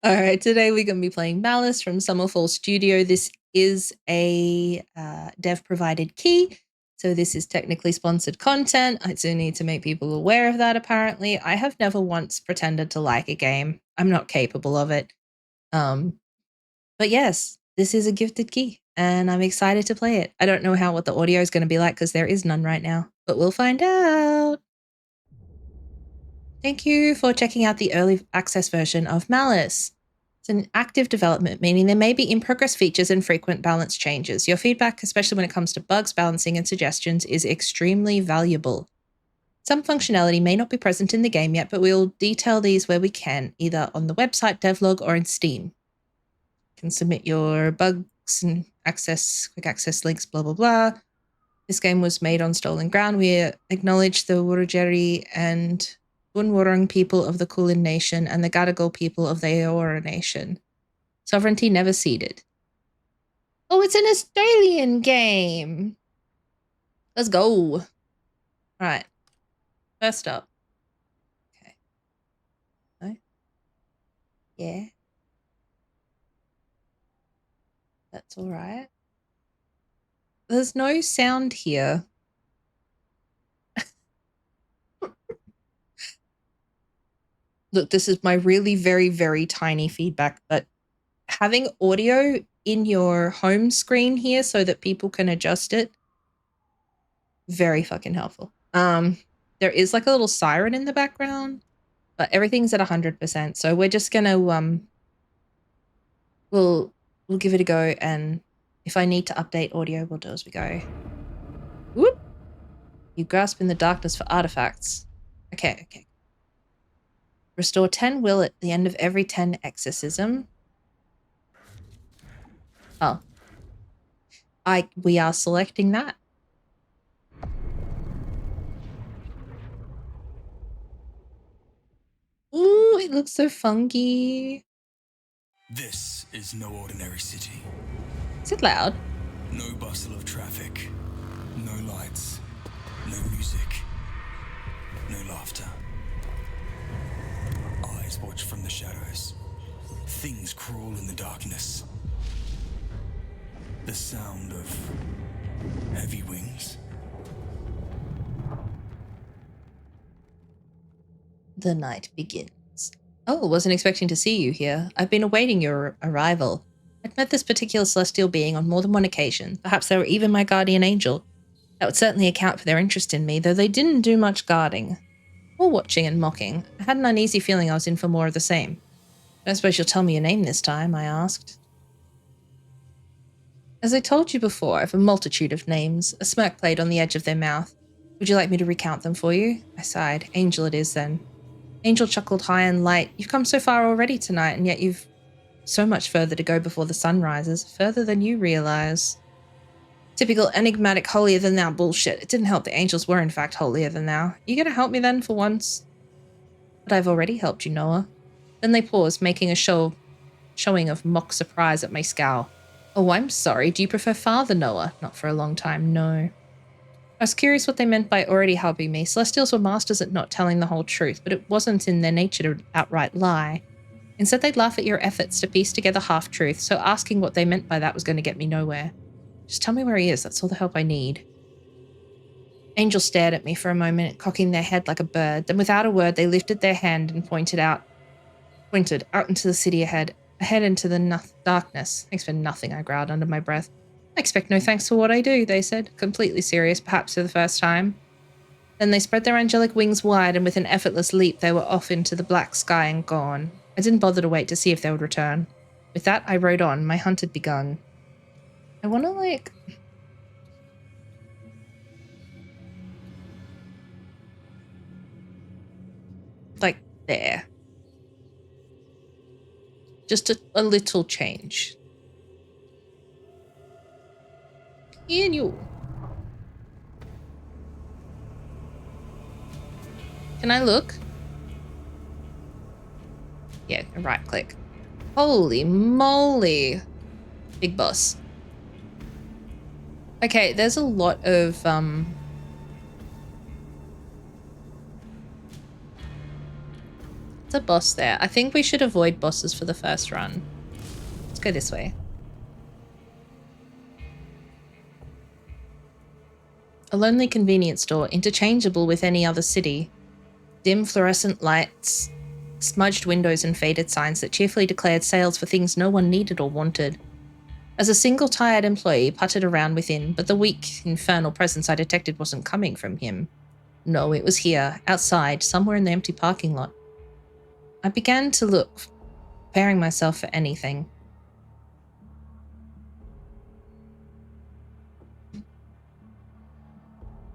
All right, today we're going to be playing Malys from Summerfall Studio. This is a dev-provided key, so this is technically sponsored content. I do need to make people aware of that, apparently. I have never once pretended to like a game. I'm not capable of it. But yes, this is a gifted key, and I'm excited to play it. I don't know what the audio is going to be like because there is none right now, but we'll find out. Thank you for checking out the early access version of Malys. It's an active development, meaning there may be in-progress features and frequent balance changes. Your feedback, especially when it comes to bugs, balancing, and suggestions, is extremely valuable. Some functionality may not be present in the game yet, but we'll detail these where we can, either on the website, devlog, or in Steam. You can submit your bugs and quick access links, blah, blah, blah. This game was made on stolen ground. We acknowledge the Wurundjeri and Bunwurrung people of the Kulin Nation and the Gadigal people of the Eora Nation. Sovereignty never ceded. Oh, it's an Australian game. Let's go. All right. First up. Okay. No? Yeah. That's all right. There's no sound here. Look, this is my really very, very tiny feedback, but having audio in your home screen here so that people can adjust it, very fucking helpful. There is like a little siren in the background, but everything's at 100%. So we're just gonna we'll give it a go, and if I need to update audio, we'll do as we go. Whoop! You grasp in the darkness for artifacts. Okay. Restore 10 will at the end of every 10 exorcism. Oh. We are selecting that. Ooh, it looks so funky. This is no ordinary city. Is it loud? No bustle of traffic, no lights, no music, no laughter. Eyes watch from the shadows. Things crawl in the darkness. The sound of heavy wings. The night begins. Oh, wasn't expecting to see you here. I've been awaiting your arrival. I'd met this particular celestial being on more than one occasion. Perhaps they were even my guardian angel. That would certainly account for their interest in me, though they didn't do much guarding. Or watching and mocking. I had an uneasy feeling I was in for more of the same. I don't suppose you'll tell me your name this time, I asked. As I told you before, I have a multitude of names. A smirk played on the edge of their mouth. Would you like me to recount them for you? I sighed. Angel it is, then. Angel chuckled high and light. You've come so far already tonight, and yet you've so much further to go before the sun rises, further than you realize. Typical enigmatic holier-than-thou bullshit. It didn't help the angels were in fact holier-than-thou. You gonna help me then, for once? But I've already helped you, Noah. Then they paused, making a showing of mock surprise at my scowl. Oh, I'm sorry. Do you prefer Father Noah? Not for a long time, no. I was curious what they meant by already helping me. Celestials were masters at not telling the whole truth, but it wasn't in their nature to outright lie. Instead, they'd laugh at your efforts to piece together half-truths, so asking what they meant by that was going to get me nowhere. Just tell me where he is, that's all the help I need. Angel stared at me for a moment, cocking their head like a bird. Then without a word, they lifted their hand and pointed out into the city ahead into the darkness. Thanks for nothing, I growled under my breath. I expect no thanks for what I do, they said, completely serious, perhaps for the first time. Then they spread their angelic wings wide, and with an effortless leap, they were off into the black sky and gone. I didn't bother to wait to see if they would return. With that, I rode on. My hunt had begun. I want to, like there. Just a little change. Can you? Can I look? Yeah, right click. Holy moly. Big boss. Okay, there's a lot of it's the boss there. I think we should avoid bosses for the first run. Let's go this way. A lonely convenience store, interchangeable with any other city. Dim fluorescent lights, smudged windows and faded signs that cheerfully declared sales for things no one needed or wanted. As a single tired employee puttered around within, but the weak, infernal presence I detected wasn't coming from him. No, it was here, outside, somewhere in the empty parking lot. I began to look, preparing myself for anything.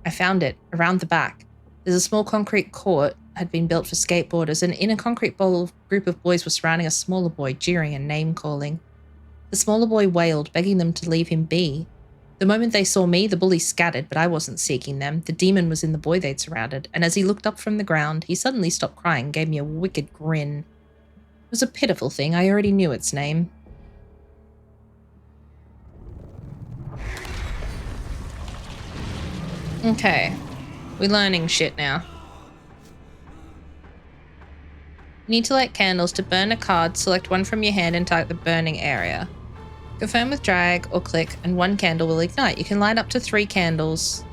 I found it, around the back. There's a small concrete court had been built for skateboarders, and in a concrete bowl, a group of boys were surrounding a smaller boy, jeering and name-calling. The smaller boy wailed, begging them to leave him be. The moment they saw me, the bullies scattered, but I wasn't seeking them. The demon was in the boy they'd surrounded, and as he looked up from the ground, he suddenly stopped crying and gave me a wicked grin. It was a pitiful thing. I already knew its name. Okay. We're learning shit now. You need to light candles. To burn a card, select one from your hand and target the burning area. Confirm with drag or click and one candle will ignite. You can light up to 3 candles.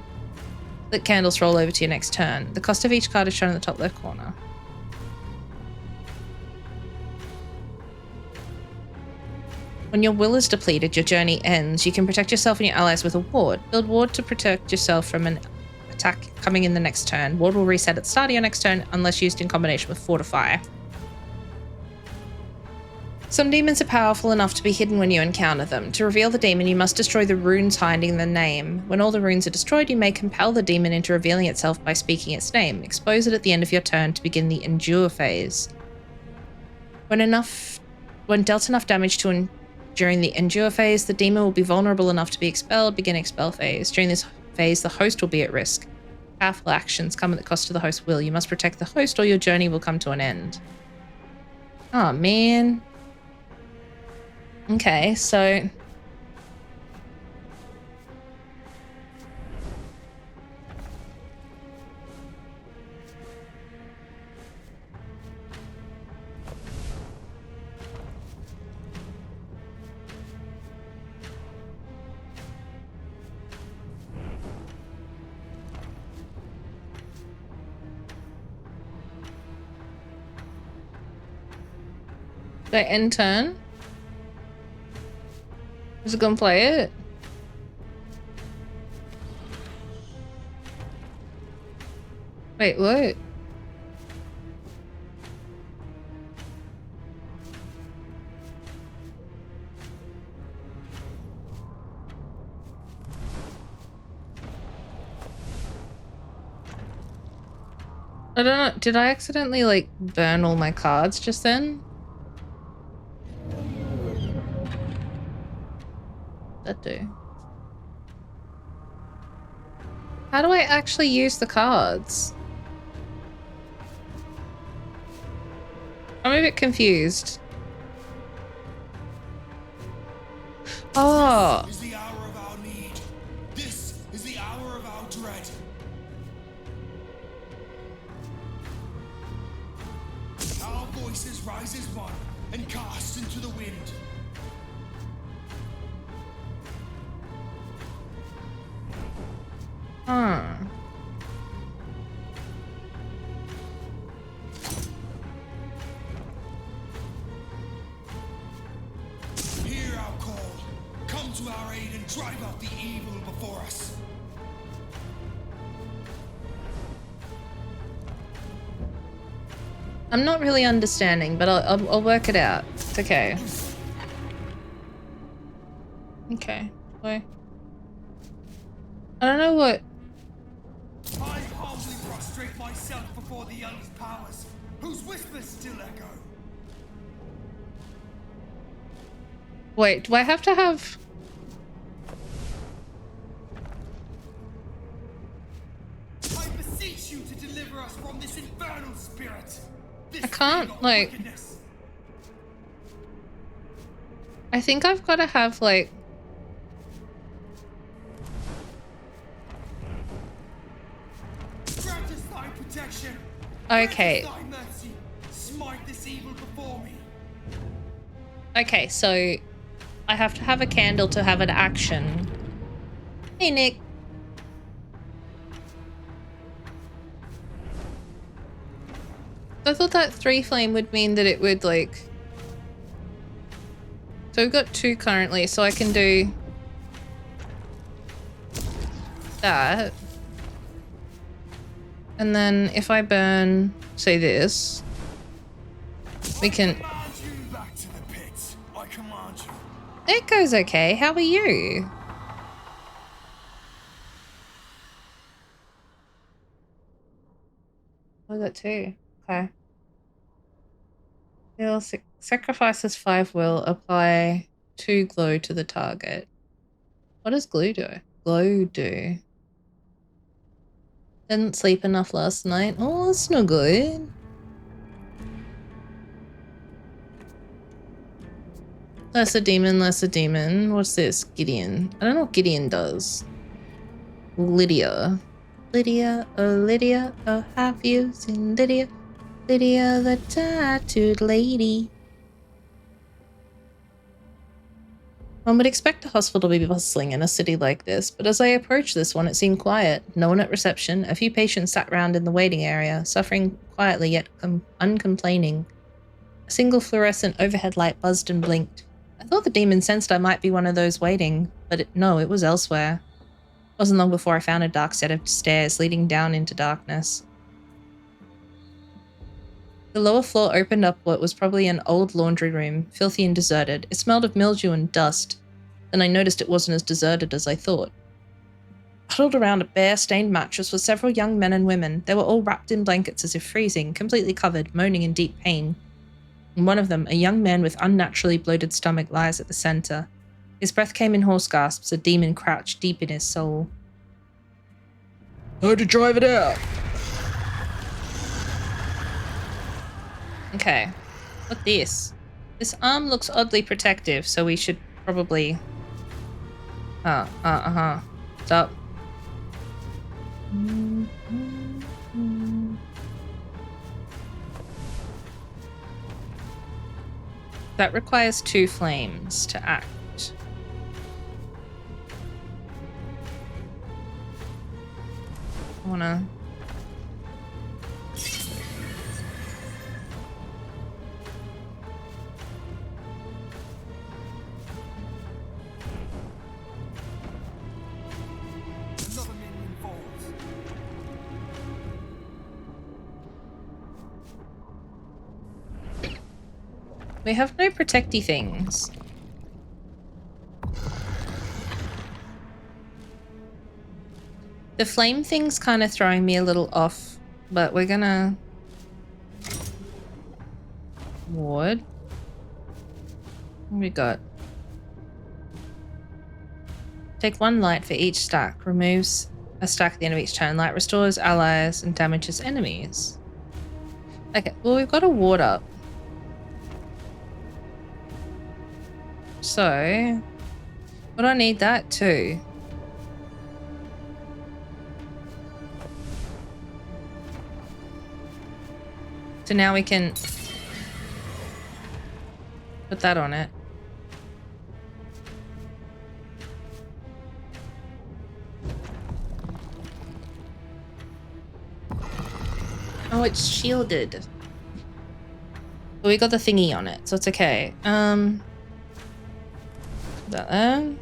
Let candles roll over to your next turn. The cost of each card is shown in the top left corner. When your will is depleted, your journey ends. You can protect yourself and your allies with a ward. Build ward to protect yourself from an attack coming in the next turn. Ward will reset at the start of your next turn unless used in combination with Fortify. Some demons are powerful enough to be hidden when you encounter them. To reveal the demon, you must destroy the runes hiding the name. When all the runes are destroyed, you may compel the demon into revealing itself by speaking its name. Expose it at the end of your turn to begin the endure phase. When dealt enough damage during the endure phase, the demon will be vulnerable enough to be expelled. Begin expel phase. During this phase, the host will be at risk. Powerful actions come at the cost of the host's will. You must protect the host or your journey will come to an end. Oh, man. Okay, so... Did I end turn? Is it gonna play it? Wait, what? I don't know. Did I accidentally, like, burn all my cards just then? That do. How do I actually use the cards? I'm a bit confused. Oh. This is the hour of our need. This is the hour of our dread. Our voices rise as one and cast into the wind. Huh. Hear our call. Come to our aid and drive out the evil before us. I'm not really understanding, but I'll work it out. It's okay. Okay. Why? I don't know what... I humbly prostrate myself before the youngest powers, whose whispers still echo. Wait, do I have to have... I beseech you to deliver us from this infernal spirit. This I can't, thing of like... wickedness. I think I've got to have, like... Grant us thy protection. Okay. Grant us thy mercy. Smite Okay, so I have to have a candle to have an action. Hey, Nick. I thought that 3 flame would mean that it would like... So we've got 2 currently, so I can do that. And then if I burn, say this, we can... Back to the pits. I command you. It goes okay. How are you? I got 2. Okay. He'll sacrifices 5 will, apply 2 glow to the target. What does glue do? Glow do. Didn't sleep enough last night. Oh, that's no good. Lesser demon, lesser demon. What's this? Gideon. I don't know what Gideon does. Lydia. Lydia, oh, have you seen Lydia? Lydia the tattooed lady. One would expect a hospital to be bustling in a city like this, but as I approached this one, it seemed quiet. No one at reception. A few patients sat round in the waiting area, suffering quietly yet uncomplaining. A single fluorescent overhead light buzzed and blinked. I thought the demon sensed I might be one of those waiting, but no, it was elsewhere. It wasn't long before I found a dark set of stairs leading down into darkness. The lower floor opened up what was probably an old laundry room, filthy and deserted. It smelled of mildew and dust. Then I noticed it wasn't as deserted as I thought. Huddled around a bare, stained mattress were several young men and women. They were all wrapped in blankets as if freezing, completely covered, moaning in deep pain. And one of them, a young man with unnaturally bloated stomach, lies at the center. His breath came in hoarse gasps, a demon crouched deep in his soul. Hard to drive it out. Okay, what's this? This arm looks oddly protective, so we should probably... Stop. That requires 2 flames to act. I wanna... Another minion falls. We have no protecty things. The flame thing's kind of throwing me a little off, but we're gonna... Ward. What we got? Take 1 light for each stack. Removes a stack at the end of each turn. Light restores allies and damages enemies. Okay, well we've got a ward up. So, would I need that too? So now we can put that on it. Oh, it's shielded. But we got the thingy on it, so it's okay. That there.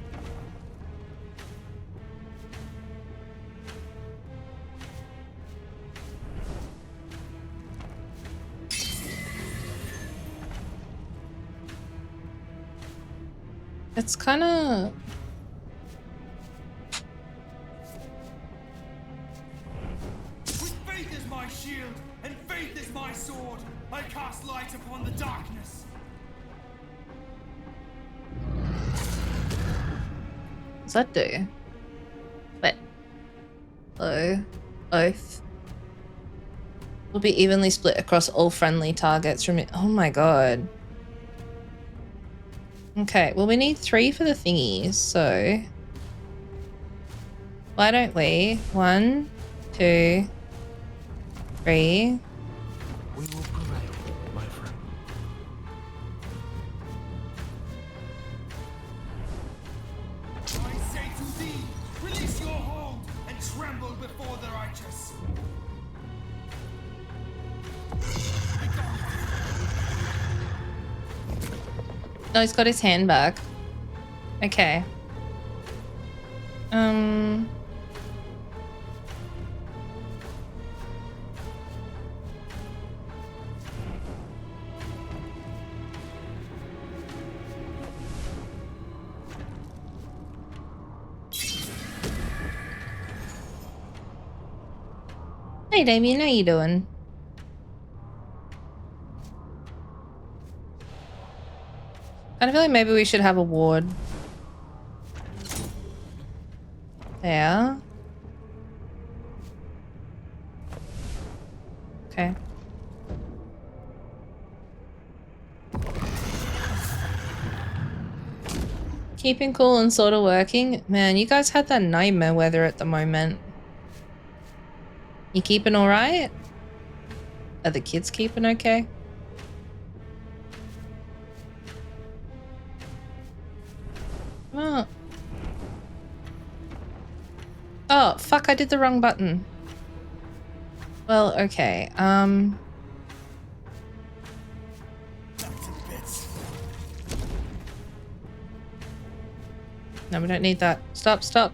It's kind of... With faith as my shield and faith as my sword, I cast light upon the darkness. What's that do? Wait. Low. Oath. Will be evenly split across all friendly targets. Oh my god. Okay, well we need 3 for the thingies, so... Why don't we? 1, 2, 3. We will prevail, my friend. righteous. Oh, he's got his hand back. Okay. Hey Damien, how you doing? I feel like maybe we should have a ward. There. Okay. Keeping cool and sort of working. Man, you guys had that nightmare weather at the moment. You keeping all right? Are the kids keeping okay? Oh. Oh, fuck, I did the wrong button. Well, okay. No, we don't need that. Stop.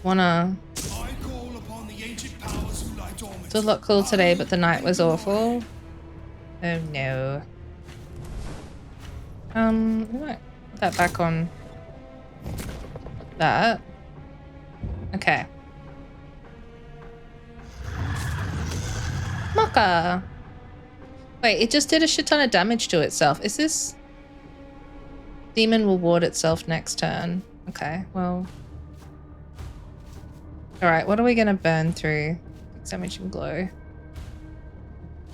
Wanna... I call upon the ancient powers who lie dormant. It did look cool today, but the night was awful. Oh no. We might put that back on that. Okay. Maka! Wait, it just did a shit ton of damage to itself. Is this... Demon will ward itself next turn. Okay, well... Alright, what are we gonna burn through? Damage and glow.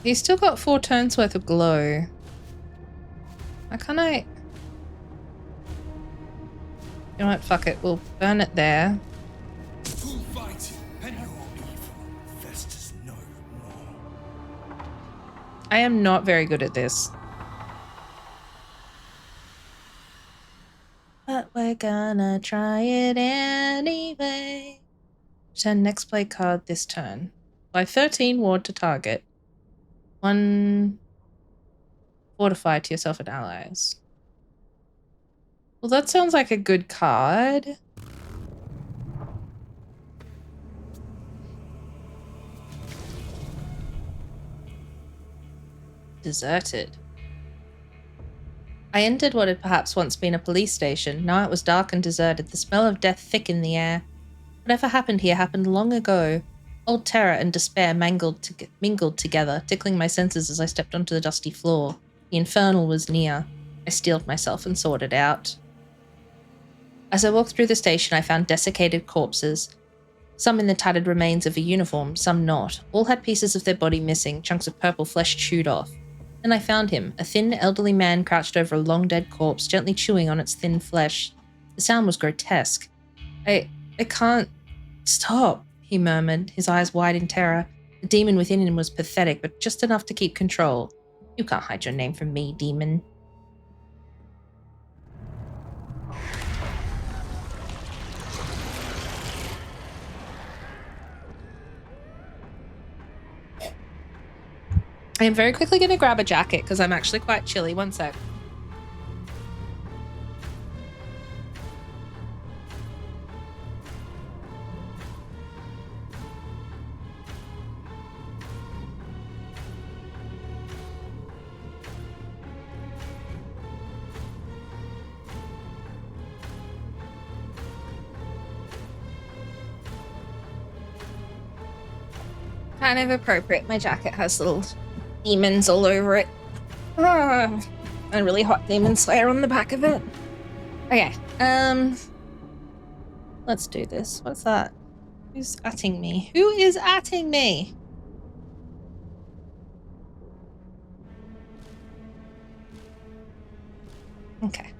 He's still got 4 turns worth of glow. Why can't I... You know what? Fuck it. We'll burn it there. Who fight and your evil festers no more. I am not very good at this. But we're gonna try it anyway. Turn next play card this turn. By 13 ward to target. 1 fortify to yourself and allies. Well, that sounds like a good card. Deserted. I entered what had perhaps once been a police station. Now it was dark and deserted, the smell of death thick in the air. Whatever happened here happened long ago. Old terror and despair mingled together, tickling my senses as I stepped onto the dusty floor. The infernal was near. I steeled myself and sorted it out. As I walked through the station, I found desiccated corpses. Some in the tattered remains of a uniform, some not. All had pieces of their body missing, chunks of purple flesh chewed off. Then I found him, a thin, elderly man crouched over a long dead corpse, gently chewing on its thin flesh. The sound was grotesque. I can't stop, he murmured, his eyes wide in terror. The demon within him was pathetic, but just enough to keep control. You can't hide your name from me, demon. I am very quickly going to grab a jacket because I'm actually quite chilly. One sec. Kind of appropriate. My jacket has little demons all over it. And a really hot demon slayer on the back of it. Okay, let's do this. What's that? Who's atting me? Who is atting me? Okay,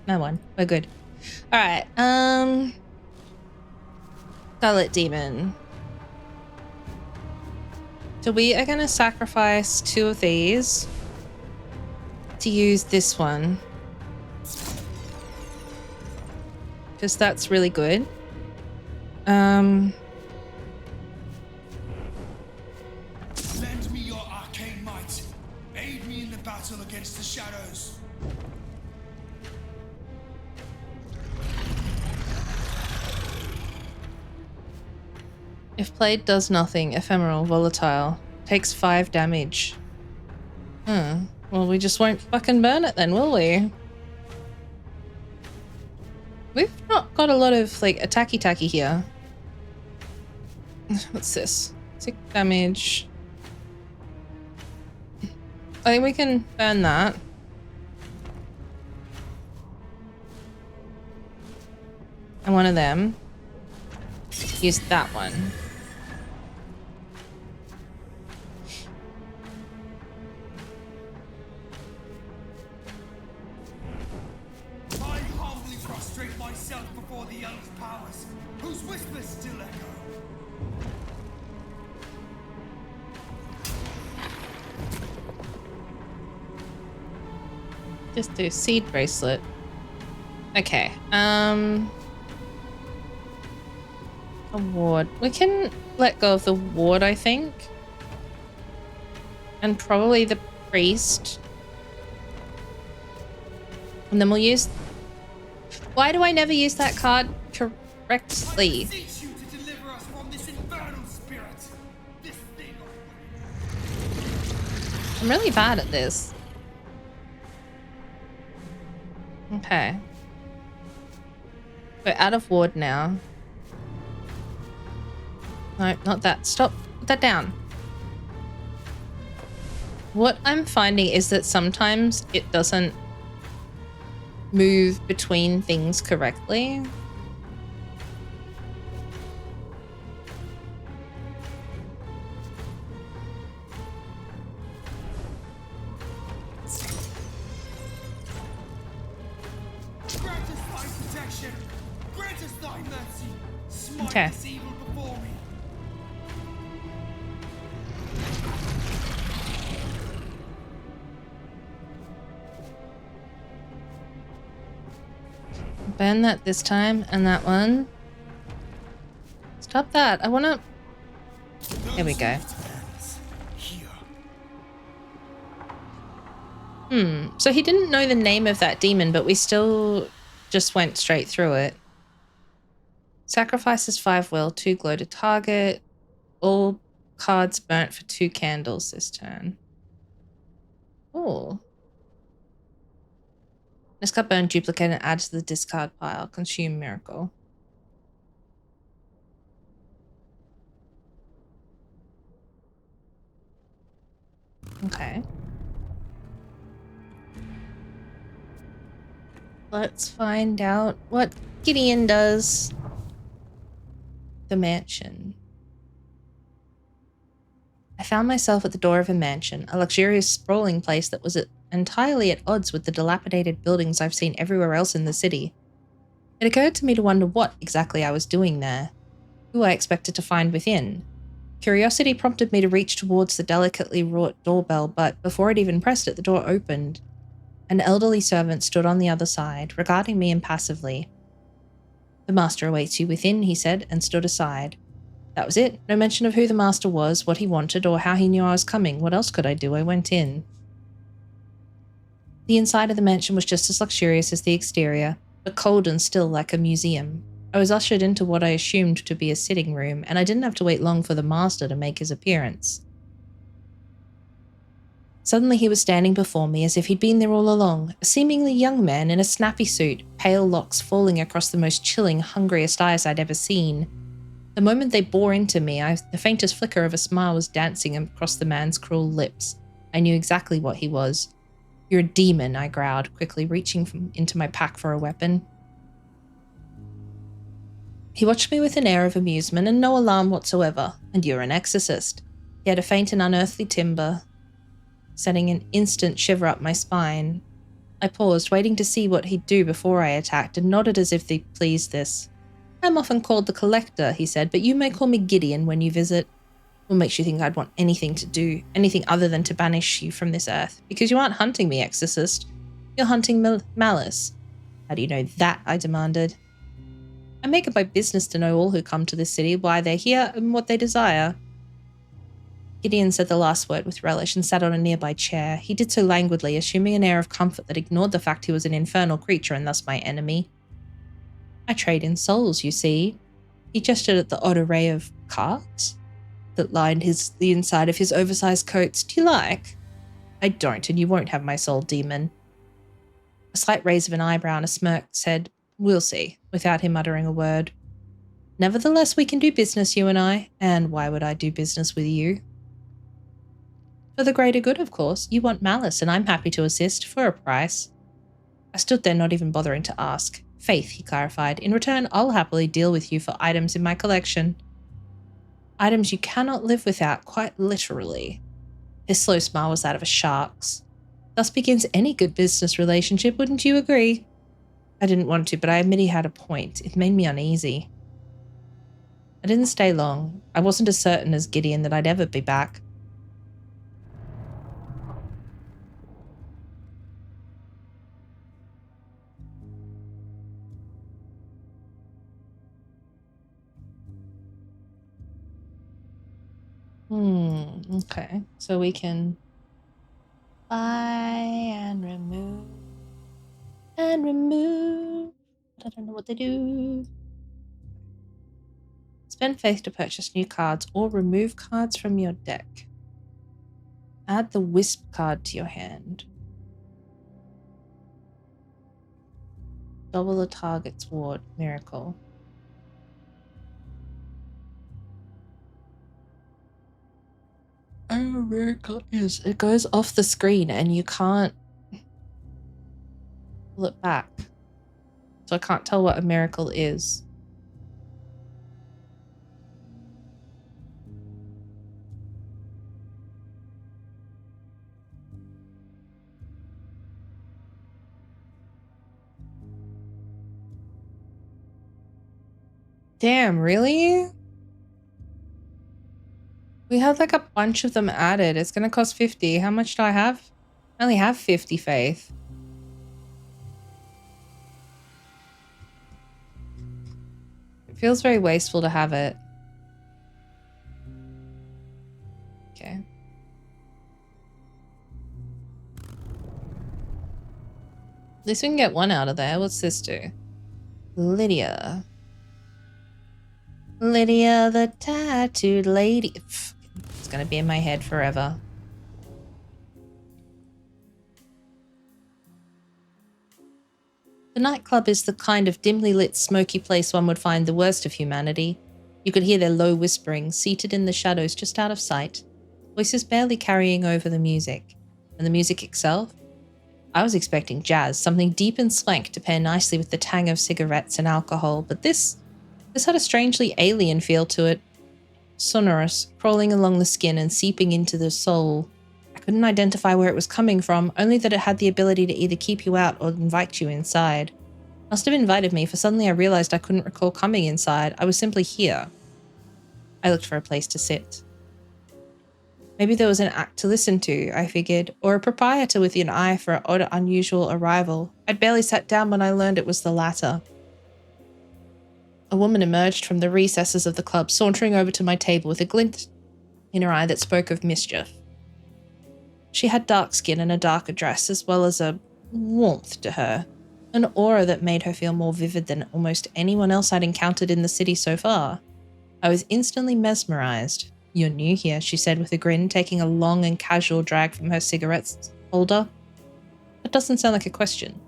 no one. We're good. All right. Scarlet demon. So we are going to sacrifice 2 of these to use this one. Because that's really good. If played, does nothing. Ephemeral, volatile. Takes 5 damage. Well, we just won't fucking burn it then, will we? We've not got a lot of, like, attacky-tacky here. What's this? 6 damage. I think we can burn that. And one of them. Use that one. I humbly prostrate myself before the elf powers, whose whispers still echo. Just do seed bracelet. Okay. A ward. We can let go of the ward, I think. And probably the priest. And then we'll use... Why do I never use that card correctly? I beseech you to deliver us from this infernal spirit. This thing. I'm really bad at this. Okay. We're out of ward now. No, not that. Stop. Put that down. What I'm finding is that sometimes it doesn't move between things correctly. Grant us thy protection. Grant us thy mercy. Smite Okay. this evil before me. Burn that this time and that one. Stop that. I want to... There we go. So he didn't know the name of that demon, but we still just went straight through it. Sacrifices 5 will, 2 glow to target. All cards burnt for 2 candles this turn. Oh. This card burn, duplicate, and add to the discard pile. Consume miracle. Okay. Let's find out what Gideon does. The mansion. I found myself at the door of a mansion, a luxurious sprawling place that was entirely at odds with the dilapidated buildings I've seen everywhere else in the city. It occurred to me to wonder what exactly I was doing there, who I expected to find within. Curiosity prompted me to reach towards the delicately wrought doorbell, but before it even pressed it, the door opened. An elderly servant stood on the other side, regarding me impassively. "The master awaits you within," he said, and stood aside. That was it. No mention of who the master was, what he wanted, or how he knew I was coming. What else could I do? I went in. The inside of the mansion was just as luxurious as the exterior, but cold and still like a museum. I was ushered into what I assumed to be a sitting room, and I didn't have to wait long for the master to make his appearance. Suddenly he was standing before me as if he'd been there all along, a seemingly young man in a snappy suit, pale locks falling across the most chilling, hungriest eyes I'd ever seen. The moment they bore into me, the faintest flicker of a smile was dancing across the man's cruel lips. I knew exactly what he was. "You're a demon," I growled, quickly reaching into my pack for a weapon. He watched me with an air of amusement and no alarm whatsoever. "And you're an exorcist." He had a faint and unearthly timbre, sending an instant shiver up my spine. I paused, waiting to see what he'd do before I attacked, and nodded as if they pleased this. "I'm often called the Collector," he said, "but you may call me Gideon when you visit. What makes you think I'd want anything other than to banish you from this earth? Because you aren't hunting me, exorcist. You're hunting Malys." "How do you know that?" I demanded. "I make it my business to know all who come to this city, why they're here, and what they desire." Gideon said the last word with relish and sat on a nearby chair. He did so languidly, assuming an air of comfort that ignored the fact he was an infernal creature and thus my enemy. "I trade in souls, you see." He gestured at the odd array of cards that lined the inside of his oversized coats. Do you like? I don't, and you won't have my soul, demon. A slight raise of an eyebrow and a smirk said, we'll see, without him uttering a word. Nevertheless, we can do business, you and I. And why would I do business with you? For the greater good, of course. You want Malys, and I'm happy to assist, for a price. I stood there, not even bothering to ask. Faith, he clarified. In return, I'll happily deal with you for items in my collection. Items you cannot live without, quite literally. His slow smile was that of a shark's. Thus begins any good business relationship, wouldn't you agree? I didn't want to, but I admit he had a point. It made me uneasy. I didn't stay long. I wasn't as certain as Gideon that I'd ever be back. Okay. So we can buy and remove. And remove. I don't know what they do. Spend faith to purchase new cards or remove cards from your deck. Add the Wisp card to your hand. Double the target's ward. Miracle. Oh, miracle is. It goes off the screen and you can't pull it back. So I can't tell what a miracle is. Damn, really? We had like a bunch of them added. It's going to cost 50. How much do I have? I only have 50 faith. It feels very wasteful to have it. Okay. At least we can get one out of there. What's this do? Lydia. Lydia the tattooed lady. It's gonna be in my head forever. The nightclub is the kind of dimly lit, smoky place one would find the worst of humanity. You could hear their low whispering, seated in the shadows just out of sight, voices barely carrying over the music. And the music itself? I was expecting jazz, something deep and swank to pair nicely with the tang of cigarettes and alcohol, but this had a strangely alien feel to it. Sonorous, crawling along the skin and seeping into the soul. I couldn't identify where it was coming from, only that it had the ability to either keep you out or invite you inside. Must have invited me, for suddenly I realized I couldn't recall coming inside. I was simply here. I looked for a place to sit. Maybe there was an act to listen to, I figured, or a proprietor with an eye for an odd, unusual arrival. I'd barely sat down when I learned it was the latter. A woman emerged from the recesses of the club, sauntering over to my table with a glint in her eye that spoke of mischief. She had dark skin and a darker dress, as well as a warmth to her, an aura that made her feel more vivid than almost anyone else I'd encountered in the city so far. I was instantly mesmerized. You're new here, she said with a grin, taking a long and casual drag from her cigarette holder. That doesn't sound like a question.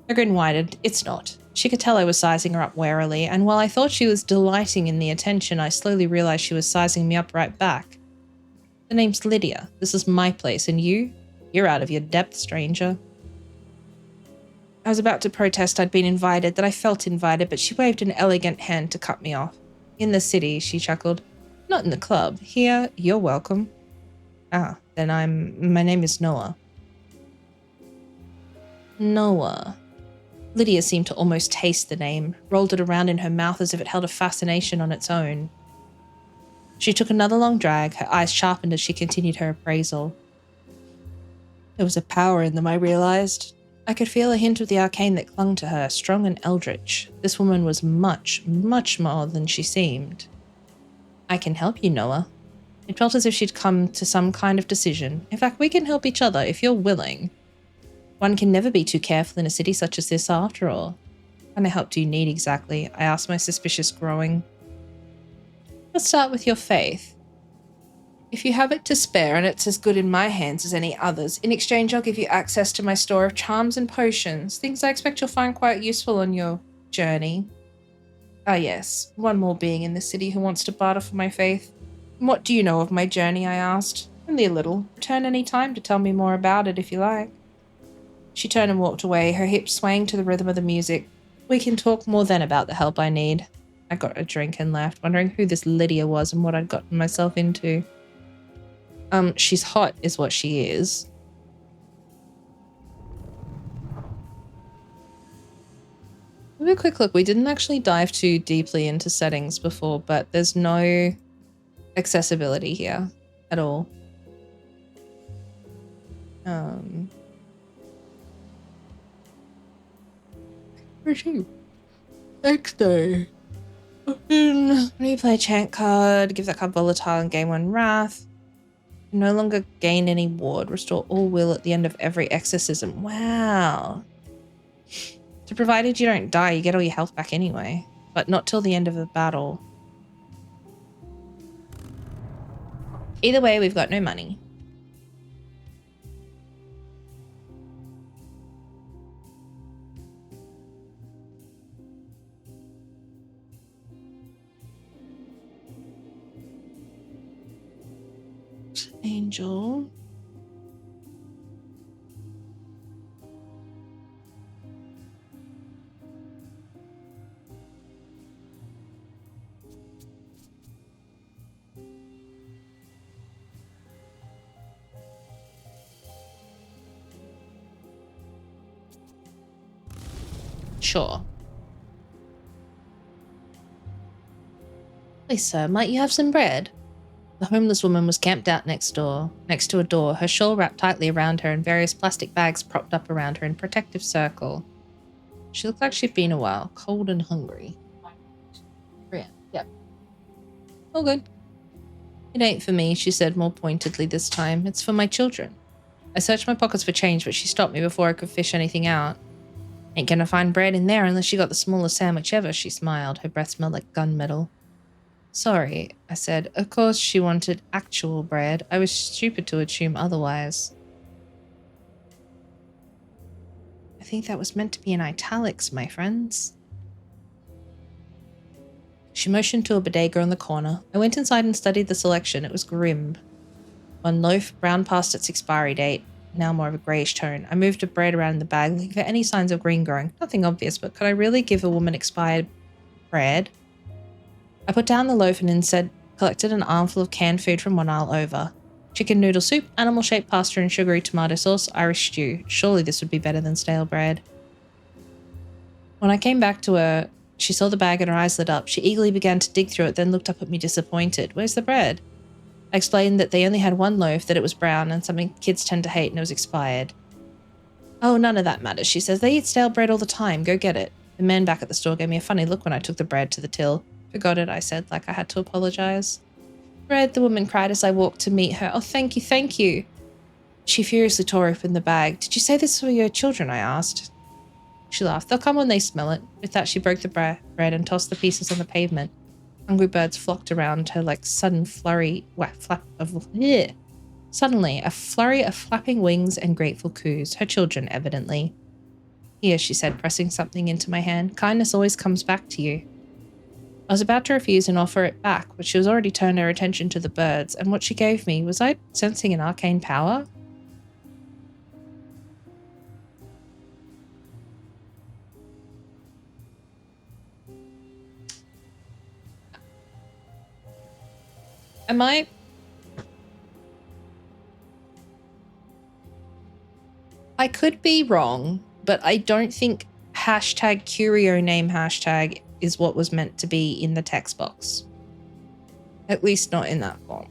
Her grin widened. It's not. She could tell I was sizing her up warily, and while I thought she was delighting in the attention, I slowly realized she was sizing me up right back. The name's Lydia. This is my place, and you? You're out of your depth, stranger. I was about to protest I'd been invited, that I felt invited, but she waved an elegant hand to cut me off. In the city, she chuckled. Not in the club. Here, you're welcome. Ah, then my name is Noah. Noah. Lydia seemed to almost taste the name, rolled it around in her mouth as if it held a fascination on its own. She took another long drag, her eyes sharpened as she continued her appraisal. There was a power in them, I realized. I could feel a hint of the arcane that clung to her, strong and eldritch. This woman was much, much more than she seemed. I can help you, Noah. It felt as if she'd come to some kind of decision. In fact, we can help each other if you're willing. One can never be too careful in a city such as this, after all. What kind of help do you need exactly? I asked, my suspicious growing. Let's start with your faith. If you have it to spare and it's as good in my hands as any others, in exchange I'll give you access to my store of charms and potions, things I expect you'll find quite useful on your journey. Ah yes, one more being in the city who wants to barter for my faith. What do you know of my journey, I asked. Only a little. Return any time to tell me more about it if you like. She turned and walked away, her hips swaying to the rhythm of the music. We can talk more then about the help I need. I got a drink and left, wondering who this Lydia was and what I'd gotten myself into. She's hot is what she is. Have a quick look. We didn't actually dive too deeply into settings before, but there's no accessibility here at all. Where's you? Next day. When you play a chant card, give that card volatile and gain 1 wrath. No longer gain any ward. Restore all will at the end of every exorcism. Wow. So provided you don't die, you get all your health back anyway. But not till the end of the battle. Either way, we've got no money. Angel. Sure. Please, sir, might you have some bread? The homeless woman was camped out next to a door, her shawl wrapped tightly around her and various plastic bags propped up around her in protective circle. She looked like she'd been a while, cold and hungry. Yep. All good. It ain't for me, she said more pointedly this time. It's for my children. I searched my pockets for change, but she stopped me before I could fish anything out. Ain't gonna find bread in there unless you got the smallest sandwich ever, she smiled. Her breath smelled like gunmetal. Sorry, I said. Of course she wanted actual bread. I was stupid to assume otherwise. I think that was meant to be in italics, my friends. She motioned to a bodega on the corner. I went inside and studied the selection. It was grim. One loaf, brown past its expiry date, now more of a greyish tone. I moved the bread around in the bag, looking for any signs of green growing. Nothing obvious, but could I really give a woman expired bread? I put down the loaf and instead collected an armful of canned food from one aisle over. Chicken noodle soup, animal-shaped pasta and sugary tomato sauce, Irish stew. Surely this would be better than stale bread. When I came back to her, she saw the bag and her eyes lit up. She eagerly began to dig through it, then looked up at me disappointed. Where's the bread? I explained that they only had one loaf, that it was brown and something kids tend to hate and it was expired. Oh, none of that matters, she says. They eat stale bread all the time. Go get it. The man back at the store gave me a funny look when I took the bread to the till. Forgot it, I said, like I had to apologize. Bread, the woman cried as I walked to meet her. Oh, thank you, thank you. She furiously tore open the bag. Did you say this for your children? I asked. She laughed. They'll come when they smell it. With that, she broke the bread and tossed the pieces on the pavement. Hungry birds flocked around her like Suddenly, a flurry of flapping wings and grateful coos. Her children, evidently. Here, she said, pressing something into my hand. Kindness always comes back to you. I was about to refuse and offer it back, but she was already turned her attention to the birds, and what she gave me, was I sensing an arcane power? Am I? I could be wrong, but I don't think hashtag curio name hashtag is what was meant to be in the text box. At least not in that form.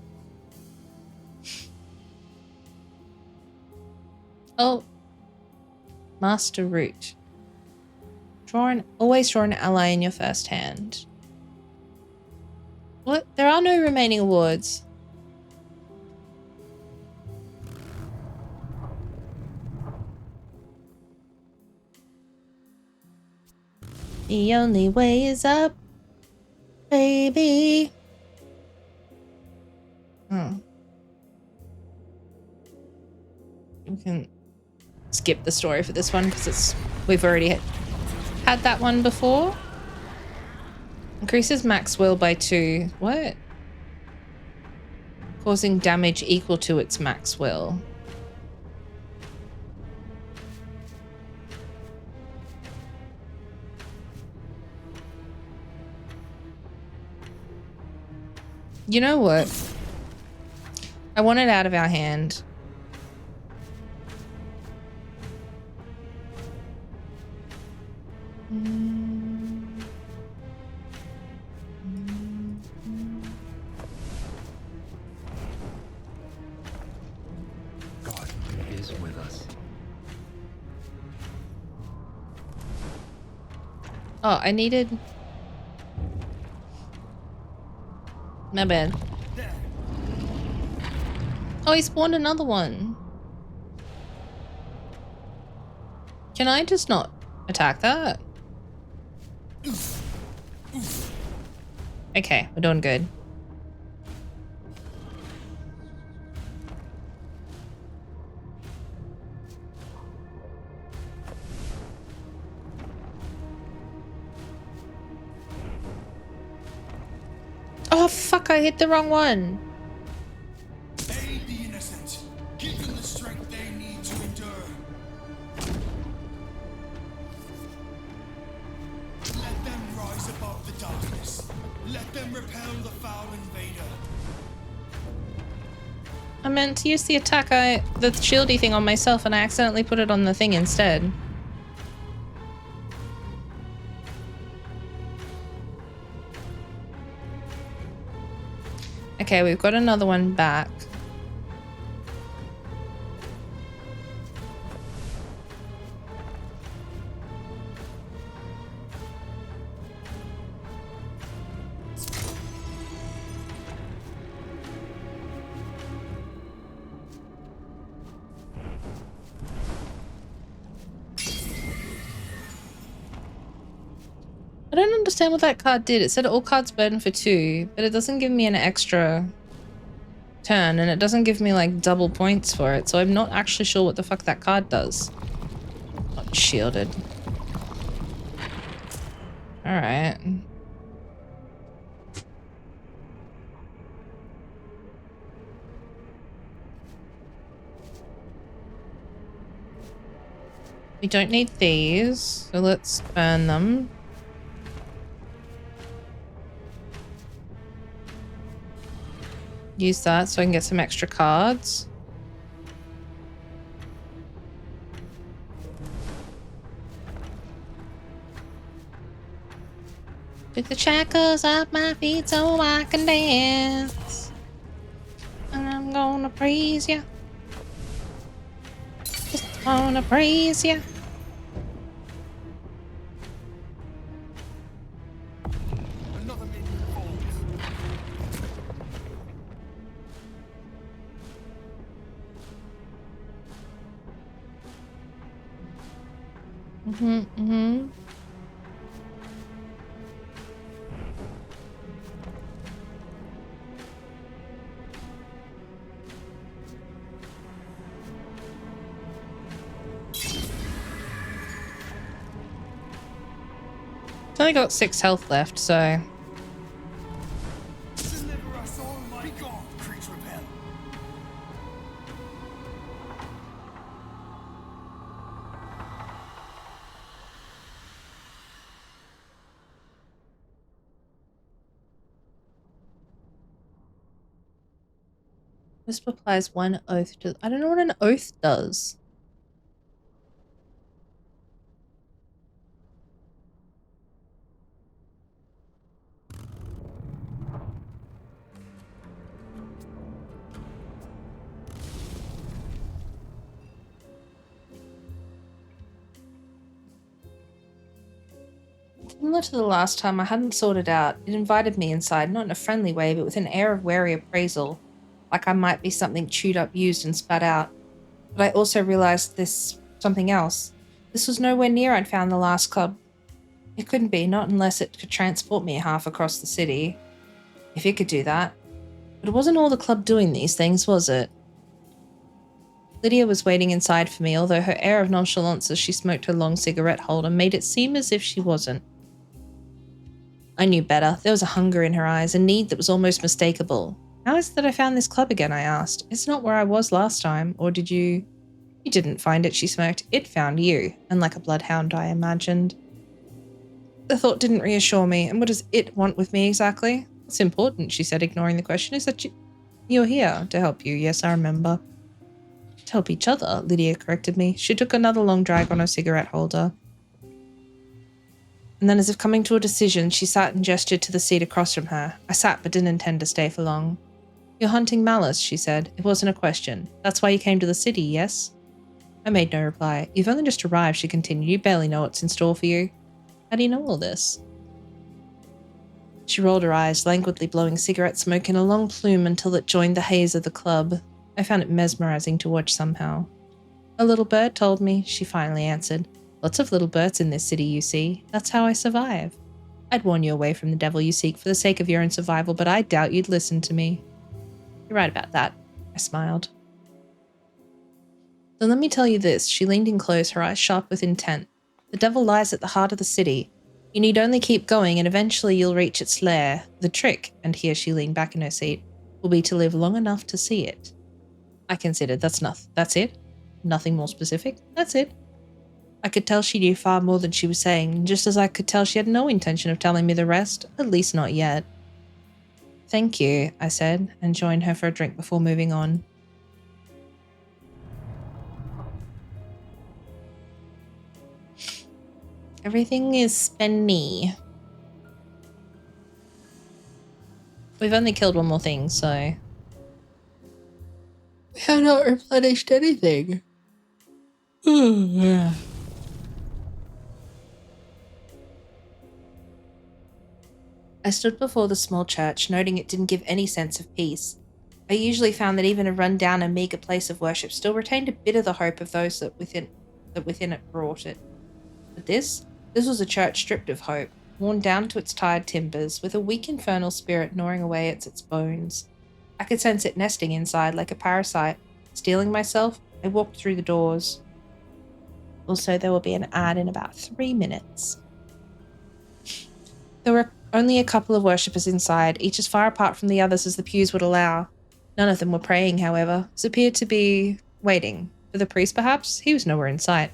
Oh. Master Root. Always draw an ally in your first hand. What? There are no remaining awards. The only way is up, baby. Oh. We can skip the story for this one because we've already had that one before. Increases max will by 2. What? Causing damage equal to its max will. You know what? I want it out of our hand. God is with us. Oh, I needed... My bad. Oh, he spawned another one. Can I just not attack that? Okay, we're doing good. Oh, fuck, I hit the wrong one. Aid the innocent. Give them the strength they need to endure. Let them rise above the darkness. Let them repel the foul invader. I meant to use the the shieldy thing on myself and I accidentally put it on the thing instead. Okay, we've got another one back. I don't understand what that card did. It said all cards burn for 2, but it doesn't give me an extra turn, and it doesn't give me like double points for it, so I'm not actually sure what the fuck that card does. Not shielded. Alright. We don't need these, so let's burn them. Use that so I can get some extra cards. Pick the shackles off my feet so I can dance. And I'm gonna praise you. Just wanna praise you. Another minion falls. It's only got 6 health left, so... Deliver us all, my God, creature of hell. This applies 1 oath to... I don't know what an oath does. Similar to the last time, I hadn't sorted out. It invited me inside, not in a friendly way, but with an air of wary appraisal, like I might be something chewed up, used, and spat out. But I also realized this something else. This was nowhere near I'd found the last club It couldn't be, not unless it could transport me half across the city. If it could do that. But it wasn't all the club doing these things, was it? Lydia was waiting inside for me, although her air of nonchalance as she smoked her long cigarette holder made it seem as if she wasn't. I knew better. There was a hunger in her eyes, a need that was almost mistakable. How is it that I found this club again, I asked. It's not where I was last time, or did you... You didn't find it, she smirked. It found you, and like a bloodhound, I imagined. The thought didn't reassure me, and what does it want with me exactly? What's important, she said, ignoring the question, is that you're here to help you. Yes, I remember. To help each other, Lydia corrected me. She took another long drag on her cigarette holder. And then, as if coming to a decision, she sat and gestured to the seat across from her. I sat but didn't intend to stay for long. You're hunting Malys, she said. It wasn't a question. That's why you came to the city, yes? I made no reply. You've only just arrived, she continued. You barely know what's in store for you. How do you know all this? She rolled her eyes, languidly blowing cigarette smoke in a long plume until it joined the haze of the club. I found it mesmerizing to watch somehow. A little bird told me, she finally answered. Lots of little birds in this city, you see. That's how I survive. I'd warn you away from the devil you seek for the sake of your own survival, but I doubt you'd listen to me. You're right about that, I smiled. Then let me tell you this. She leaned in close, her eyes sharp with intent. The devil lies at the heart of the city. You need only keep going and eventually you'll reach its lair. The trick, and here she leaned back in her seat, will be to live long enough to see it. I considered, that's it? Nothing more specific? That's it. I could tell she knew far more than she was saying, just as I could tell she had no intention of telling me the rest, at least not yet. Thank you, I said, and joined her for a drink before moving on. Everything is spenny. We've only killed one more thing, so... We have not replenished anything. I stood before the small church, noting it didn't give any sense of peace. I usually found that even a run-down and meagre place of worship still retained a bit of the hope of those that within it brought it. But this was a church stripped of hope, worn down to its tired timbers, with a weak infernal spirit gnawing away at its bones. I could sense it nesting inside like a parasite. Steeling myself, I walked through the doors. Also, there will be an ad in about 3 minutes. There were only a couple of worshippers inside, each as far apart from the others as the pews would allow. None of them were praying, however. This appeared to be waiting. For the priest, perhaps? He was nowhere in sight.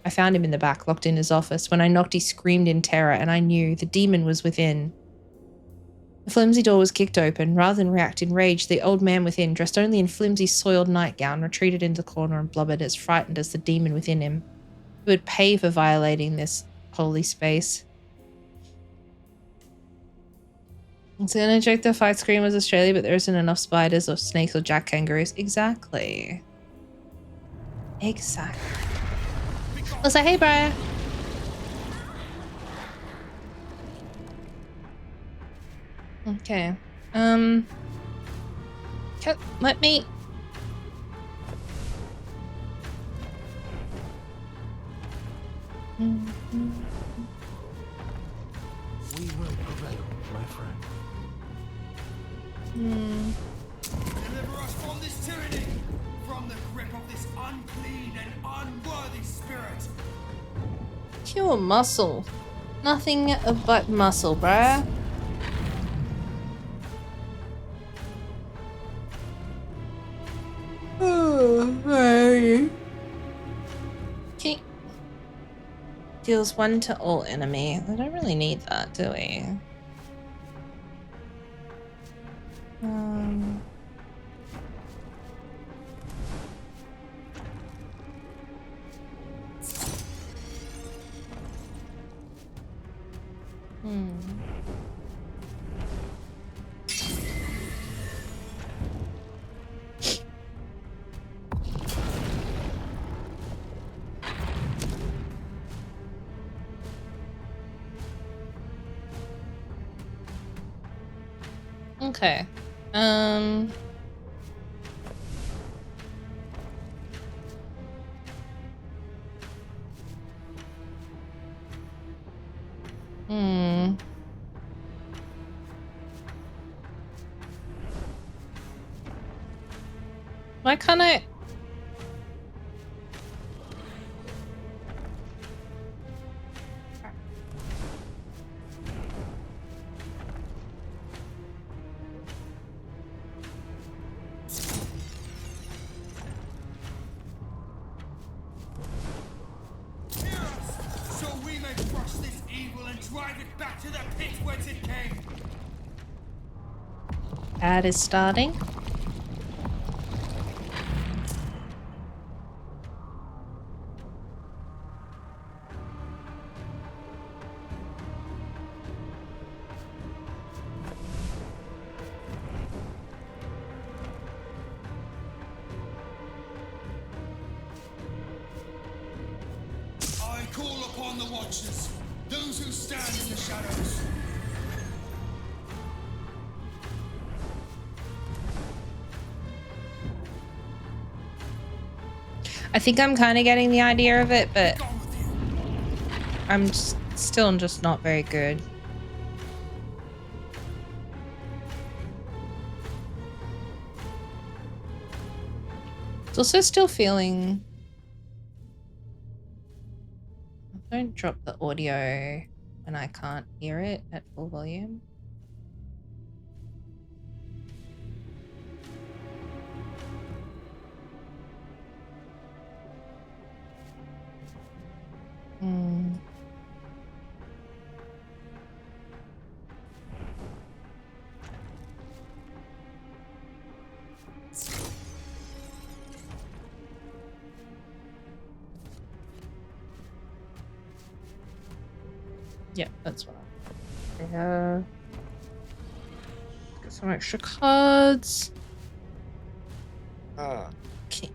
I found him in the back, locked in his office. When I knocked, he screamed in terror, and I knew the demon was within. The flimsy door was kicked open. Rather than react in rage, the old man within, dressed only in flimsy, soiled nightgown, retreated into the corner and blubbered, as frightened as the demon within him. He would pay for violating this holy space. It's gonna joke the fight screen was Australia, but there isn't enough spiders or snakes or jack kangaroos. Exactly. Exactly. I'll say, hey, Briar. Okay. Let me... We will prevail, my friend. Deliver us from this tyranny, from the grip of this unclean and unworthy spirit. Pure muscle. Nothing but muscle, bruh. Okay. Deals 1 to all enemy. We don't really need that, do we? Okay. Hmm. Why can't I? Hear us, so we may crush this evil and drive it back to the pit whence it came. Ad is starting. I call upon the Watchers, those who stand in the shadows. I think I'm kind of getting the idea of it, but Gone with you. I'm still just not very good. It's also still feeling... Don't drop the audio when I can't hear it at full volume. Hmm. Yeah, that's what I'm... Yeah. Get some extra cards. Okay.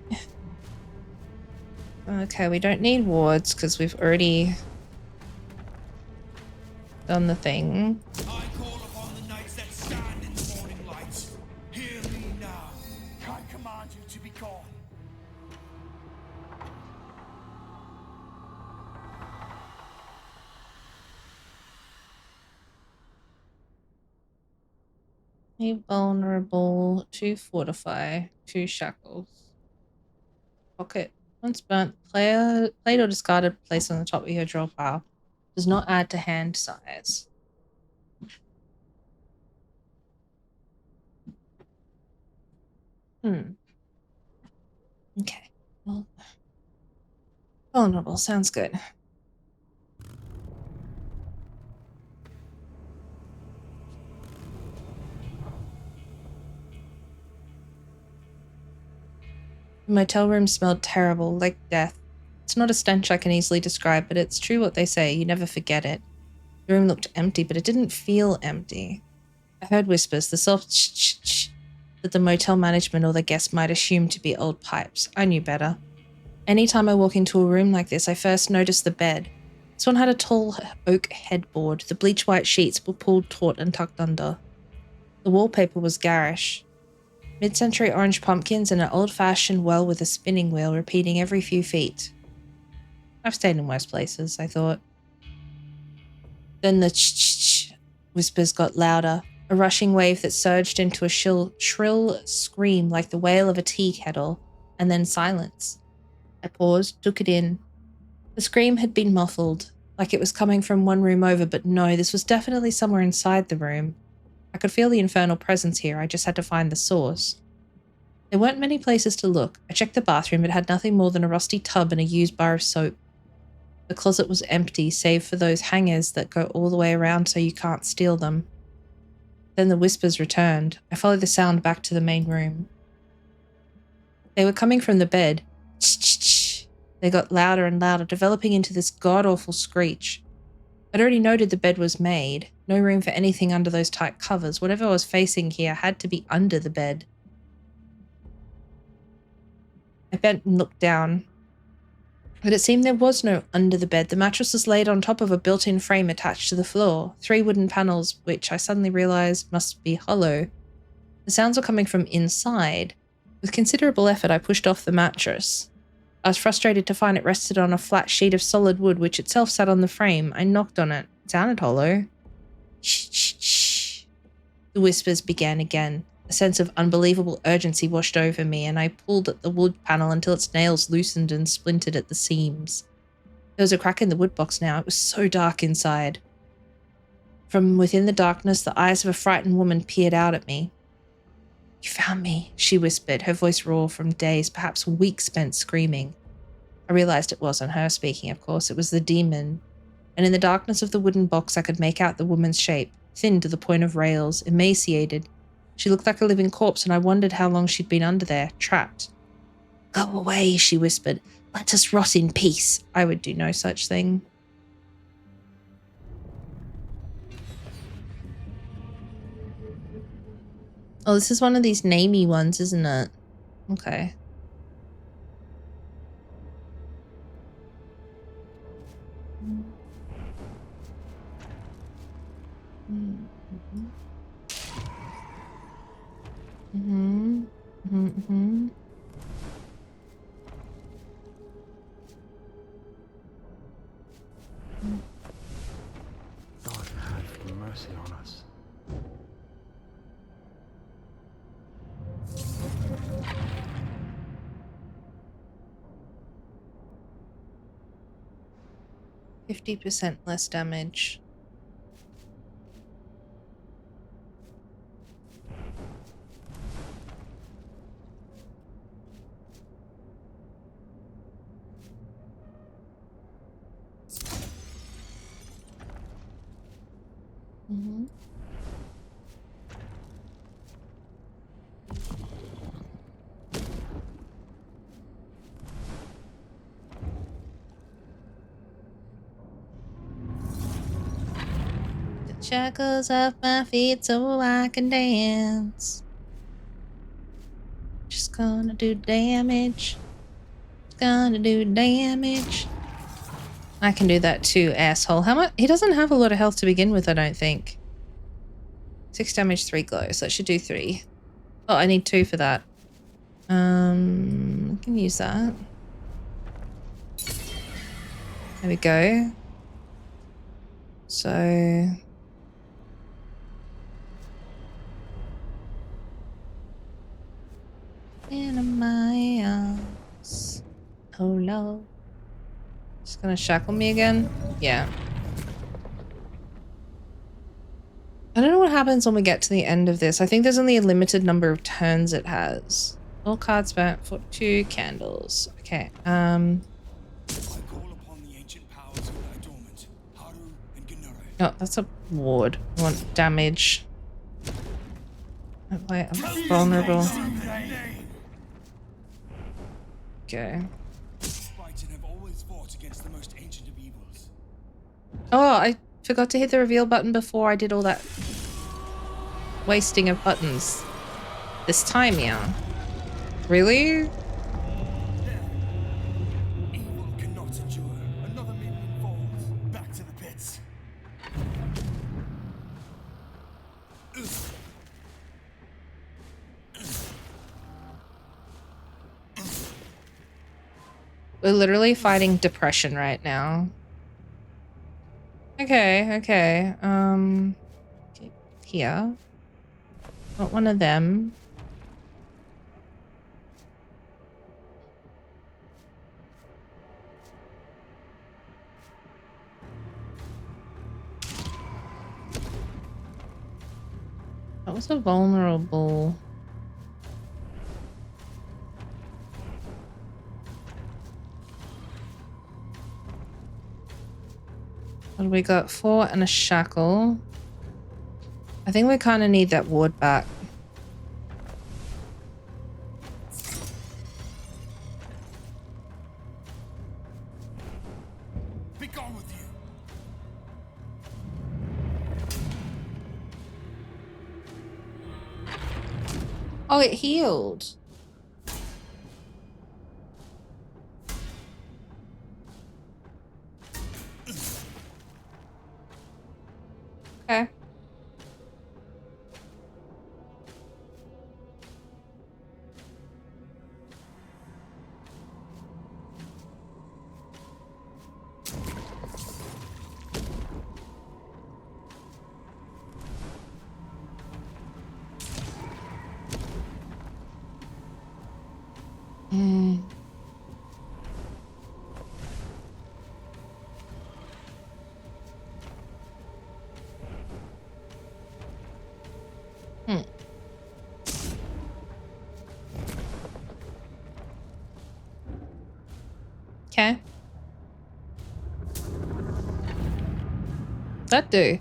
Okay, we don't need wards because we've already done the thing. I call upon the knights that stand in the morning light. Hear me now. I command you to be gone. Be vulnerable to fortify, to shackles. Pocket. Once burnt, played or discarded placed on the top of your draw pile. Does not add to hand size. Okay. Well, vulnerable sounds good. The motel room smelled terrible, like death. It's not a stench I can easily describe, but it's true what they say, you never forget it. The room looked empty, but it didn't feel empty. I heard whispers, the soft ch-ch-ch that the motel management or the guests might assume to be old pipes. I knew better. Anytime I walk into a room like this, I first notice the bed. This one had a tall oak headboard. The bleach white sheets were pulled taut and tucked under. The wallpaper was garish. Mid-century orange pumpkins and an old-fashioned well with a spinning wheel repeating every few feet. I've stayed in worse places, I thought. Then the ch-ch-ch whispers got louder, a rushing wave that surged into a shrill scream like the wail of a tea kettle, and then silence. I paused, took it in. The scream had been muffled, like it was coming from one room over, but no, this was definitely somewhere inside the room. I could feel the infernal presence here, I just had to find the source. There weren't many places to look. I checked the bathroom, it had nothing more than a rusty tub and a used bar of soap. The closet was empty, save for those hangers that go all the way around so you can't steal them. Then the whispers returned. I followed the sound back to the main room. They were coming from the bed. Ch-ch-ch. They got louder and louder, developing into this god-awful screech. I'd already noted the bed was made. No room for anything under those tight covers. Whatever I was facing here had to be under the bed. I bent and looked down. But it seemed there was no under the bed. The mattress was laid on top of a built-in frame attached to the floor. 3 wooden panels, which I suddenly realized must be hollow. The sounds were coming from inside. With considerable effort, I pushed off the mattress. I was frustrated to find it rested on a flat sheet of solid wood, which itself sat on the frame. I knocked on it. It sounded hollow. Shh, shh, shh. The whispers began again. A sense of unbelievable urgency washed over me, and I pulled at the wood panel until its nails loosened and splintered at the seams. There was a crack in the wood box now. It was so dark inside. From within the darkness, the eyes of a frightened woman peered out at me. You found me, she whispered, her voice raw from days, perhaps weeks spent screaming. I realized it wasn't her speaking, of course. It was the demon. And in the darkness of the wooden box, I could make out the woman's shape, thin to the point of rails, emaciated. She looked like a living corpse, and I wondered how long she'd been under there, trapped. Go away, she whispered. Let us rot in peace. I would do no such thing. Oh, this is one of these namey ones, isn't it? Okay. God have mercy on us. %50 less damage. Mm-hmm. The shackles off my feet so I can dance. Just gonna do damage. Gonna do damage. I can do that too, asshole. How much? He doesn't have a lot of health to begin with, I don't think. 6 damage, 3 glow, so that should do 3. Oh, I need 2 for that. I can use that. There we go. So... in my arms. Oh no. Just gonna shackle me again? Yeah. I don't know what happens when we get to the end of this. I think there's only a limited number of turns it has. All cards spent for 2 candles. Okay, I call upon the ancient powers who lie dormant, Haru and Ginure. oh, that's a ward. I want damage. I'm vulnerable. Okay. Spartan have always fought against the most ancient of evils. Oh, I forgot to hit the reveal button before I did all that wasting of buttons. This time, yeah. Really? Evil cannot endure. Another minion falls. Back to the pits. We're literally fighting depression right now. Okay, okay. Here. Not one of them. That was a vulnerable. What do we got? 4 and a shackle. I think we kind of need that ward back. Be gone with you. Oh, it healed. Okay. That do.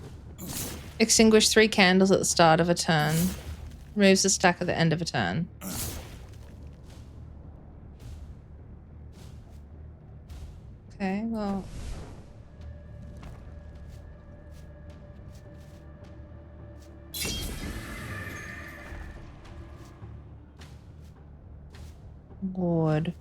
Extinguish 3 candles at the start of a turn. Removes the stack at the end of a turn. Okay, well. Lord.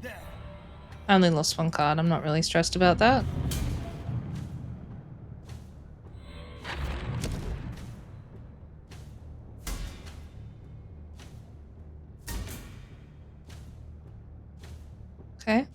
There. I only lost 1 card. I'm not really stressed about that. Okay.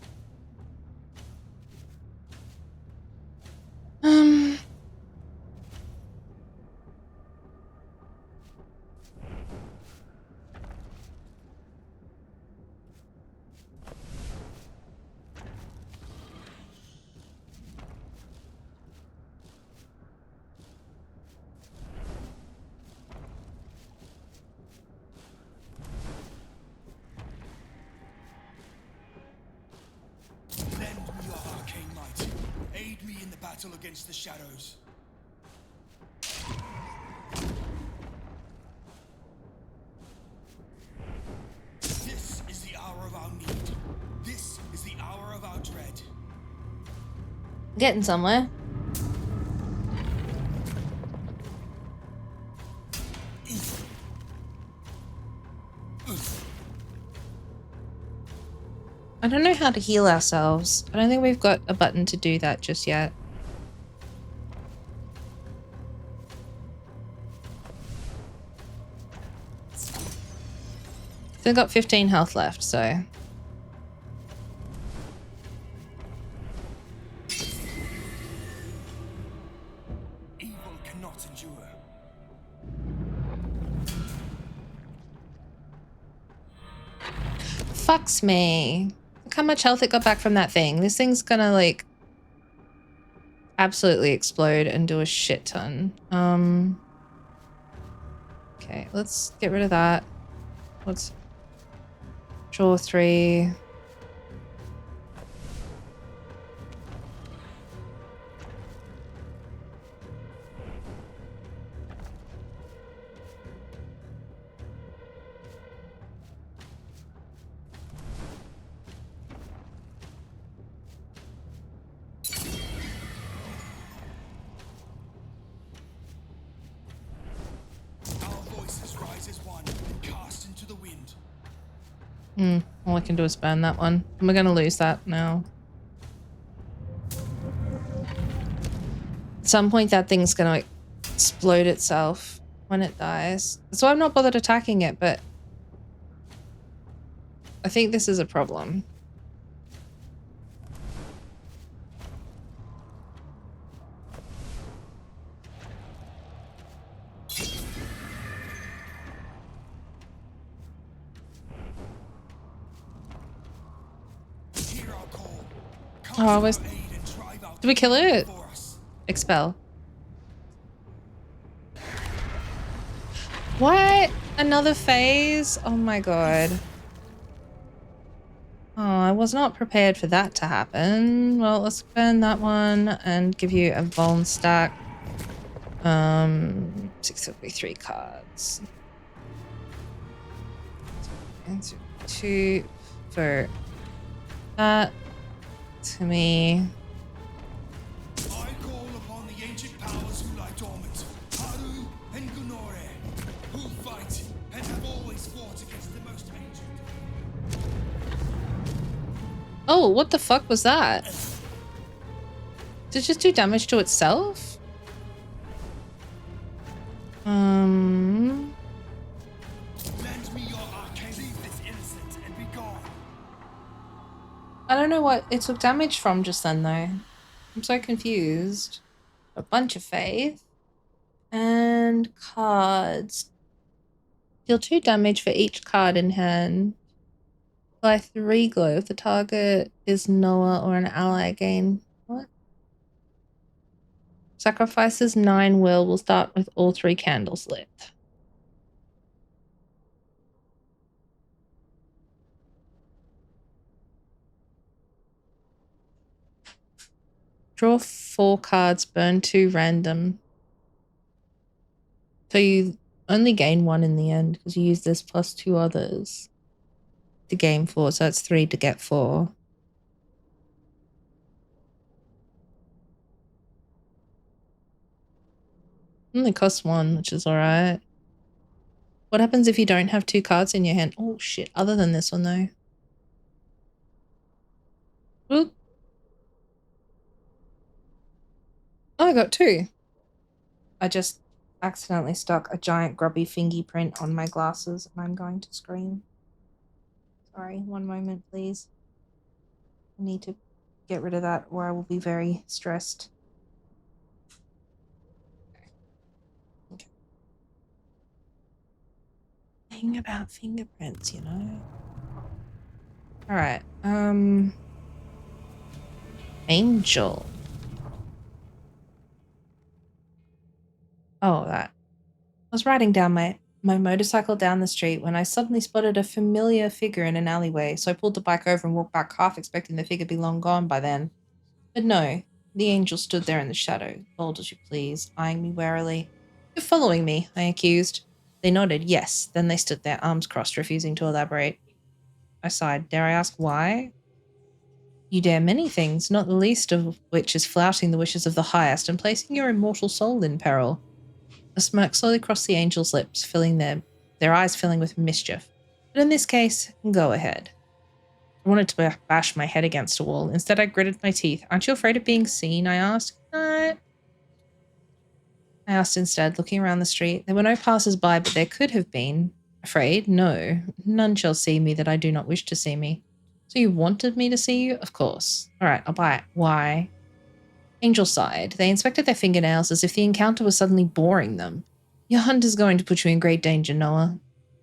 Lend me your arcane might. Aid me in the battle against the shadows. This is the hour of our need. This is the hour of our dread. Getting somewhere. I don't know how to heal ourselves. I don't think we've got a button to do that just yet. Still got 15 health left, so. Evil cannot endure. Fucks me. Look how much health it got back from that thing. This thing's gonna like absolutely explode and do a shit ton. Okay, let's get rid of that. Let's draw 3. All I can do is burn that one. And we're going to lose that now. At some point that thing's going to explode itself when it dies. So I'm not bothered attacking it, but I think this is a problem. Oh, I was... Did we kill it? Expel. What? Another phase? Oh my god. Oh, I was not prepared for that to happen. Well, let's burn that one and give you a Vuln stack. 6 will be 3 cards. 2 for that. To me. I call upon the ancient powers who lie dormant, Haru and Gunore, who fight and have always fought against the most ancient. Oh, what the fuck was that? Did it just do damage to itself? Lend me your arcane. Leave this innocent and be gone. I don't know what it took damage from just then, though. I'm so confused. A bunch of faith. And cards. Deal 2 damage for each card in hand. Apply 3 glow if the target is Noah or an ally again. What? Sacrifices 9 will start with all 3 candles lit. Draw 4 cards, burn 2 random. So you only gain 1 in the end because you use this plus 2 others to gain 4. So it's 3 to get 4. Only costs 1, which is alright. What happens if you don't have 2 cards in your hand? Oh shit, other than this one though. Oop. Oh, I got 2. I just accidentally stuck a giant grubby fingerprint on my glasses and I'm going to scream. Sorry, one moment please. I need to get rid of that or I will be very stressed. Okay. Thing about fingerprints, you know. Alright, Angel. Oh, that. I was riding down my motorcycle down the street when I suddenly spotted a familiar figure in an alleyway, so I pulled the bike over and walked back, half expecting the figure to be long gone by then. But no, the angel stood there in the shadow, bold as you please, eyeing me warily. You're following me, I accused. They nodded, yes, then they stood there, arms crossed, refusing to elaborate. I sighed. Dare I ask why? You dare many things, not the least of which is flouting the wishes of the highest and placing your immortal soul in peril. A smirk slowly crossed the angel's lips, filling their eyes filling with mischief. But in this case, go ahead. I wanted to bash my head against a wall. Instead, I gritted my teeth. Aren't you afraid of being seen? I asked. No. I asked instead, looking around the street. There were no passers-by, but there could have been. Afraid? No. None shall see me that I do not wish to see me. So you wanted me to see you? Of course. All right, I'll buy it. Why? Angel sighed. They inspected their fingernails as if the encounter was suddenly boring them. Your hunt is going to put you in great danger, Noah.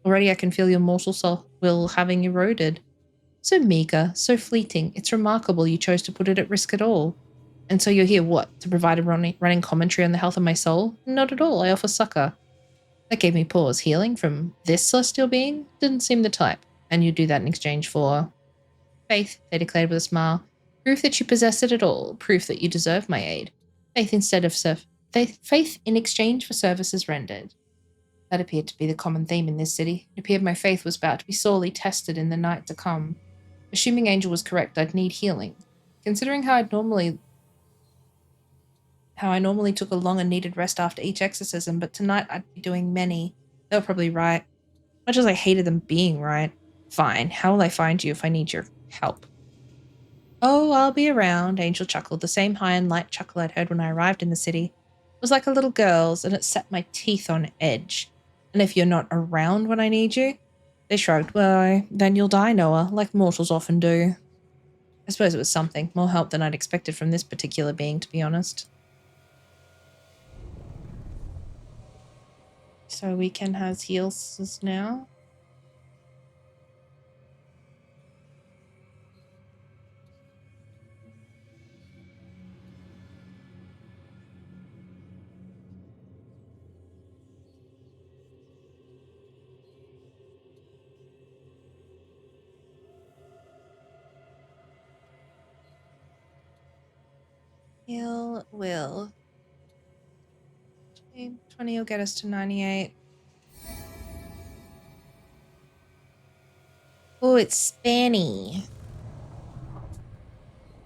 Already I can feel your mortal soul will having eroded. So meager, so fleeting, it's remarkable you chose to put it at risk at all. And so you're here, what, to provide a running commentary on the health of my soul? Not at all, I offer succor. That gave me pause. Healing from this celestial being? Didn't seem the type. And you'd do that in exchange for... faith, they declared with a smile. Proof that you possess it at all. Proof that you deserve my aid. Faith in exchange for services rendered. That appeared to be the common theme in this city. It appeared my faith was about to be sorely tested in the night to come. Assuming Angel was correct, I'd need healing. Considering how I normally took a long and needed rest after each exorcism, but tonight I'd be doing many. They were probably right. Much as I hated them being right. Fine, how will I find you if I need your help? Oh, I'll be around, Angel chuckled, the same high and light chuckle I'd heard when I arrived in the city. It was like a little girl's, and it set my teeth on edge. And if you're not around when I need you? They shrugged. Well, then you'll die, Noah, like mortals often do. I suppose it was something, more help than I'd expected from this particular being, to be honest. So we can have heals now. Heal will. 20 will get us to 98. Oh, it's Spanny.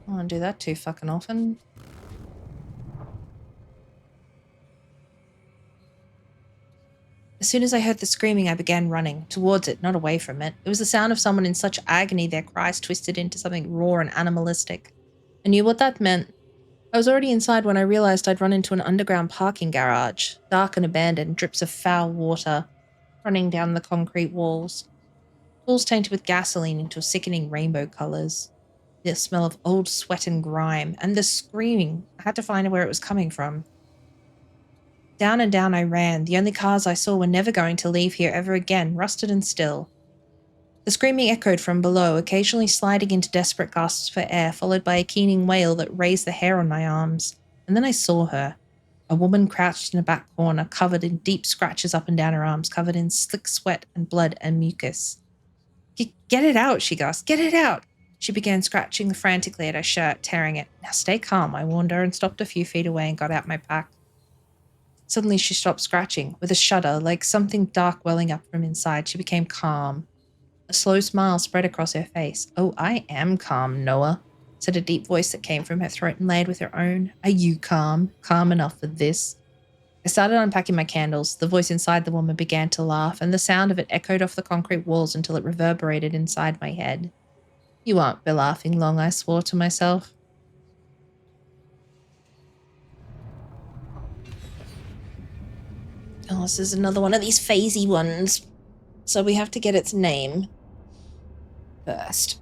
I don't do that too fucking often. As soon as I heard the screaming, I began running, towards it, not away from it. It was the sound of someone in such agony their cries twisted into something raw and animalistic. I knew what that meant. I was already inside when I realized I'd run into an underground parking garage, dark and abandoned, drips of foul water running down the concrete walls. Walls tainted with gasoline into sickening rainbow colors. The smell of old sweat and grime, and the screaming. I had to find where it was coming from. Down and down I ran. The only cars I saw were never going to leave here ever again, rusted and still. The screaming echoed from below, occasionally sliding into desperate gasps for air, followed by a keening wail that raised the hair on my arms. And then I saw her. A woman crouched in a back corner, covered in deep scratches up and down her arms, covered in slick sweat and blood and mucus. Get it out, she gasped. Get it out! She began scratching frantically at her shirt, tearing it. Now stay calm, I warned her, and stopped a few feet away and got out my pack. Suddenly she stopped scratching. With a shudder, like something dark welling up from inside, she became calm. A slow smile spread across her face. Oh, I am calm, Noah, said a deep voice that came from her throat and laid with her own. Are you calm? Calm enough for this? I started unpacking my candles. The voice inside the woman began to laugh, and the sound of it echoed off the concrete walls until it reverberated inside my head. You won't be laughing long, I swore to myself. Oh, this is another one of these phasey ones. So we have to get its name first.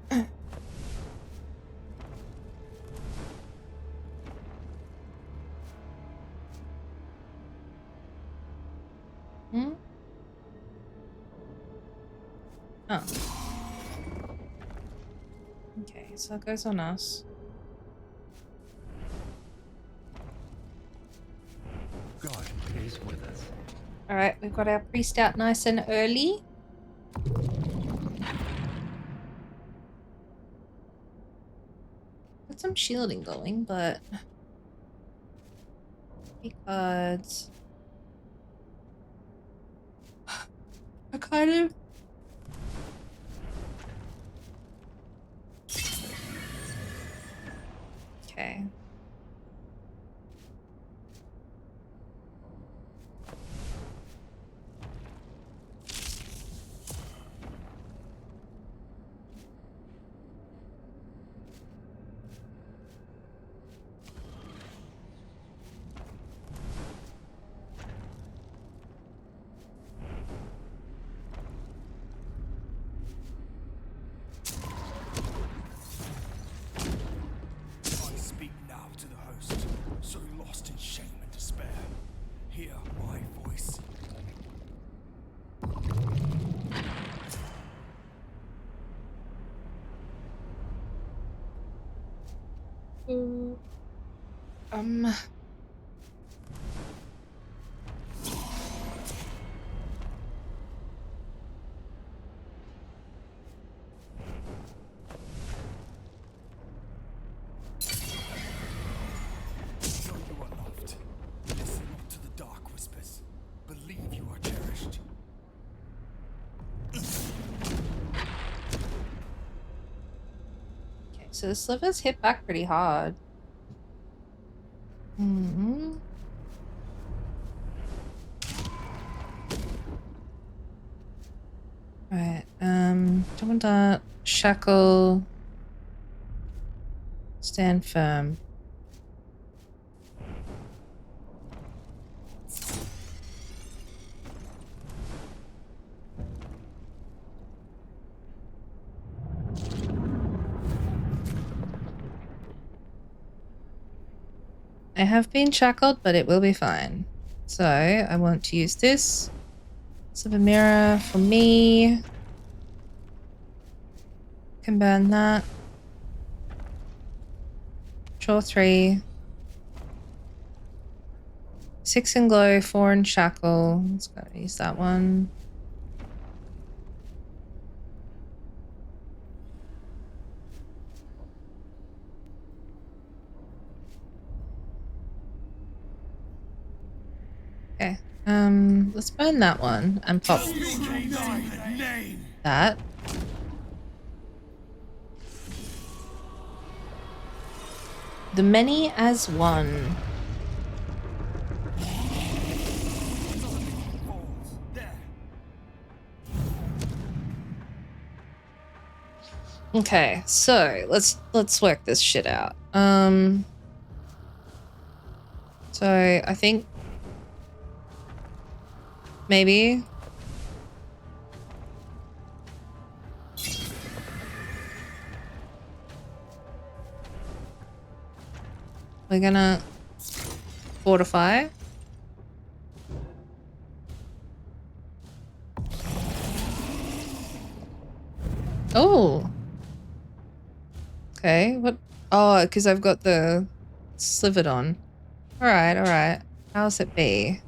Hmm? Oh. Okay, so it goes on us. God is with us. Alright, we've got our priest out nice and early. Got some shielding going, but... Because... I kind of... Okay. I speak now to the host, so lost in shame and despair. Hear my voice. Um... Know you are loved. Listen not to the dark whispers. Believe you are cherished. Okay, so the slivers hit back pretty hard. Hmm. Right, don't want that. Shackle. Stand firm. I have been shackled, but it will be fine. So I want to use this. Silver mirror for me. Can burn that. Draw 3. 6 in glow, 4 in shackle. Let's go use that one. Okay. Let's burn that one and pop that. The many as one. Okay, so let's work this shit out. So I think maybe we're gonna fortify. Oh. Okay, what? Oh, because I've got the slivered on. Alright, alright. How's it be?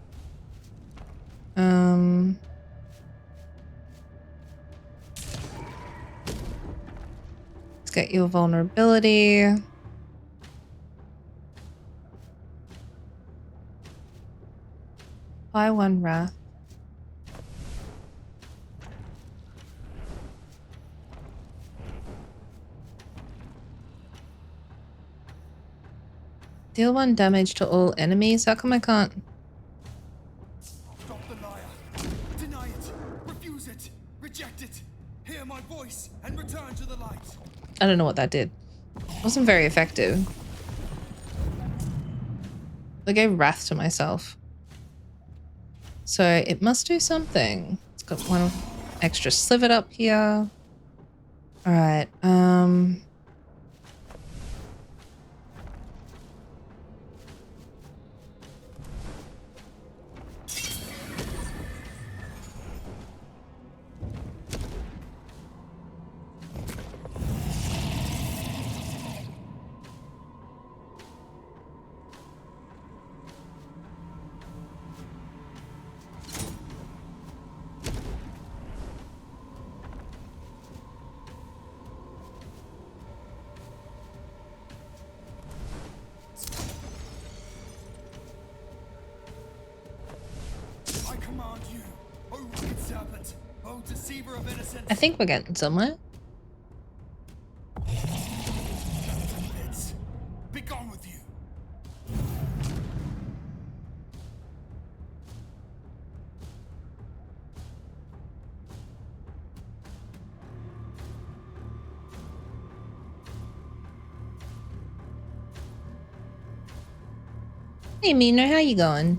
It's get your vulnerability. Buy one wrath. Deal 1 damage to all enemies. How come I can't? Stop the liar. Deny it. Refuse it. Reject it. Hear my voice and return to the light. I don't know what that did. Wasn't very effective. I gave wrath to myself. So it must do something. It's got one extra slivered up here. All right. I command you, O wicked serpent, O deceiver of innocence. I think we're getting somewhere. It's be gone with you. Hey Mina, how you going?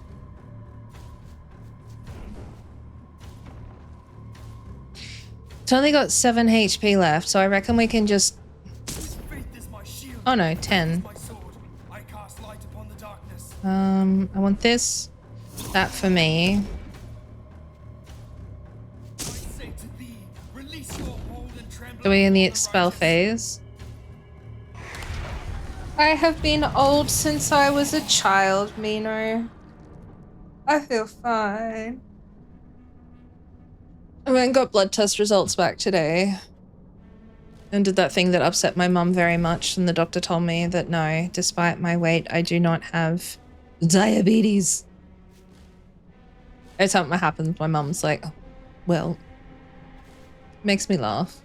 It's only got 7 HP left, so I reckon we can just... Faith is my shield. Oh no, 10. My sword. I cast light upon the darkness. I want this. That for me. I say to thee, release your hold and tremble. Are we in the upon expel righteous. phase? I have been old since I was a child, Mino. I feel fine. I went and got blood test results back today. And did that thing that upset my mum very much. And the doctor told me that no, despite my weight, I do not have diabetes. Every time it happens, my mum's like, well, makes me laugh.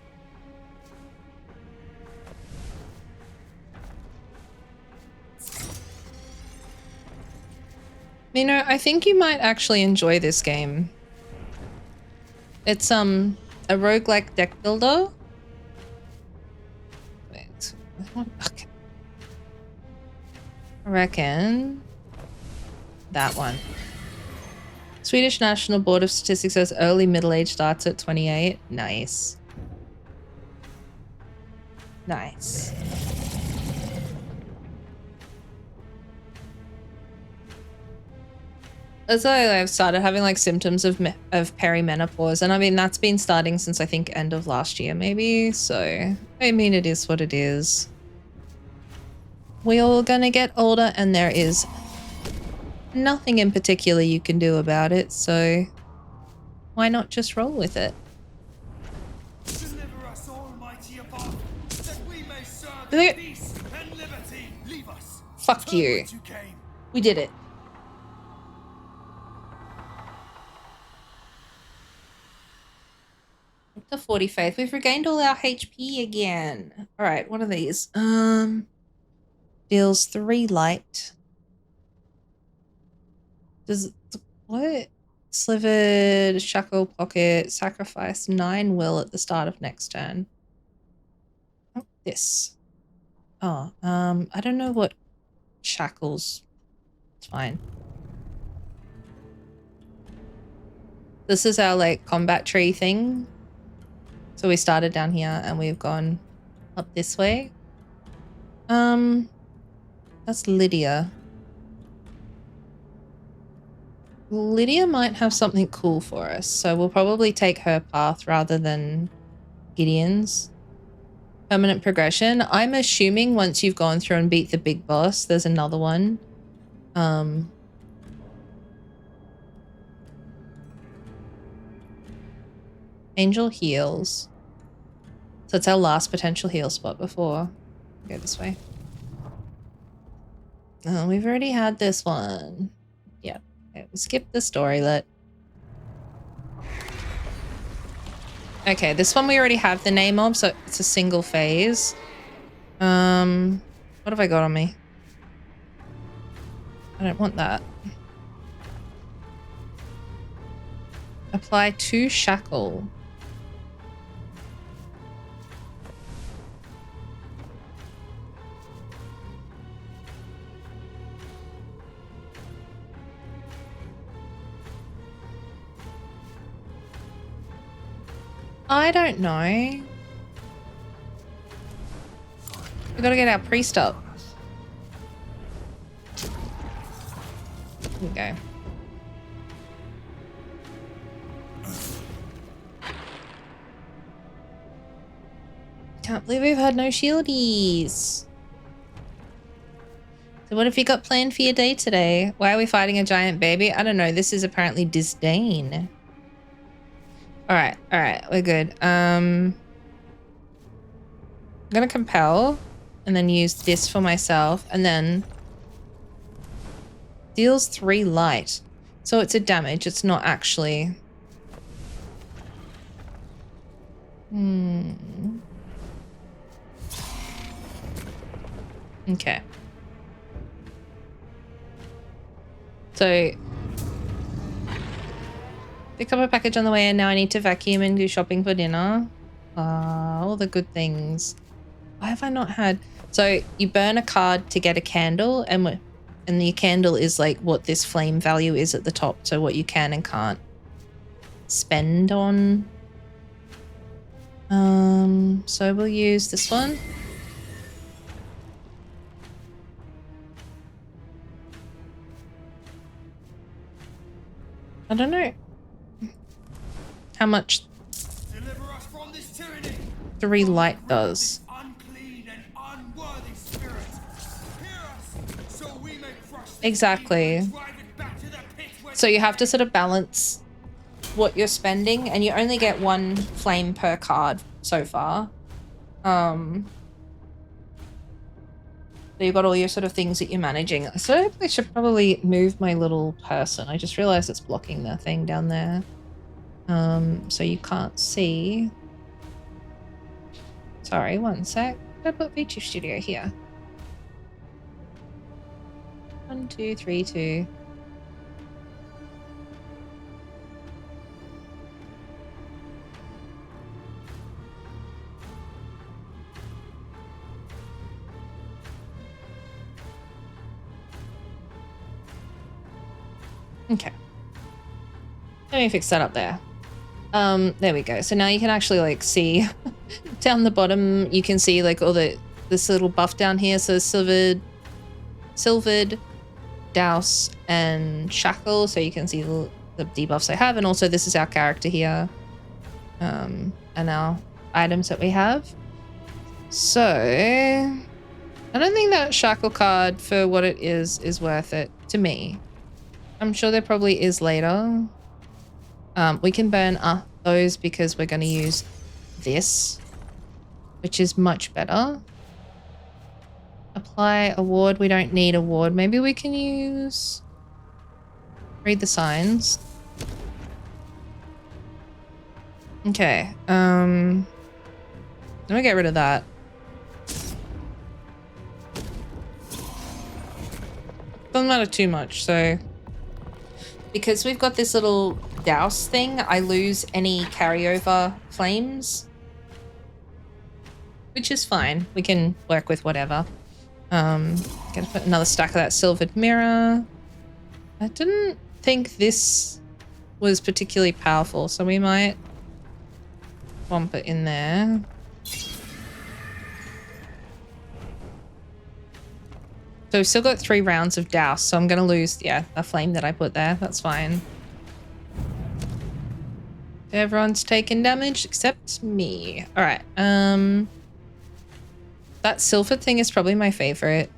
Mino, I think you might actually enjoy this game. It's a roguelike deck builder. Wait. Okay. I reckon that one. Swedish National Board of Statistics says early middle age starts at 28. Nice. Nice. As I've started having like symptoms of perimenopause, and I mean that's been starting since I think end of last year maybe, so I mean it is what it is. We all gonna get older and there is nothing in particular you can do about it, so why not just roll with it? Deliver us, Almighty above, that we may serve Look in at- peace and liberty. Leave us. Fuck Turn you. whence you came. We did it. The 40 faith. We've regained all our HP again. All right, what are these? Deals 3 light. Does what? Slivered, shackle, pocket, sacrifice 9 will at the start of next turn. Oh, this. Oh, I don't know what shackles. It's fine. This is our like combat tree thing. So we started down here and we've gone up this way. That's Lydia. Lydia might have something cool for us, so we'll probably take her path rather than Gideon's. Permanent progression. I'm assuming once you've gone through and beat the big boss, there's another one. Angel heals. So it's our last potential heal spot before we go this way. Oh, we've already had this one. Yeah. Okay, we skipped the storylet. Okay, this one we already have the name of, so it's a single phase. What have I got on me? I don't want that. Apply 2 shackle. I don't know. We gotta get our priest up. Here we go. Can't believe we've had no shieldies. So what have you got planned for your day today? Why are we fighting a giant baby? I don't know. This is apparently disdain. Alright, we're good. I'm gonna compel and then use this for myself and then deals 3 light. So it's a damage, it's not actually. Okay. So pick up a package on the way and now I need to vacuum and do shopping for dinner. All the good things. Why have I not had... So you burn a card to get a candle and the candle is like what this flame value is at the top. So what you can and can't spend on. So we'll use this one. I don't know how much 3 light does. Exactly. So you have to sort of balance what you're spending and you only get 1 flame per card so far. So you've got all your sort of things that you're managing. So I should probably move my little person. I just realized it's blocking the thing down there. So you can't see. Sorry, one sec. I put VTube Studio here. 1, 2, 3, 2. Okay. Let me fix that up there. There we go. So now you can actually like see down the bottom, you can see like all this little buff down here. So silvered, douse, and shackle. So you can see the debuffs I have. And also this is our character here. And our items that we have. So I don't think that shackle card for what it is worth it to me. I'm sure there probably is later. We can burn those because we're going to use this, which is much better. Apply a ward. We don't need a ward. Maybe we can use... Read the signs. Okay. Let me get rid of that. Doesn't matter too much, so... Because we've got this little douse thing, I lose any carryover flames. Which is fine. We can work with whatever. Gonna put another stack of that silvered mirror. I didn't think this was particularly powerful, so we might bump it in there. So we've still got 3 rounds of douse, so I'm gonna lose, yeah, a flame that I put there. That's fine. Everyone's taking damage except me. All right. That silver thing is probably my favorite.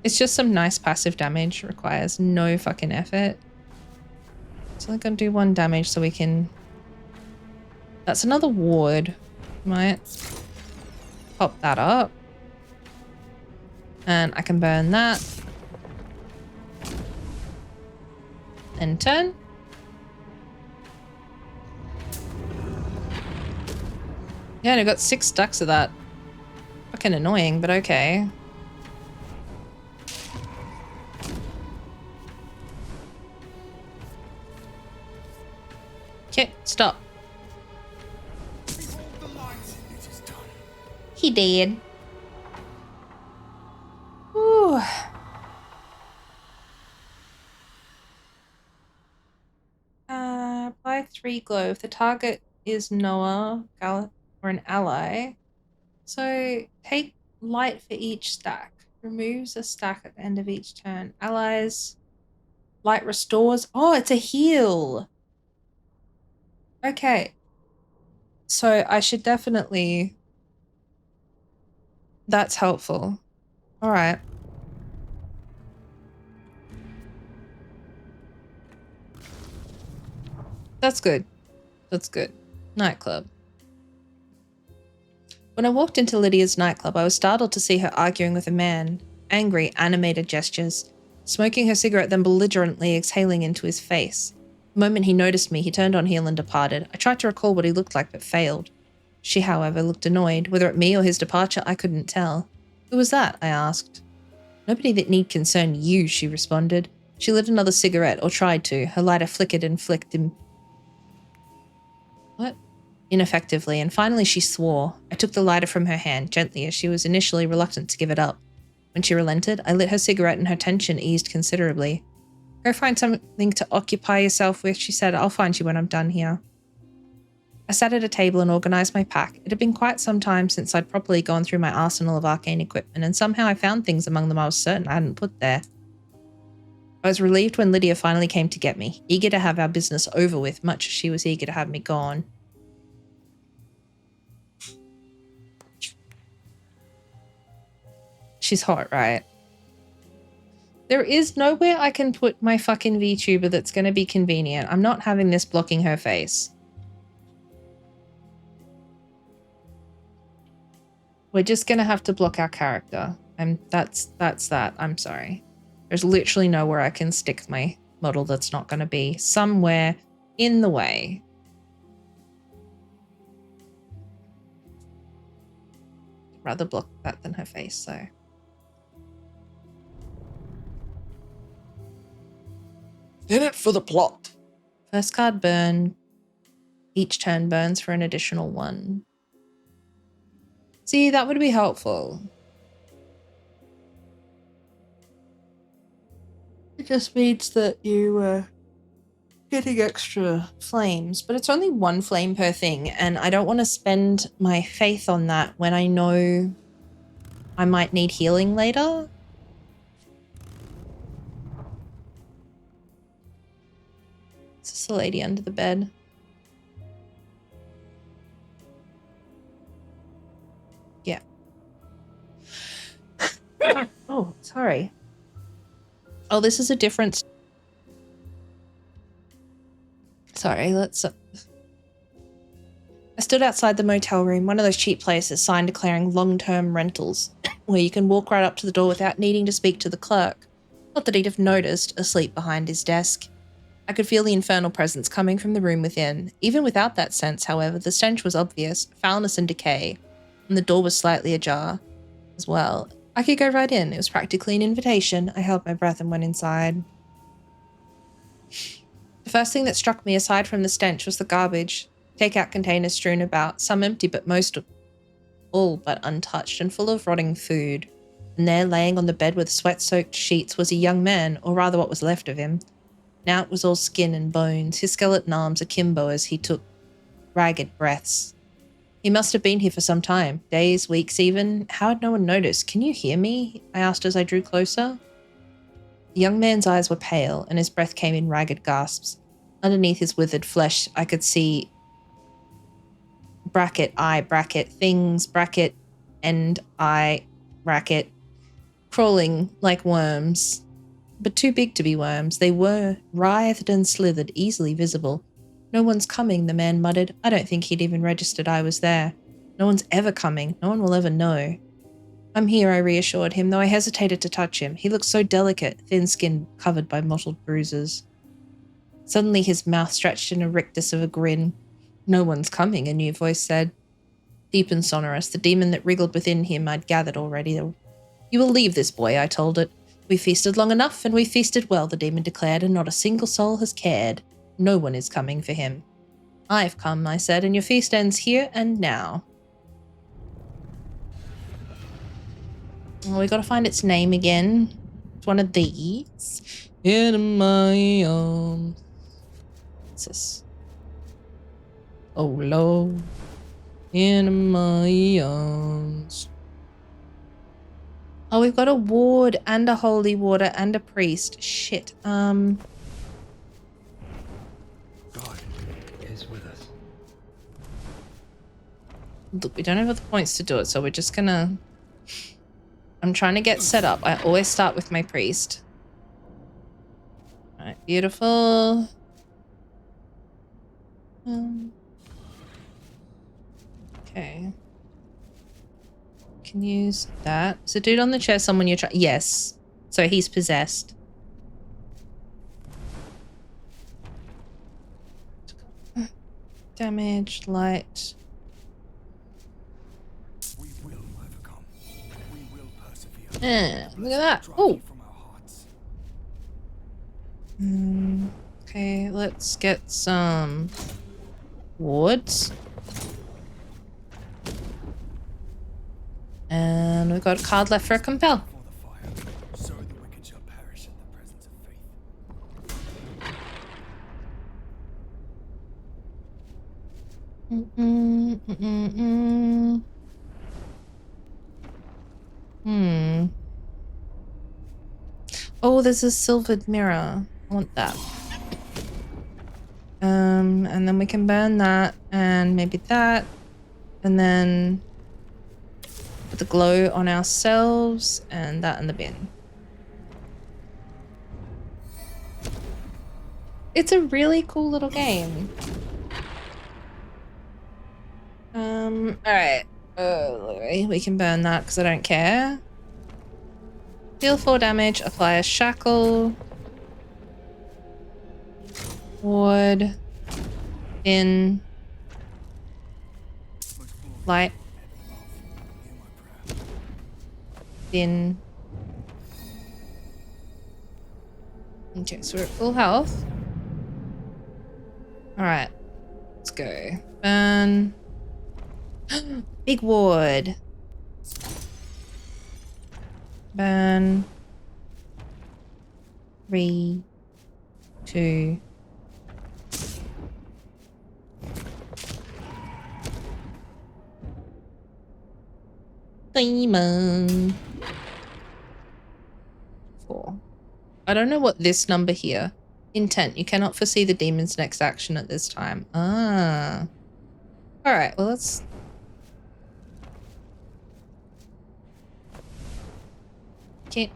It's just some nice passive damage. Requires no fucking effort. It's only gonna do 1 damage so we can... That's another ward. Might pop that up. And I can burn that. And turn. Yeah, and I got 6 stacks of that. Fucking annoying, but okay. Okay, stop. Behold the light, it is done. He did. Ooh. Apply 3 glow. If the target is Noah or an ally. So take light for each stack. Removes a stack at the end of each turn. Allies. Light restores. Oh, it's a heal. Okay. So I should definitely... That's helpful. All right. That's good. That's good. Nightclub. When I walked into Lydia's nightclub, I was startled to see her arguing with a man. Angry, animated gestures. Smoking her cigarette, then belligerently exhaling into his face. The moment he noticed me, he turned on heel and departed. I tried to recall what he looked like, but failed. She, however, looked annoyed. Whether at me or his departure, I couldn't tell. Who was that? I asked. Nobody that need concern you, she responded. She lit another cigarette, or tried to. Her lighter flickered and flicked ineffectively, and finally she swore. I took the lighter from her hand, gently, as she was initially reluctant to give it up. When she relented, I lit her cigarette and her tension eased considerably. Go find something to occupy yourself with, she said. I'll find you when I'm done here. I sat at a table and organised my pack. It had been quite some time since I'd properly gone through my arsenal of arcane equipment, and somehow I found things among them I was certain I hadn't put there. I was relieved when Lydia finally came to get me, eager to have our business over with, much as she was eager to have me gone. She's hot, right? There is nowhere I can put my fucking VTuber that's going to be convenient. I'm not having this blocking her face. We're just going to have to block our character. And that's that. I'm sorry. There's literally nowhere I can stick my model that's not going to be somewhere in the way. I'd rather block that than her face, so... In it for the plot. First card burn. Each turn burns for an additional 1. See, that would be helpful. It just means that you getting extra flames, but it's only 1 flame per thing, and I don't want to spend my faith on that when I know I might need healing later. Is this the lady under the bed? Yeah. Oh, sorry. Oh, this is a different... Sorry, let's... I stood outside the motel room, one of those cheap places, sign declaring long-term rentals, where you can walk right up to the door without needing to speak to the clerk. Not that he'd have noticed, asleep behind his desk. I could feel the infernal presence coming from the room within. Even without that sense, however, the stench was obvious, foulness and decay, and the door was slightly ajar as well. I could go right in. It was practically an invitation. I held my breath and went inside. The first thing that struck me, aside from the stench, was the garbage. Takeout containers strewn about, some empty but most all but untouched and full of rotting food. And there, laying on the bed with sweat-soaked sheets, was a young man, or rather what was left of him. Now it was all skin and bones, his skeleton arms akimbo as he took ragged breaths. He must have been here for some time, days, weeks even. How had no one noticed? Can you hear me? I asked as I drew closer. The young man's eyes were pale, and his breath came in ragged gasps. Underneath his withered flesh, I could see bracket, eye, bracket, things, bracket, and eye, bracket, crawling like worms. But too big to be worms. They were writhed and slithered, easily visible. No one's coming, the man muttered. I don't think he'd even registered I was there. No one's ever coming. No one will ever know. I'm here, I reassured him, though I hesitated to touch him. He looked so delicate, thin skin covered by mottled bruises. Suddenly his mouth stretched in a rictus of a grin. No one's coming, a new voice said. Deep and sonorous, the demon that wriggled within him I'd gathered already. You will leave this boy, I told it. We feasted long enough, and we feasted well, the demon declared, and not a single soul has cared. No one is coming for him. I've come, I said, and your feast ends here and now. Well, we got to find its name again. It's one of these. In my arms. What's this? Oh, Lord. In my arms. Oh, we've got a ward and a holy water and a priest. Shit. God is with us. Look, we don't have the points to do it, so we're just gonna... I'm trying to get set up. I always start with my priest. Alright, beautiful. Okay. Can use that. Is the dude on the chair someone you're trying? Yes. So he's possessed. Damage, light. We will overcome. We will persevere. Look at that. Oh. Okay, let's get some wards. And we've got a card left for a compel. So the wicked shall perish in the presence of faith. Oh, there's a silvered mirror. I want that. And then we can burn that and maybe that. And then put the glow on ourselves and that in the bin. It's a really cool little game. Alright. We can burn that because I don't care. Deal 4 damage, apply a shackle. Ward. In. Light. In. Okay, so we're at full health. Alright. Let's go. Burn. Big ward. Burn. 3, 2. Demon. 4. I don't know what this number here. Intent. You cannot foresee the demon's next action at this time. Ah. Alright, well let's... Okay.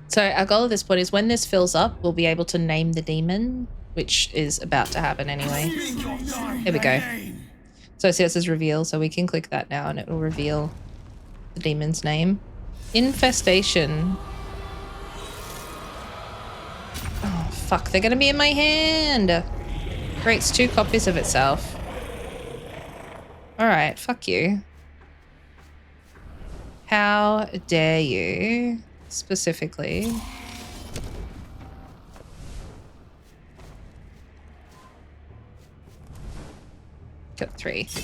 So our goal at this point is when this fills up, we'll be able to name the demon, which is about to happen anyway. Here we go. So see, it says reveal, so we can click that now and it will reveal the demon's name. Infestation. Oh, fuck, they're gonna be in my hand. Creates 2 copies of itself. Alright, fuck you. How dare you? Specifically. Got 3. Against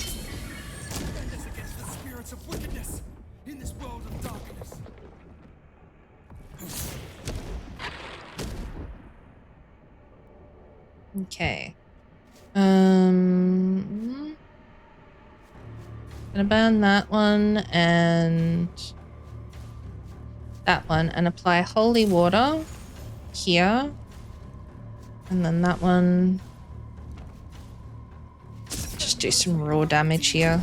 the spirits of wickedness in this world of darkness. Okay. Gonna burn that one and that one and apply holy water here. And then that one. Just do some raw damage here.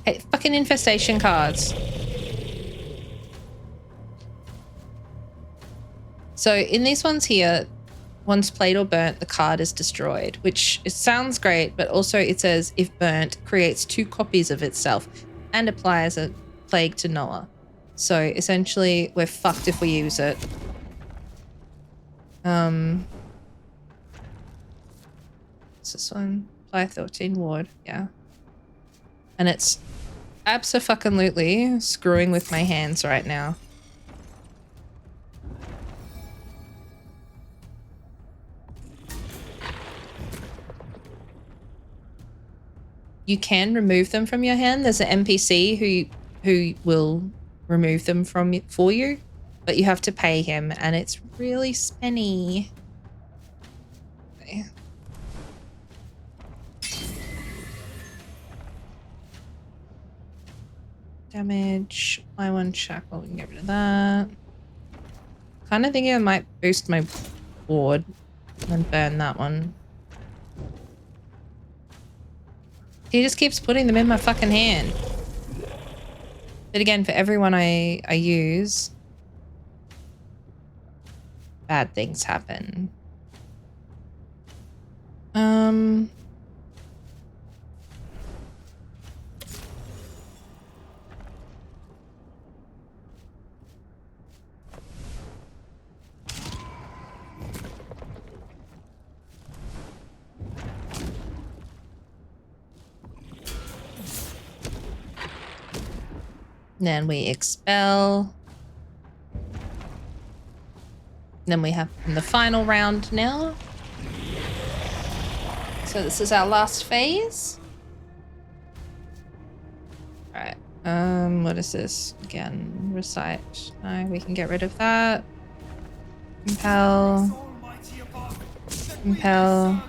Hey, fucking infestation cards. So in these ones here, once played or burnt, the card is destroyed, which it sounds great, but also it says if burnt, creates 2 copies of itself and applies a plague to Noah. So essentially, we're fucked if we use it. What's this one? Apply 13 ward, yeah. And it's abso-fucking-lutely screwing with my hands right now. You can remove them from your hand. There's an NPC who will remove them for you, but you have to pay him, and it's really spenny. Okay. Damage. Apply 1 shackle. We can get rid of that. Kind of thinking I might boost my ward and burn that one. He just keeps putting them in my fucking hand. But again, for everyone I use, bad things happen. Then we expel. Then we have the final round now. So this is our last phase. Alright. What is this? Again, recite. No, we can get rid of that. Compel. Compel.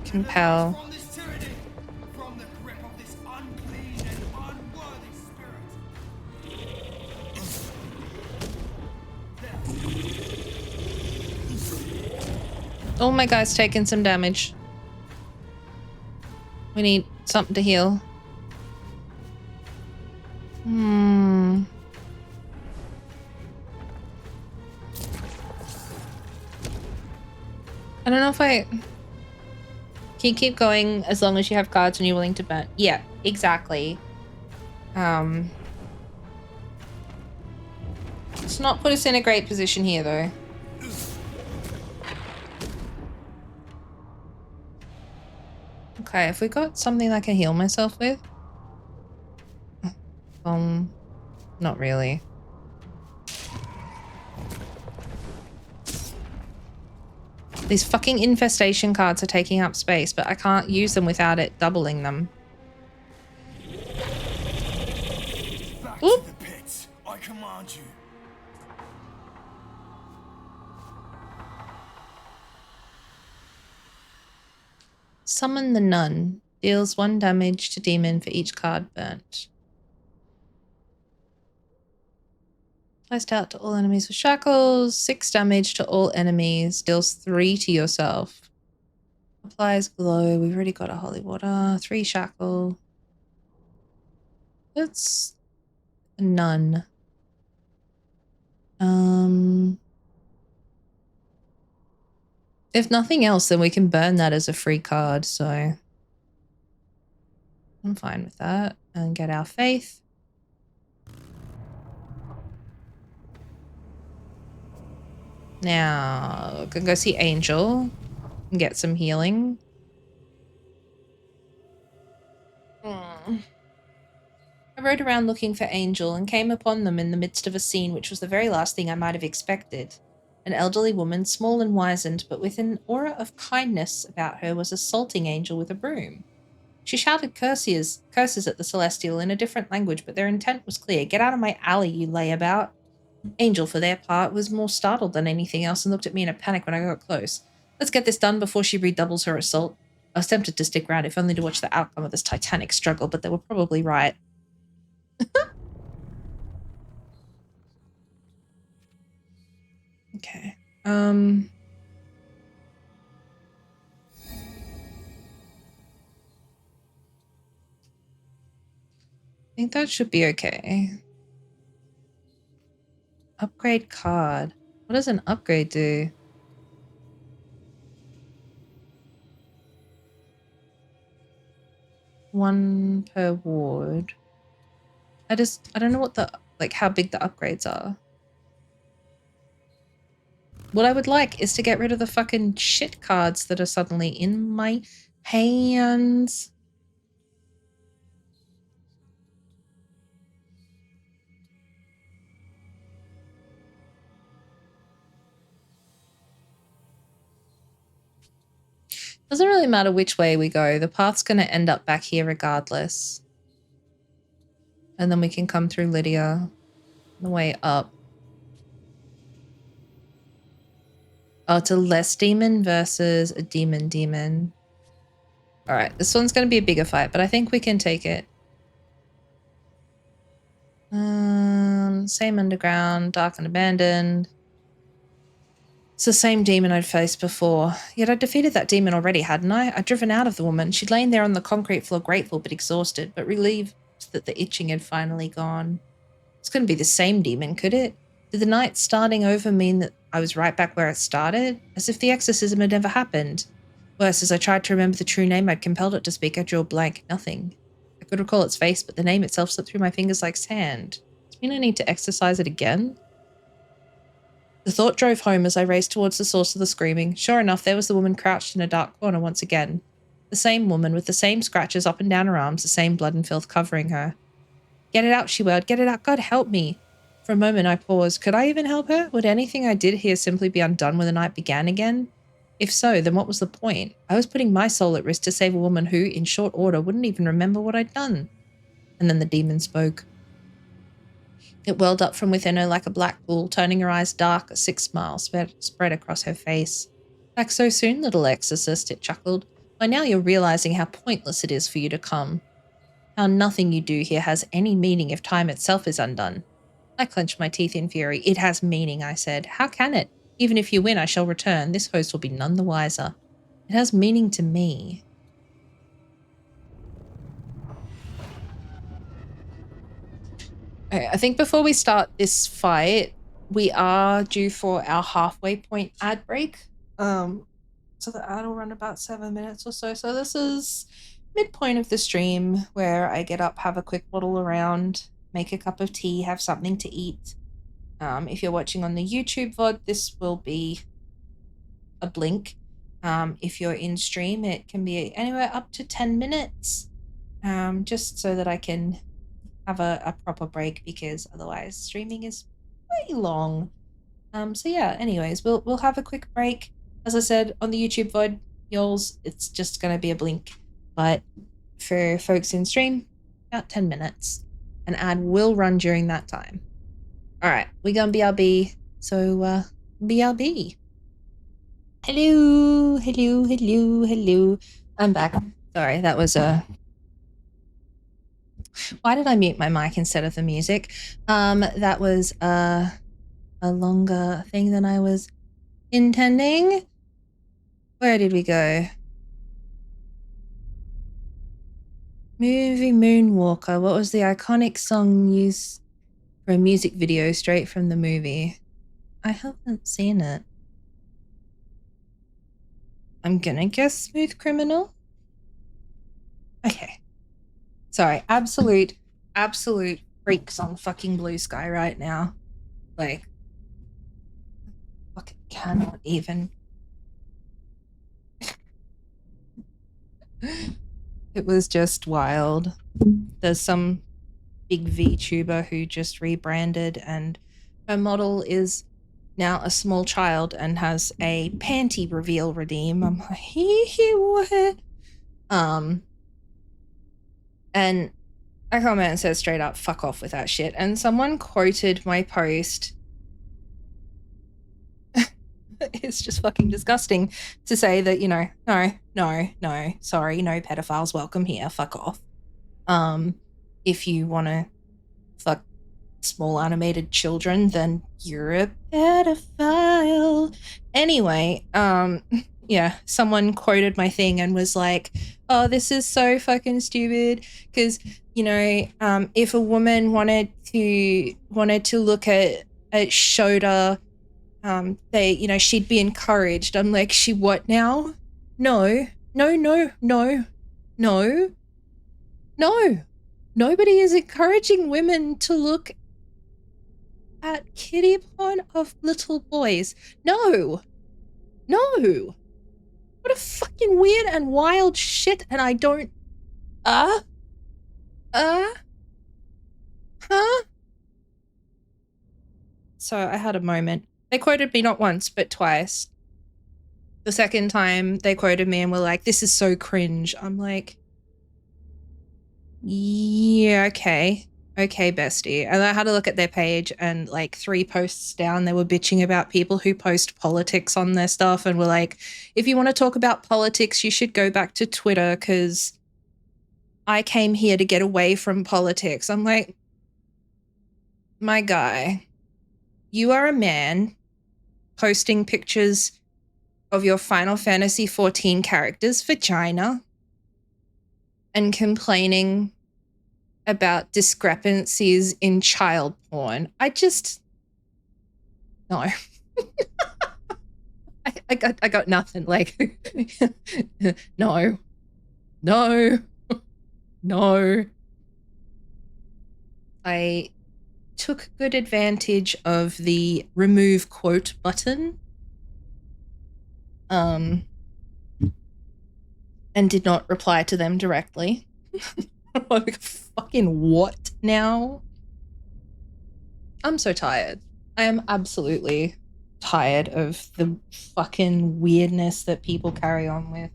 Compel. Oh, my guy's taking some damage. We need something to heal. I don't know if Can you keep going as long as you have cards and you're willing to burn? Yeah, exactly. Let's not put us in a great position here, though. Okay, have we got something I can heal myself with? Not really. These fucking infestation cards are taking up space, but I can't use them without it doubling them. Back to the pits. I command you. Summon the Nun. Deals 1 damage to demon for each card burnt. Placed out to all enemies with shackles. 6 damage to all enemies. Deals 3 to yourself. Applies glow. We've already got a holy water. 3 shackle. That's a nun. If nothing else, then we can burn that as a free card, so I'm fine with that. And get our faith. Now, we can go see Angel and get some healing. I rode around looking for Angel and came upon them in the midst of a scene which was the very last thing I might have expected. An elderly woman, small and wizened, but with an aura of kindness about her, was assaulting Angel with a broom. She shouted curses at the Celestial in a different language, but their intent was clear. Get out of my alley, you layabout. Angel, for their part, was more startled than anything else and looked at me in a panic when I got close. Let's get this done before she redoubles her assault. I was tempted to stick around, if only to watch the outcome of this titanic struggle, but they were probably right. Okay. think that should be okay. Upgrade card. What does an upgrade do? One per ward. I don't know what how big the upgrades are. What I would like is to get rid of the fucking shit cards that are suddenly in my hands. Doesn't really matter which way we go. The path's going to end up back here regardless. And then we can come through Lydia on the way up. Oh, it's a less demon versus a demon. All right, this one's going to be a bigger fight, but I think we can take it. Same underground, dark and abandoned. It's the same demon I'd faced before. Yet I'd defeated that demon already, hadn't I? I'd driven out of the woman. She'd lain there on the concrete floor, grateful but exhausted, but relieved that the itching had finally gone. It's couldn't be the same demon, could it? Did the night starting over mean that I was right back where it started? As if the exorcism had never happened. Worse, as I tried to remember the true name I'd compelled it to speak, I drew a blank. Nothing. I could recall its face, but the name itself slipped through my fingers like sand. Does it mean I need to exercise it again? The thought drove home as I raced towards the source of the screaming. Sure enough, there was the woman crouched in a dark corner once again. The same woman, with the same scratches up and down her arms, the same blood and filth covering her. Get it out, she wailed. Get it out. God, help me. For a moment, I paused. Could I even help her? Would anything I did here simply be undone when the night began again? If so, then what was the point? I was putting my soul at risk to save a woman who, in short order, wouldn't even remember what I'd done. And then the demon spoke. It welled up from within her like a black bull, turning her eyes dark, a sick smile spread across her face. Back so soon, little exorcist, it chuckled. By now you're realizing how pointless it is for you to come. How nothing you do here has any meaning if time itself is undone. I clenched my teeth in fury. It has meaning, I said. How can it? Even if you win, I shall return. This host will be none the wiser. It has meaning to me. Okay, I think before we start this fight, we are due for our halfway point ad break. So the ad will run about 7 minutes or so. So this is midpoint of the stream where I get up, have a quick waddle around, make a cup of tea, have something to eat. If you're watching on the YouTube VOD, this will be a blink. If you're in stream, it can be anywhere up to 10 minutes, just so that I can have a proper break, because otherwise streaming is way long. So yeah, anyways, we'll have a quick break. As I said, on the YouTube VOD, y'alls, it's just going to be a blink. But for folks in stream, about 10 minutes. An ad will run during that time. All right, we're going to BRB. So, BRB. Hello. I'm back. Sorry, that was why did I mute my mic instead of the music? That was a longer thing than I was intending. Where did we go? Movie Moonwalker. What was the iconic song used for a music video straight from the movie? I haven't seen it. I'm gonna guess Smooth Criminal. Okay. Sorry, absolute freaks on fucking Blue Sky right now. Like, fucking cannot even. It was just wild. There's some big VTuber who just rebranded, and her model is now a small child and has a panty reveal redeem. I'm like, what? And I comment and said straight up, fuck off with that shit. And someone quoted my post. It's just fucking disgusting to say that, you know, no, sorry, no pedophiles welcome here, fuck off. If you want to fuck small animated children, then you're a pedophile. Anyway, yeah, someone quoted my thing and was like, oh, this is so fucking stupid because, you know, if a woman wanted to look at Shota, they, you know, she'd be encouraged. I'm like, she what now? No. Nobody is encouraging women to look at kitty porn of little boys. No. What a fucking weird and wild shit, and I don't... Huh? So I had a moment. They quoted me not once, but twice. The second time, they quoted me and were like, this is so cringe. I'm like, yeah, okay. Okay, bestie. And I had a look at their page and like 3 posts down, they were bitching about people who post politics on their stuff and were like, if you want to talk about politics, you should go back to Twitter because I came here to get away from politics. I'm like, my guy, you are a man posting pictures of your Final Fantasy 14 character's vagina and complaining about discrepancies in child porn. I just... No. I got nothing. Like, no. I took good advantage of the remove quote button. And did not reply to them directly. Like, fucking what now? I'm so tired. I am absolutely tired of the fucking weirdness that people carry on with.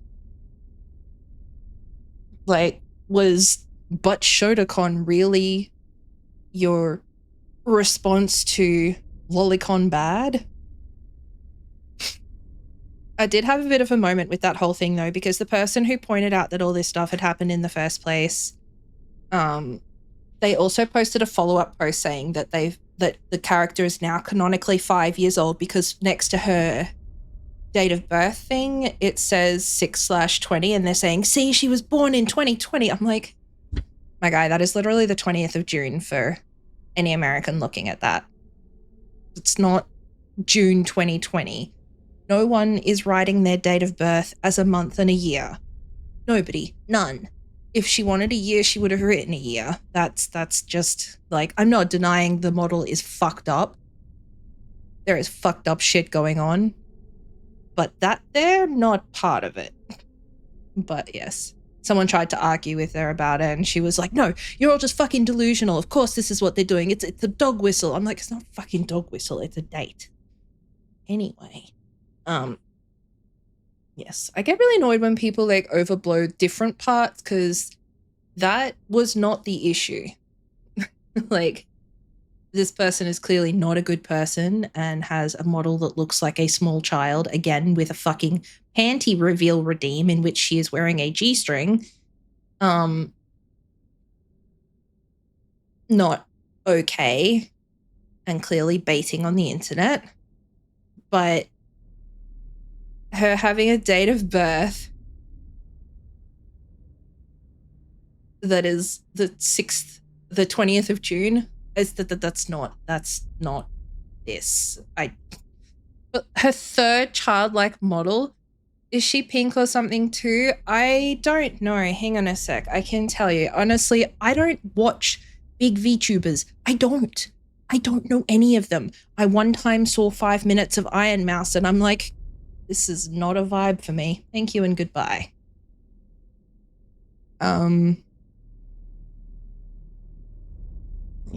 Like, was But Shotacon really your response to Lolicon bad? I did have a bit of a moment with that whole thing though, because the person who pointed out that all this stuff had happened in the first place, they also posted a follow-up post saying that the character is now canonically 5 years old because next to her date of birth thing, it says 6/20 and they're saying, see, she was born in 2020. I'm like, my guy, that is literally the 20th of June for any American looking at that. It's not June 2020. No one is writing their date of birth as a month and a year. Nobody. None. If she wanted a year, she would have written a year. That's just, like, I'm not denying the model is fucked up. There is fucked up shit going on. But they're not part of it. But yes. Someone tried to argue with her about it and she was like, no, you're all just fucking delusional. Of course this is what they're doing. It's a dog whistle. I'm like, it's not a fucking dog whistle. It's a date. Anyway. Yes, I get really annoyed when people like overblow different parts because that was not the issue. Like, this person is clearly not a good person and has a model that looks like a small child, again, with a fucking panty reveal redeem in which she is wearing a G-string. Not okay and clearly baiting on the internet. But her having a date of birth that is the 20th of June, is that's not this. But her third childlike model, is she pink or something too? I don't know. Hang on a sec. I can tell you. Honestly, I don't watch big VTubers. I don't know any of them. I one time saw 5 minutes of Iron Mouse and I'm like, this is not a vibe for me. Thank you and goodbye. Let me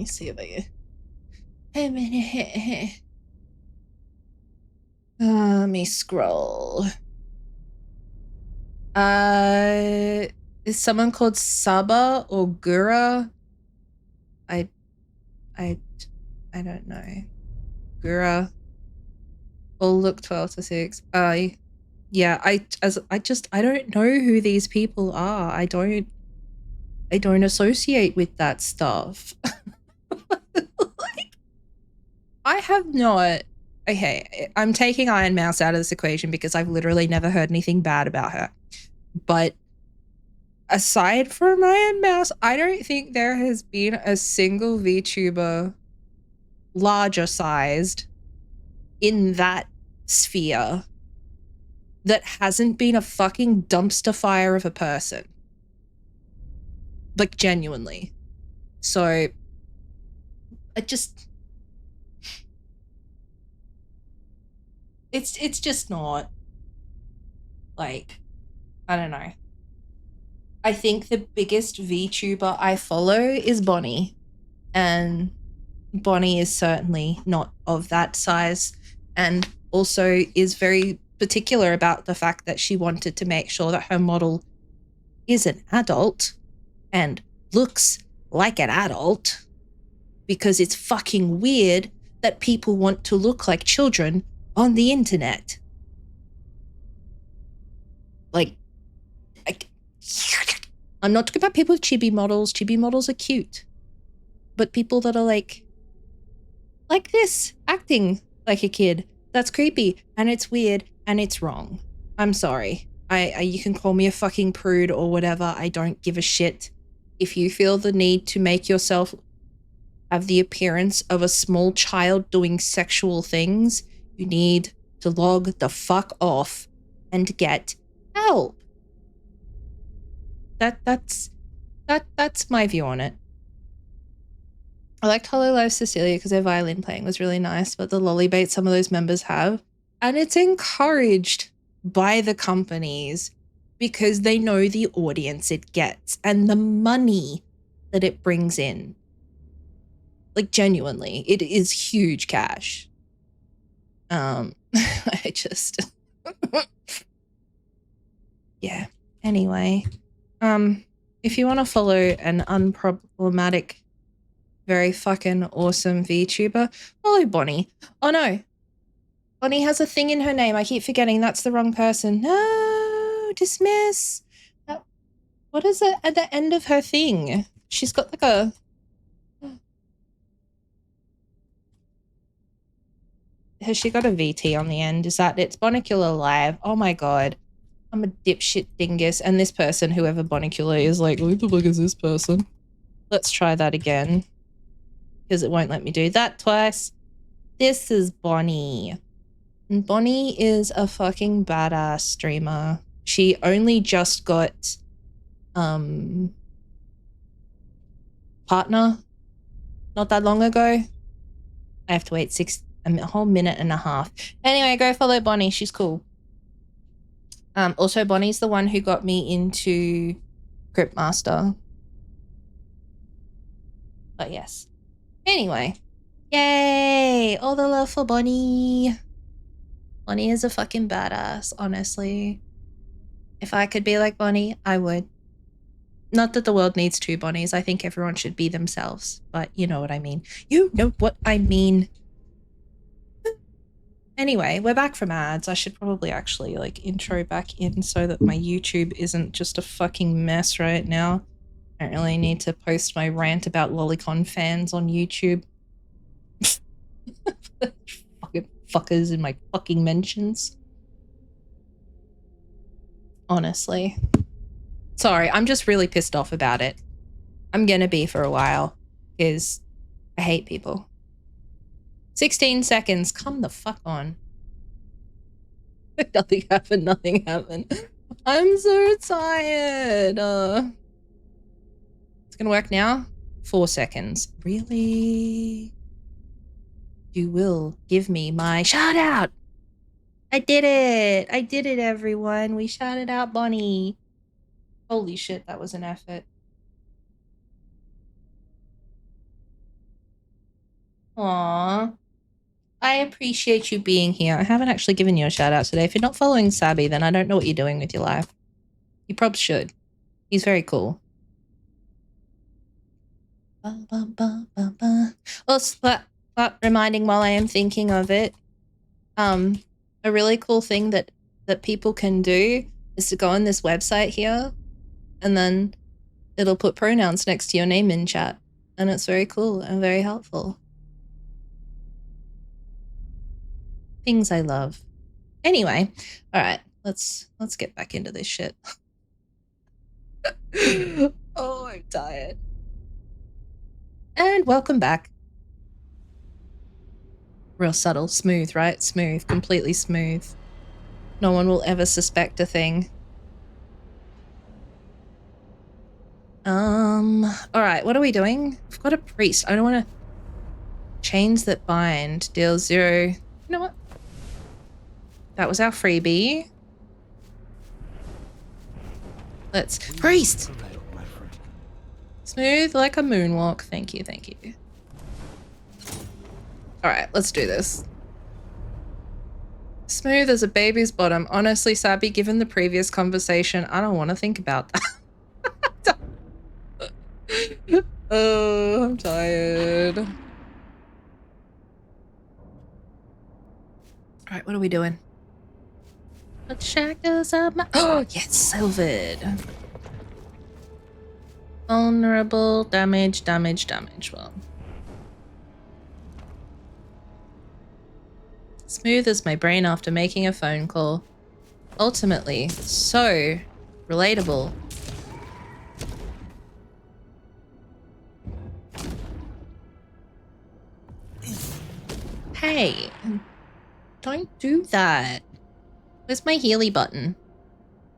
see if I can... let me scroll. Is someone called Saba or Gura? I don't know. Gura. All look 12 to 6. Yeah, I don't know who these people are. I don't associate with that stuff. Like, I have not okay, I'm taking Iron Mouse out of this equation because I've literally never heard anything bad about her. But aside from Iron Mouse, I don't think there has been a single VTuber larger sized in that sphere that hasn't been a fucking dumpster fire of a person. Like, genuinely. So, it's just not, like, I don't know. I think the biggest VTuber I follow is Bonnie, and Bonnie is certainly not of that size, and also is very particular about the fact that she wanted to make sure that her model is an adult and looks like an adult, because it's fucking weird that people want to look like children on the internet. Like, I'm not talking about people with chibi models. Chibi models are cute. But people that are like this, acting like a kid, that's creepy and it's weird and it's wrong. I'm sorry. You can call me a fucking prude or whatever. I don't give a shit. If you feel the need to make yourself have the appearance of a small child doing sexual things, you need to log the fuck off and get help. That's my view on it. I liked Hololive Cecilia because their violin playing was really nice, but the lolly bait some of those members have, and it's encouraged by the companies because they know the audience it gets and the money that it brings in. Like, genuinely, it is huge cash. I just yeah. Anyway, if you want to follow an unproblematic, very fucking awesome VTuber, follow Bonnie. Oh no, Bonnie has a thing in her name. I keep forgetting that's the wrong person. No, dismiss. What is it at the end of her thing? She's got like a... Has she got a VT on the end? Is that... It's Bonicula Live. Oh my god. I'm a dipshit dingus. And this person, whoever Bonicula is, like, who the fuck is this person? Let's try that again. Because it won't let me do that twice. This is Bonnie. And Bonnie is a fucking badass streamer. She only just got partner not that long ago. I have to wait a whole minute and a half. Anyway, go follow Bonnie. She's cool. Also, Bonnie's the one who got me into Cryptmaster. But yes. Anyway. Yay! All the love for Bonnie. Bonnie is a fucking badass, honestly. If I could be like Bonnie, I would. Not that the world needs two Bonnies. I think everyone should be themselves. But you know what I mean. You know what I mean. Anyway, we're back from ads. I should probably actually like intro back in so that my YouTube isn't just a fucking mess right now. I don't really need to post my rant about Lolicon fans on YouTube. Fucking fuckers in my fucking mentions. Honestly. Sorry, I'm just really pissed off about it. I'm gonna be for a while, because I hate people. 16 seconds, come the fuck on. Nothing happened, nothing happened. I'm so tired. It's gonna work now? 4 seconds. Really? You will give me my shout out. I did it. I did it, everyone. We shouted out Bonnie. Holy shit, that was an effort. Aww. I appreciate you being here. I haven't actually given you a shout out today. If you're not following Sabby, then I don't know what you're doing with your life. You probably should. He's very cool. Also, but reminding while I am thinking of it, a really cool thing that people can do is to go on this website here, and then it'll put pronouns next to your name in chat, and it's very cool and very helpful. Things I love. Anyway, all right, let's get back into this shit. Oh, I'm tired. And welcome back. Real subtle, smooth, right? Smooth, completely smooth. No one will ever suspect a thing. All right, what are we doing? We've got a priest. I don't want to... Chains that bind, deal 0. You know what? That was our freebie. Let's... Priest! Smooth like a moonwalk. Thank you, thank you. All right, let's do this. Smooth as a baby's bottom. Honestly, Sabby, given the previous conversation, I don't want to think about that. Oh, I'm tired. All right, what are we doing? What shackles up my... Oh, yes, silvered. Vulnerable, damage. Well... Smooth as my brain after making a phone call. Ultimately, so relatable. Hey, don't do that. Where's my Healy button?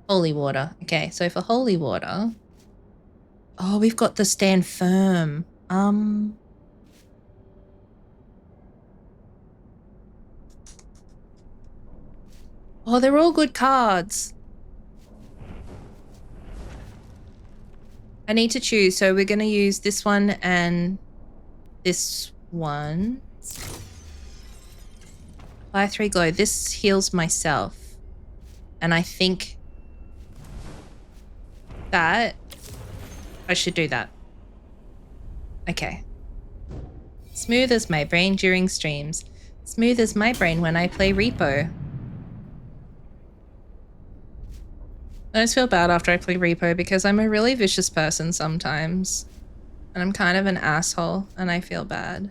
Holy water. Okay, so for holy water... Oh, we've got the stand firm. Oh, they're all good cards. I need to choose, so we're going to use this one and this one. Buy 3 glow. This heals myself. And I think that I should do that. Okay. Smooth as my brain during streams. Smooth as my brain when I play Repo. I always feel bad after I play Repo because I'm a really vicious person sometimes. And I'm kind of an asshole and I feel bad.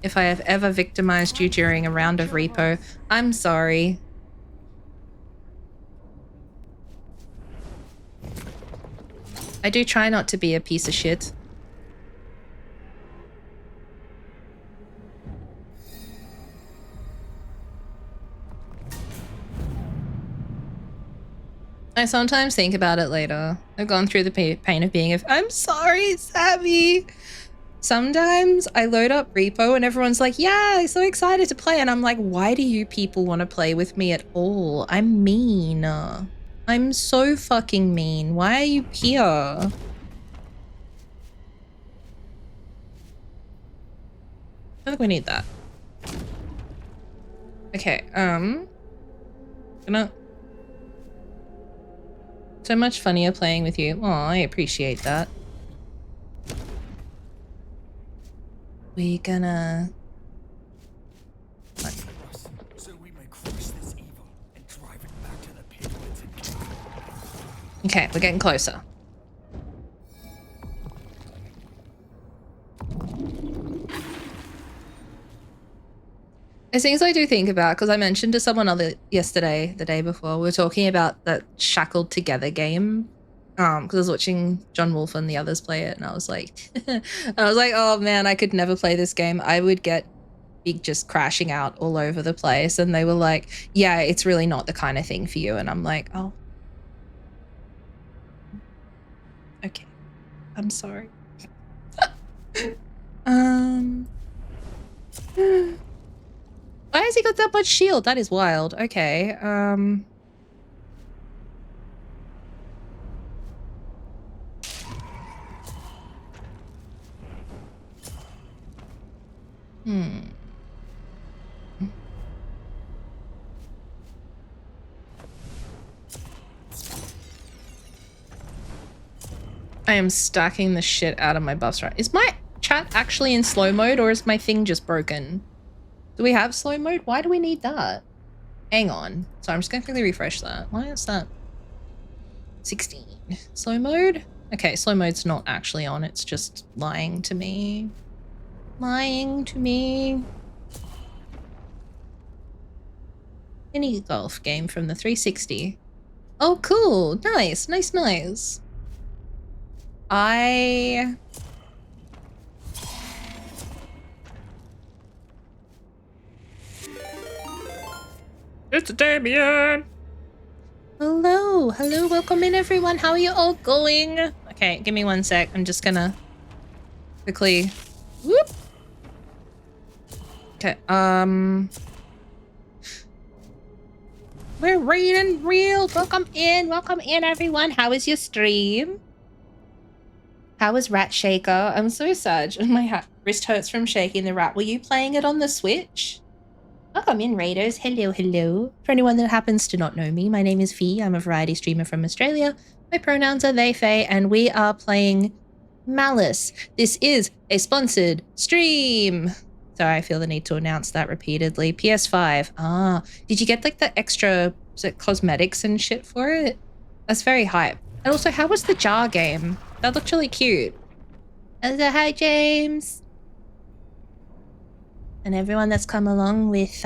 If I have ever victimized you during a round of Repo, I'm sorry. I do try not to be a piece of shit. I sometimes think about it later. I've gone through the pain of being I'm sorry, Savvy. Sometimes I load up Repo and everyone's like, yeah, I'm so excited to play. And I'm like, why do you people want to play with me at all? I'm mean. I'm so fucking mean. Why are you here? I think we need that. Okay, gonna... So much funnier playing with you. Oh, I appreciate that. We gonna... What? So we may crush this evil and drive it back to the pit where it's in. Okay, we're getting closer. It's things I do think about because I mentioned to someone yesterday, the day before, we were talking about that Shackled Together game. Because I was watching John Wolfe and the others play it, and I was like, oh man, I could never play this game. I would get big just crashing out all over the place. And they were like, yeah, it's really not the kind of thing for you. And I'm like, oh, okay, I'm sorry. Why has he got that much shield? That is wild. Okay. I am stacking the shit out of my buffs right. Is my chat actually in slow mode or is my thing just broken? Do we have slow mode? Why do we need that? Hang on. So I'm just gonna quickly refresh that. Why is that 16? Slow mode? Okay, slow mode's not actually on. It's just lying to me. Lying to me. mini golf game from the 360. Oh, cool. Nice, nice, nice. It's Damien. Hello, hello, welcome in everyone. How are you all going? Okay, give me 1 sec. I'm just gonna quickly whoop. Okay, we're reading real. Welcome in everyone. How is your stream? How was Rat Shaker? I'm so sad. My wrist hurts from shaking the rat. Were you playing it on the Switch? Welcome in, Raiders. Hello, hello. For anyone that happens to not know me, my name is Fee. I'm a variety streamer from Australia. My pronouns are they, they, and we are playing Malys. This is a sponsored stream. Sorry, I feel the need to announce that repeatedly. PS5. Ah, did you get like the extra cosmetics and shit for it? That's very hype. And also, how was the jar game? That looked really cute. Hi, James. And everyone that's come along with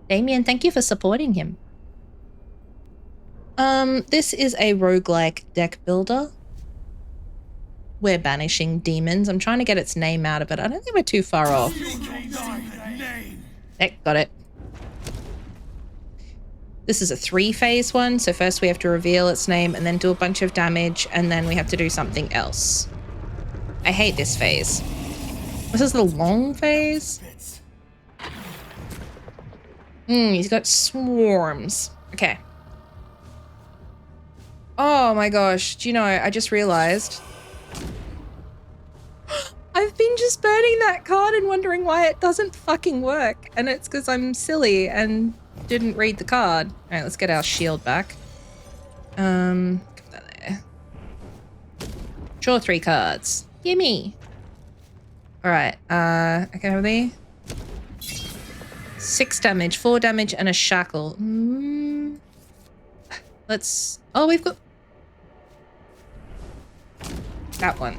Damien, thank you for supporting him. This is a roguelike deck builder. We're banishing demons. I'm trying to get its name out of it. I don't think we're too far off. Heck, got it. This is a 3-phase one, so first we have to reveal its name and then do a bunch of damage, and then we have to do something else. I hate this phase. This is the long phase. He's got swarms. Okay. Oh my gosh, do you know, I just realized I've been just burning that card and wondering why it doesn't fucking work. And it's because I'm silly and didn't read the card. All right, let's get our shield back. Put that there. Draw 3 cards. Gimme. All right, okay, are they? 6 damage, 4 damage, and a shackle. Let's, oh, we've got that one.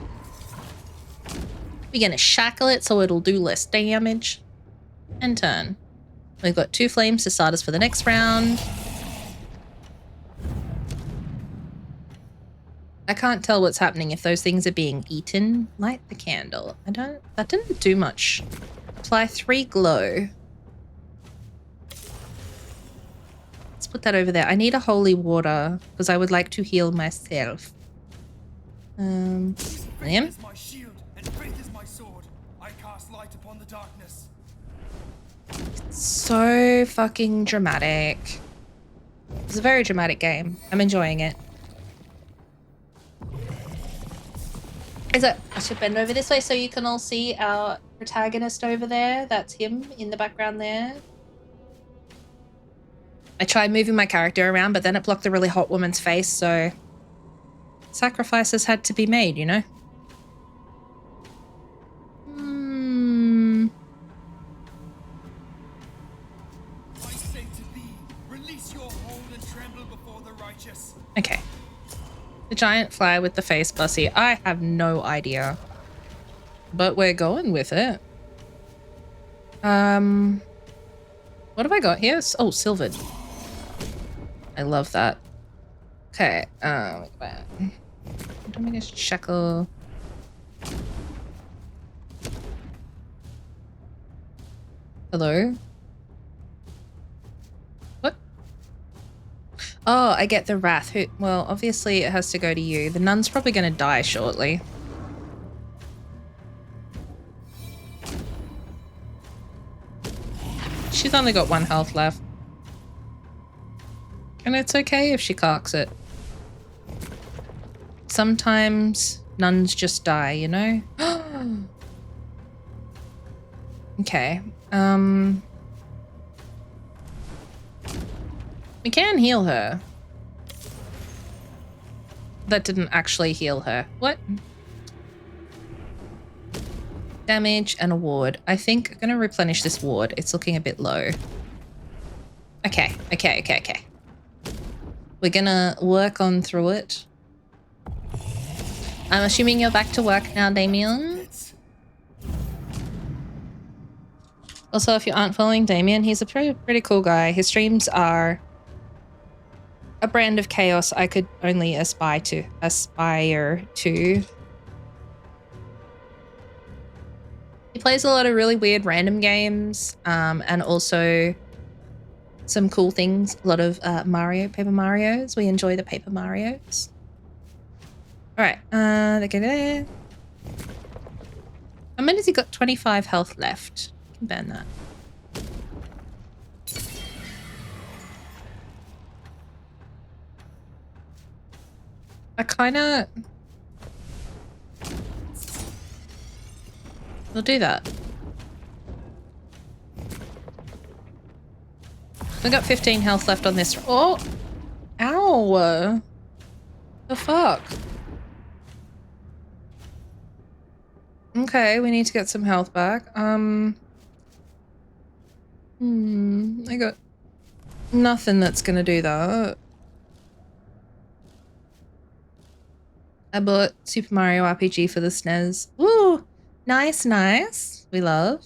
We're gonna shackle it so it'll do less damage. And turn. We've got 2 flames to start us for the next round. I can't tell what's happening if those things are being eaten. Light the candle. That didn't do much. Apply 3 glow. Let's put that over there. I need a holy water because I would like to heal myself. Faith is my shield and faith is my sword. I cast light upon the darkness. So fucking dramatic. It's a very dramatic game. I'm enjoying it. I should bend over this way so you can all see our protagonist over there. That's him in the background there. I tried moving my character around, but then it blocked the really hot woman's face, so sacrifices had to be made, you know? I say to thee, release your hold and tremble before the righteous. Okay. The giant fly with the face bussy. I have no idea. But we're going with it. What have I got here? Oh, silvered. I love that. Okay, let me just shackle. Hello? What? Oh, I get the wrath. Well, obviously it has to go to you. The nun's probably gonna die shortly. She's only got 1 health left. And it's okay if she carks it. Sometimes nuns just die, you know? Okay. We can heal her. That didn't actually heal her. What? Damage and a ward. I think I'm gonna replenish this ward. It's looking a bit low. Okay. We're gonna work on through it. I'm assuming you're back to work now, Damien. Also, if you aren't following Damien, he's a pretty cool guy. His streams are a brand of chaos I could only aspire to. He plays a lot of really weird random games, and also some cool things. A lot of Paper Marios. We enjoy the Paper Marios. All right, how many has he got? 25 health left. Can burn that. I kind of... We'll do that. We got 15 health left on this. Oh! Ow! The fuck? Okay, we need to get some health back. I got nothing that's gonna do that. I bought Super Mario RPG for the SNES. Ooh! Nice, nice. We love.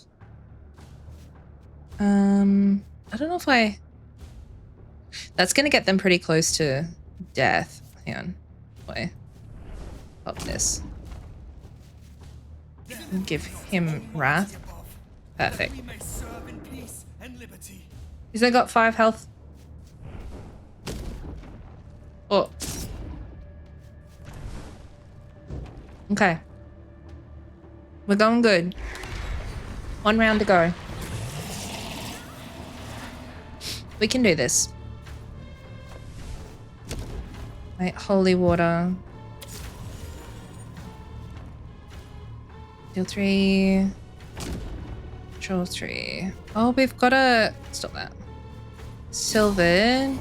I don't know if that's gonna get them pretty close to death. Hang on. Wait. Pop this. Give him wrath. Perfect. He's only got 5 health. Oh. Okay. We're going good. 1 round to go. We can do this. Wait, holy water. Deal 3. Control 3. Oh, we've got to stop that. Silver.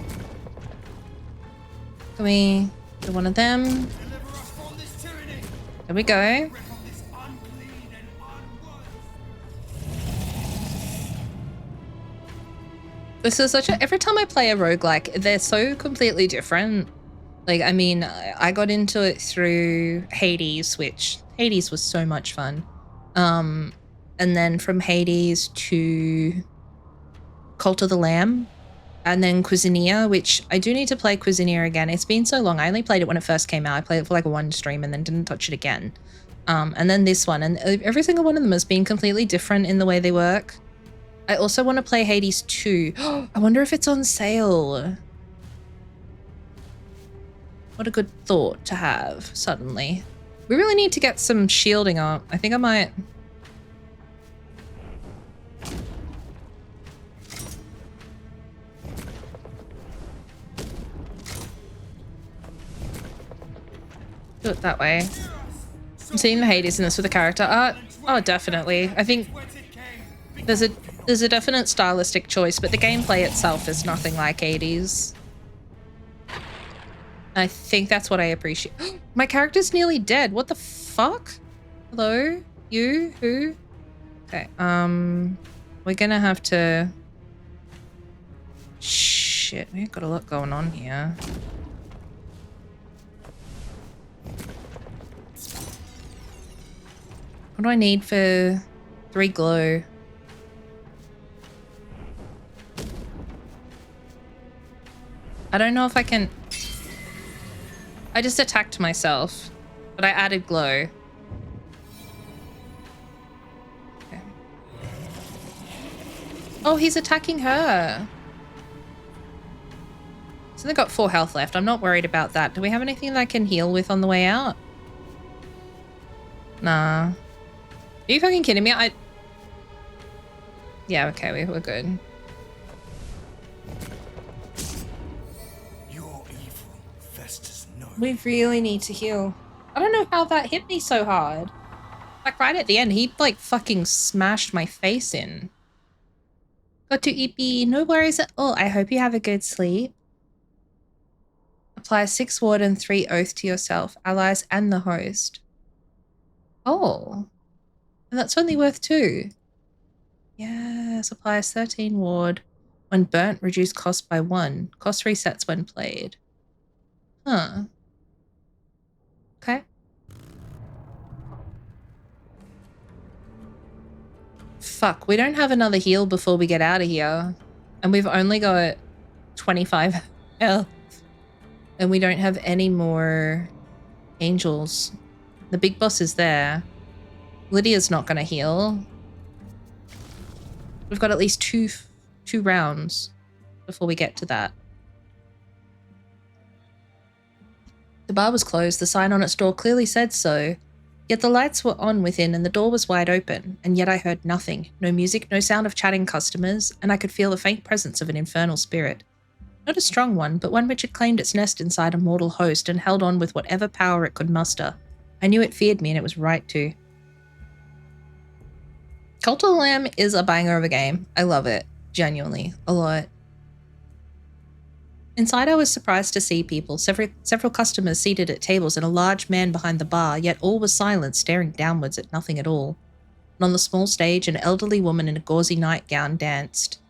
Can we do one of them? There we go. This is such a... Every time I play a roguelike, they're so completely different. Like, I mean, I got into it through Hades, which Hades was so much fun. And then from Hades to Cult of the Lamb, and then Cuisineer, which I do need to play Cuisineer again. It's been so long. I only played it when it first came out. I played it for like 1 stream and then didn't touch it again. And then this one, and every single one of them has been completely different in the way they work. I also want to play Hades 2. I wonder if it's on sale. What a good thought to have suddenly. We really need to get some shielding up. I think I might... do it that way. I'm seeing the Hades in this with a character. Oh, definitely. I think there's a definite stylistic choice, but the gameplay itself is nothing like Hades. I think that's what I appreciate. My character's nearly dead. What the fuck? Hello? You? Who? Okay, we're gonna have to... Shit, we've got a lot going on here. What do I need for 3 glow? I don't know if I can... I just attacked myself, but I added glow. Okay. Oh, he's attacking her. So they've got 4 health left. I'm not worried about that. Do we have anything that I can heal with on the way out? Nah. Are you fucking kidding me? Yeah, okay, we're good. Your evil festers no. We really need to heal. I don't know how that hit me so hard. Like right at the end, he like fucking smashed my face in. Got to EP, no worries at all. I hope you have a good sleep. Apply 6 ward and 3 oath to yourself, allies, and the host. Oh. And that's only worth 2. Yes, applies 13 ward. When burnt, reduce cost by 1. Cost resets when played. Huh. Okay. fuck, we don't have another heal before we get out of here. And we've only got 25 health. And we don't have any more angels. The big boss is there. Lydia's not going to heal. We've got at least two rounds before we get to that. The bar was closed. The sign on its door clearly said so. Yet the lights were on within and the door was wide open, and yet I heard nothing. No music, no sound of chatting customers, and I could feel the faint presence of an infernal spirit. Not a strong one, but one which had claimed its nest inside a mortal host and held on with whatever power it could muster. I knew it feared me, and it was right to. Cult of the Lamb is a banger of a game. I love it. Genuinely. A lot. Inside, I was surprised to see people, several customers seated at tables and a large man behind the bar, yet all was silent, staring downwards at nothing at all. And on the small stage, an elderly woman in a gauzy nightgown danced.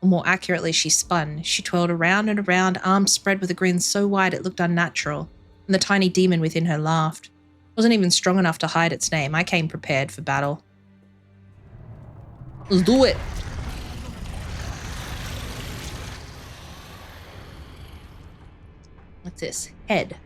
Or more accurately, she spun. She twirled around and around, arms spread with a grin so wide it looked unnatural, and the tiny demon within her laughed. It wasn't even strong enough to hide its name. I came prepared for battle. Let's do it! What's this? Head.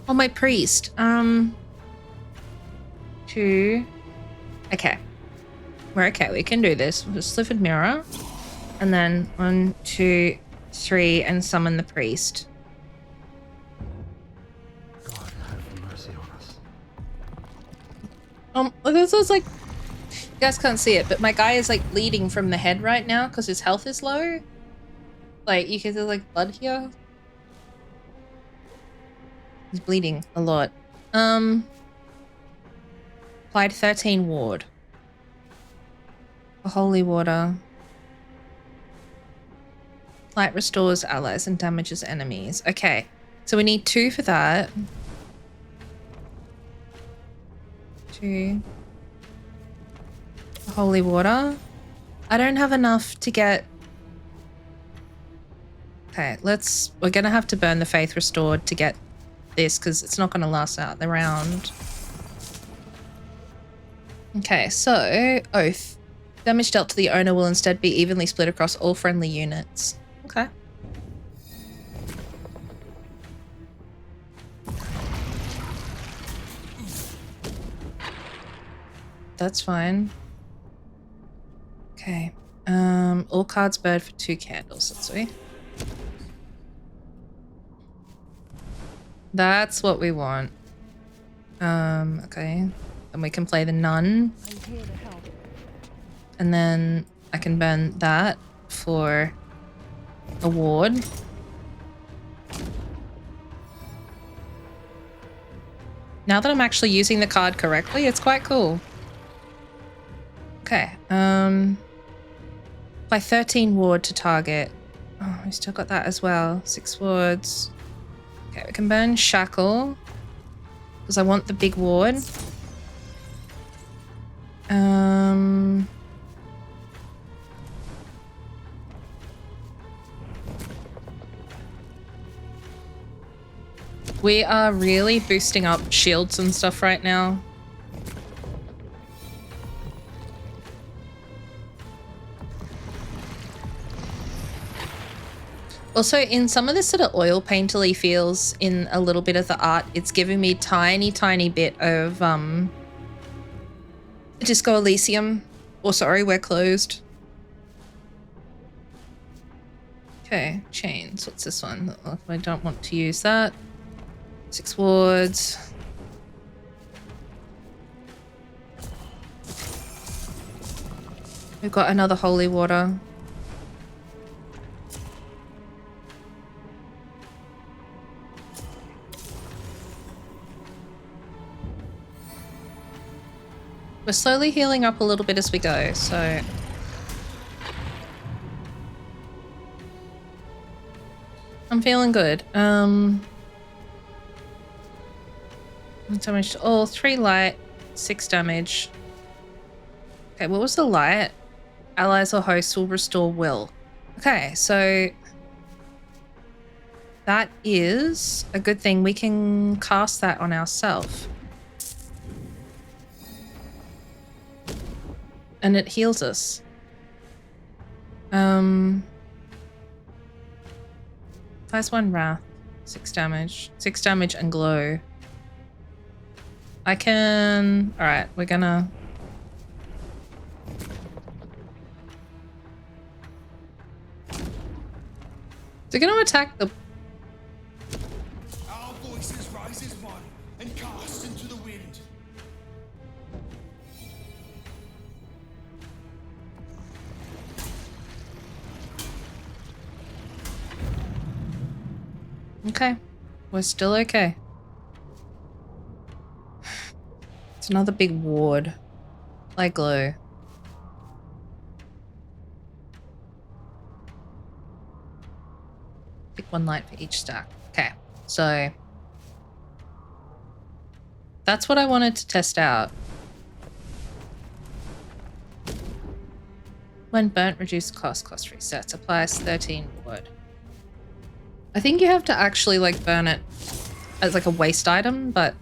Oh, my priest. Two. Okay. We're okay. We can do this. We'll slivered mirror. And then 1, 2, 3, and summon the priest. God, have mercy on us. This is like, you guys can't see it, but my guy is like bleeding from the head right now because his health is low. Like, you can see like blood here. He's bleeding a lot. Applied 13 ward. A holy water. Light restores allies and damages enemies. Okay, so we need 2 for that. 2. Holy water. I don't have enough to get. Okay, we're gonna have to burn the faith restored to get this because it's not gonna last out the round. Okay, so oath. Damage dealt to the owner will instead be evenly split across all friendly units. Okay. That's fine. Okay. All cards burned for 2 candles. That's sweet. That's what we want. Okay. And we can play the nun. And then I can burn that for a ward. Now that I'm actually using the card correctly, it's quite cool. Okay. By 13 ward to target. Oh, we still got that as well. 6 wards. Okay, we can burn shackle because I want the big ward. We are really boosting up shields and stuff right now. Also, in some of this sort of oil painterly feels in a little bit of the art, it's giving me tiny bit of Disco Elysium. Or sorry, we're closed. Okay, chains. What's this one? I don't want to use that. 6 wards. We've got another holy water. We're slowly healing up a little bit as we go, so... I'm feeling good. Damage to all, 3 light, 6 damage. Okay, what was the light? Allies or hosts will restore will. Okay, so that is a good thing. We can cast that on ourselves. And it heals us. Size 1 Wrath, 6 damage. 6 damage and glow. I can... Alright, we're gonna... They're gonna attack the... Our voices rise as one and cast into the wind. Okay. We're still okay. It's another big ward. Light glow. Pick 1 light for each stack. Okay. So that's what I wanted to test out. When burnt, reduce cost resets. Applies 13 wood. I think you have to actually like burn it as like a waste item, but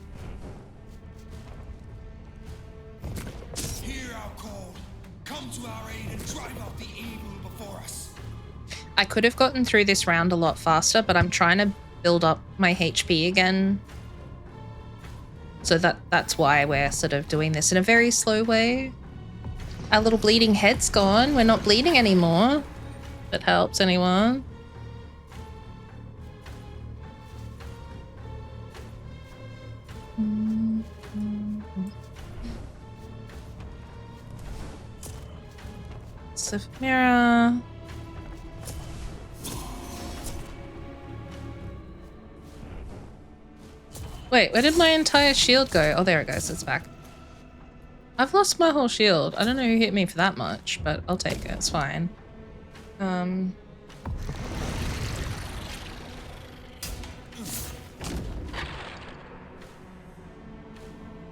Hear our call. Come to our aid and drive out the evil before us. I could have gotten through this round a lot faster, but I'm trying to build up my HP again. So that's why we're sort of doing this in a very slow way. Our little bleeding head's gone. We're not bleeding anymore. If it helps anyone. Swift mirror. Wait, where did my entire shield go? Oh, there it goes. It's back. I've lost my whole shield. I don't know who hit me for that much, but I'll take it. It's fine.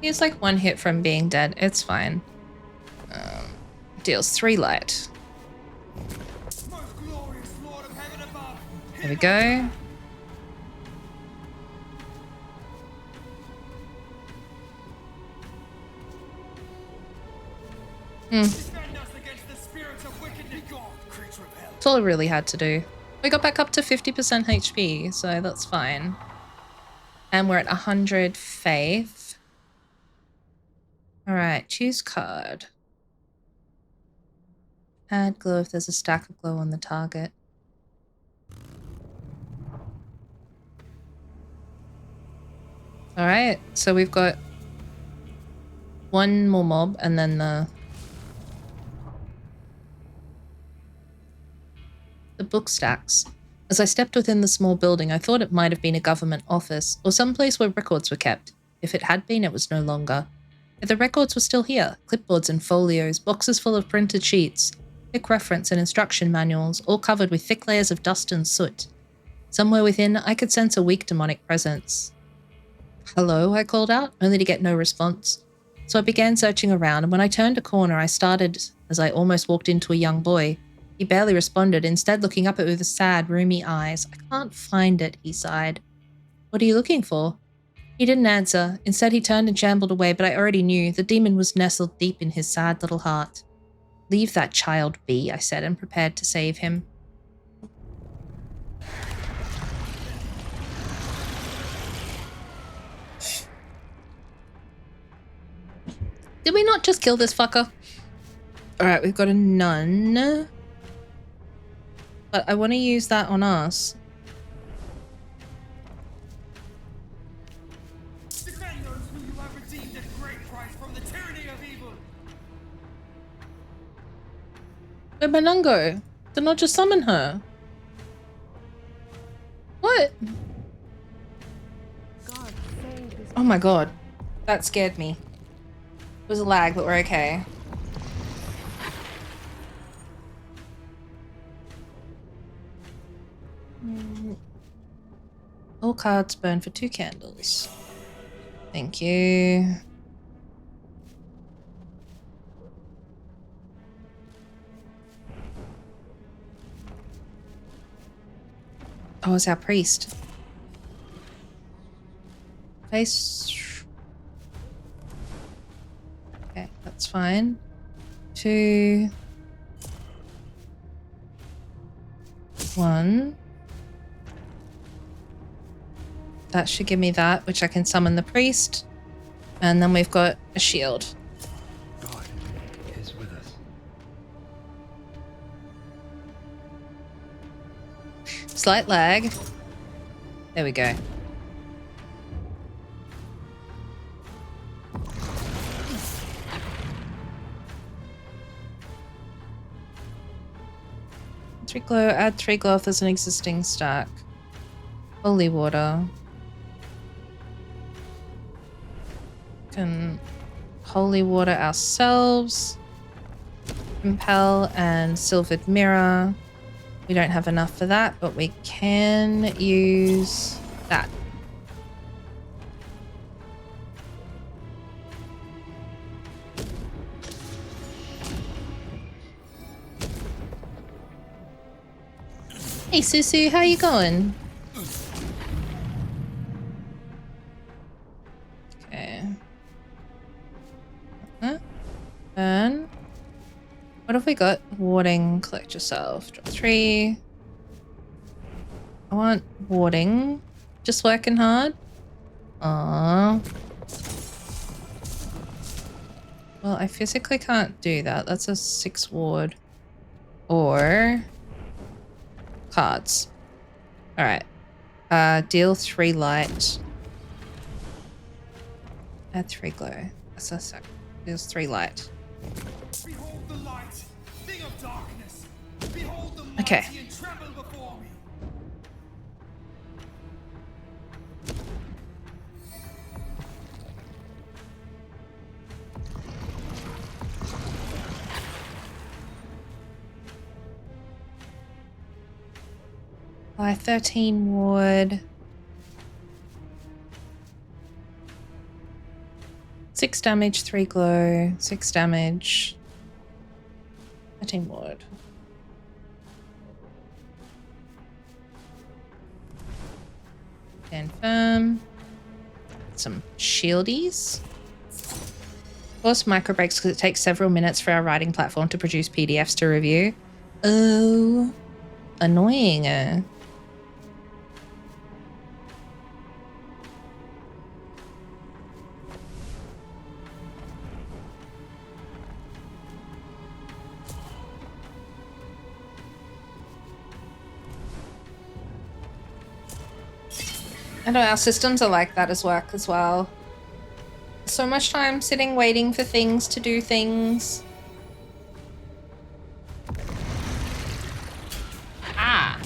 He's like 1 hit from being dead. It's fine. Deals 3 light. Most glorious Lord of heaven above. There we go. Defend us against the spirits of wickedness. God, creature of hell. That's all I really had to do. We got back up to 50% HP, so that's fine. And we're at 100 faith. Alright, choose card. Add glow if there's a stack of glow on the target. Alright, so we've got 1 more mob and then the book stacks. As I stepped within the small building, I thought it might have been a government office or some place where records were kept. If it had been, it was no longer. Yet the records were still here, clipboards and folios, boxes full of printed sheets, quick reference and instruction manuals, all covered with thick layers of dust and soot. Somewhere within, I could sense a weak demonic presence. Hello, I called out, only to get no response. So I began searching around, and when I turned a corner, I started as I almost walked into a young boy. He barely responded, instead looking up at me with sad, roomy eyes. I can't find it, he sighed. What are you looking for? He didn't answer. Instead, he turned and shambled away, but I already knew the demon was nestled deep in his sad little heart. Leave that child be, I said, and prepared to save him. Did we not just kill this fucker? Alright, we've got a nun. But I want to use that on us. Defend those whom you have redeemed at great price from the tyranny of evil. Where'd my nun go? Did not just summon her? What? Oh my god. That scared me. was a lag, but we're okay. All cards burn for 2 candles. Thank you. Oh, it's our priest. Face. Okay, that's fine. 2. 1. That should give me that, which I can summon the priest. And then we've got a shield. God is with us. Slight lag. There we go. Three glow, add 3 glow if there's an existing stack. Holy water. Can holy water ourselves. Compel and silvered mirror. We don't have enough for that, but we can use that. Hey Susu, how you going? Okay. And what have we got? Warding, collect yourself. Drop 3. I want warding. Just working hard. Aww. Well, I physically can't do that. That's a 6 ward. Or cards. Alright. Deal 3 light. Add 3 glow. That's a sec. Deals 3 light. Behold the light, thing of darkness. Behold the mighty Okay. and tremble before me. By 13 ward. 6 damage, 3 glow, 6 damage. 13 ward. Confirm. Some shieldies. Force micro breaks because it takes several minutes for our writing platform to produce PDFs to review. Oh, annoying. I know our systems are like that as work as well. So much time sitting waiting for things to do things. Ah.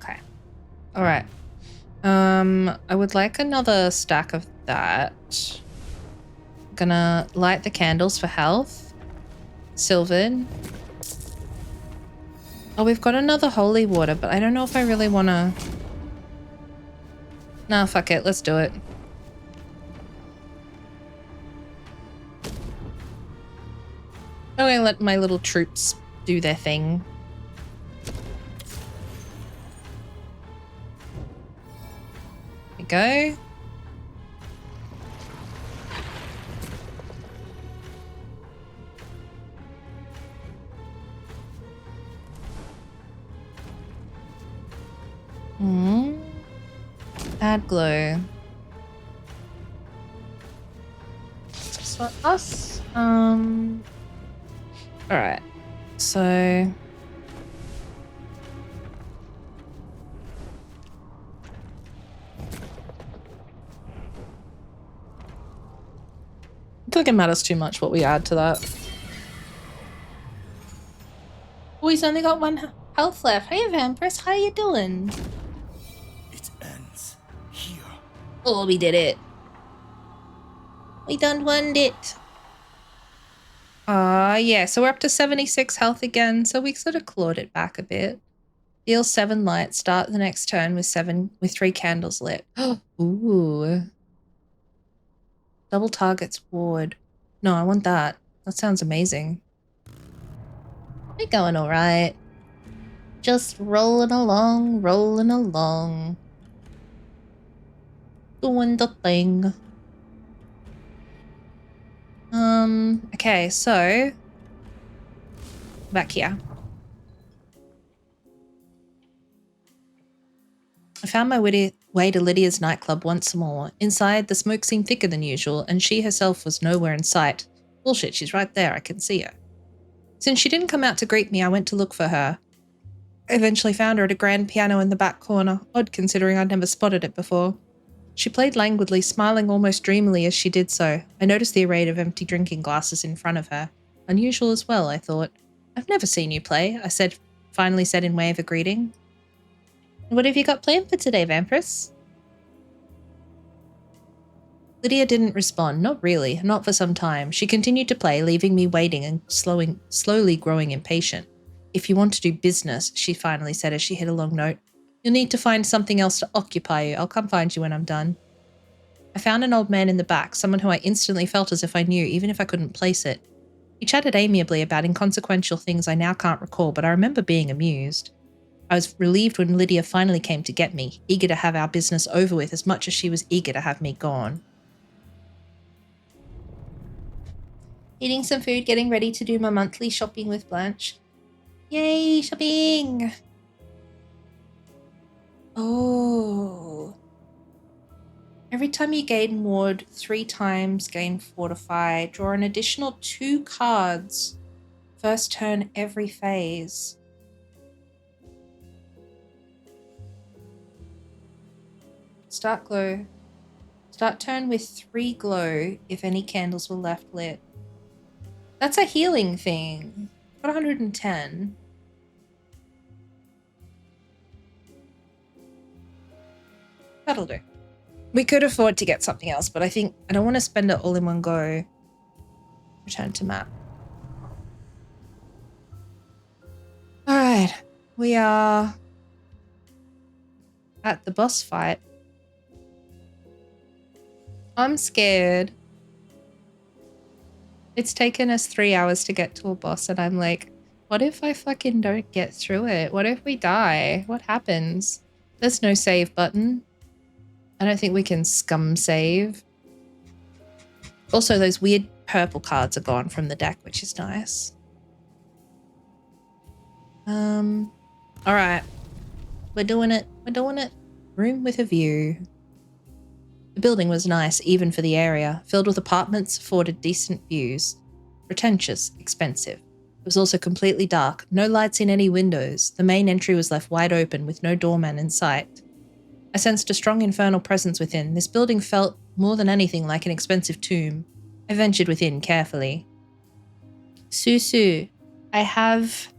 Okay. All right. I would like another stack of that. Gonna light the candles for health. Silvered. Oh, we've got another holy water, but I don't know if I really want to... Nah, fuck it. Let's do it. I'm gonna let my little troops do their thing. There we go. Add glow. Just for us. Alright. So I don't think it matters too much what we add to that. Oh, he's only got 1 health left. Hey, Vampirus, how you doing? It ends here. Oh, we did it. We don't want it. Yeah, so we're up to 76 health again, so we sort of clawed it back a bit. Deal 7 light, start the next turn with 3 candles lit. Ooh. Double targets ward. No, I want that. That sounds amazing. We're going alright. Just rolling along, rolling along. Doing the thing. Okay, so back here. I found my way to Lydia's nightclub once more. Inside, the smoke seemed thicker than usual, and she herself was nowhere in sight. Bullshit, she's right there, I can see her. Since she didn't come out to greet me, I went to look for her. I eventually found her at a grand piano in the back corner, odd considering I'd never spotted it before. She played languidly, smiling almost dreamily as she did so. I noticed the array of empty drinking glasses in front of her. Unusual as well, I thought. I've never seen you play, I finally said in way of a greeting. What have you got planned for today, Vampiress? Lydia didn't respond, not really, not for some time. She continued to play, leaving me waiting and slowly growing impatient. If you want to do business, she finally said as she hit a long note, you'll need to find something else to occupy you. I'll come find you when I'm done. I found an old man in the back, someone who I instantly felt as if I knew, even if I couldn't place it. He chatted amiably about inconsequential things I now can't recall, but I remember being amused. I was relieved when Lydia finally came to get me, eager to have our business over with as much as she was eager to have me gone. Eating some food, getting ready to do my monthly shopping with Blanche. Yay, shopping! Oh. Every time you gain ward 3 times, gain fortify, draw an additional 2 cards. First turn every phase. Start glow. Start turn with 3 glow if any candles were left lit. That's a healing thing. Got 110. That'll do. We could afford to get something else, but I think I don't want to spend it all in one go. Return to map. Alright. We are at the boss fight. I'm scared. It's taken us 3 hours to get to a boss and I'm like, what if I fucking don't get through it? What if we die? What happens? There's no save button. I don't think we can scum save. Also, those weird purple cards are gone from the deck, which is nice. Alright. We're doing it. We're doing it. Room with a view. The building was nice, even for the area, filled with apartments, afforded decent views. Pretentious, expensive. It was also completely dark, no lights in any windows. The main entry was left wide open with no doorman in sight. I sensed a strong infernal presence within. This building felt more than anything like an expensive tomb. I ventured within carefully. Susu, I have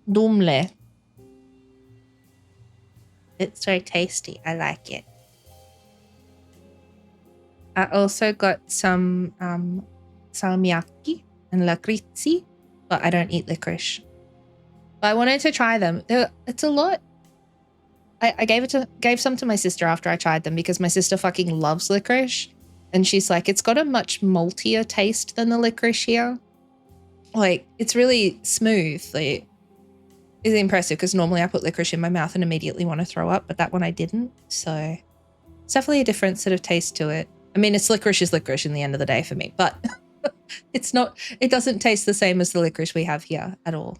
dumle. It's very tasty. I like it. I also got some salmiakki and lakritsi, but I don't eat licorice. But I wanted to try them. It's a lot. I gave some to my sister after I tried them because my sister fucking loves licorice. And she's like, it's got a much maltier taste than the licorice here. Like, it's really smooth. Like, it's impressive because normally I put licorice in my mouth and immediately want to throw up, but that one I didn't. So it's definitely a different sort of taste to it. I mean, it's licorice is licorice in the end of the day for me, but it doesn't taste the same as the licorice we have here at all.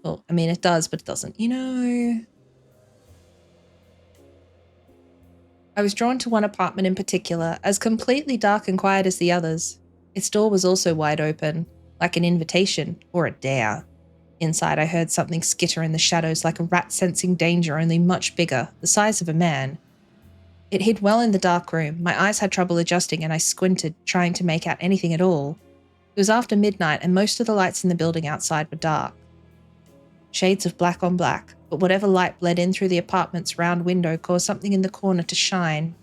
Well, I mean, it does, but it doesn't. You know, I was drawn to one apartment in particular, as completely dark and quiet as the others. Its door was also wide open, like an invitation or a dare. Inside, I heard something skitter in the shadows like a rat sensing danger, only much bigger, the size of a man. It hid well in the dark room. My eyes had trouble adjusting and I squinted, trying to make out anything at all. It was after midnight and most of the lights in the building outside were dark. Shades of black on black, but whatever light bled in through the apartment's round window caused something in the corner to shine.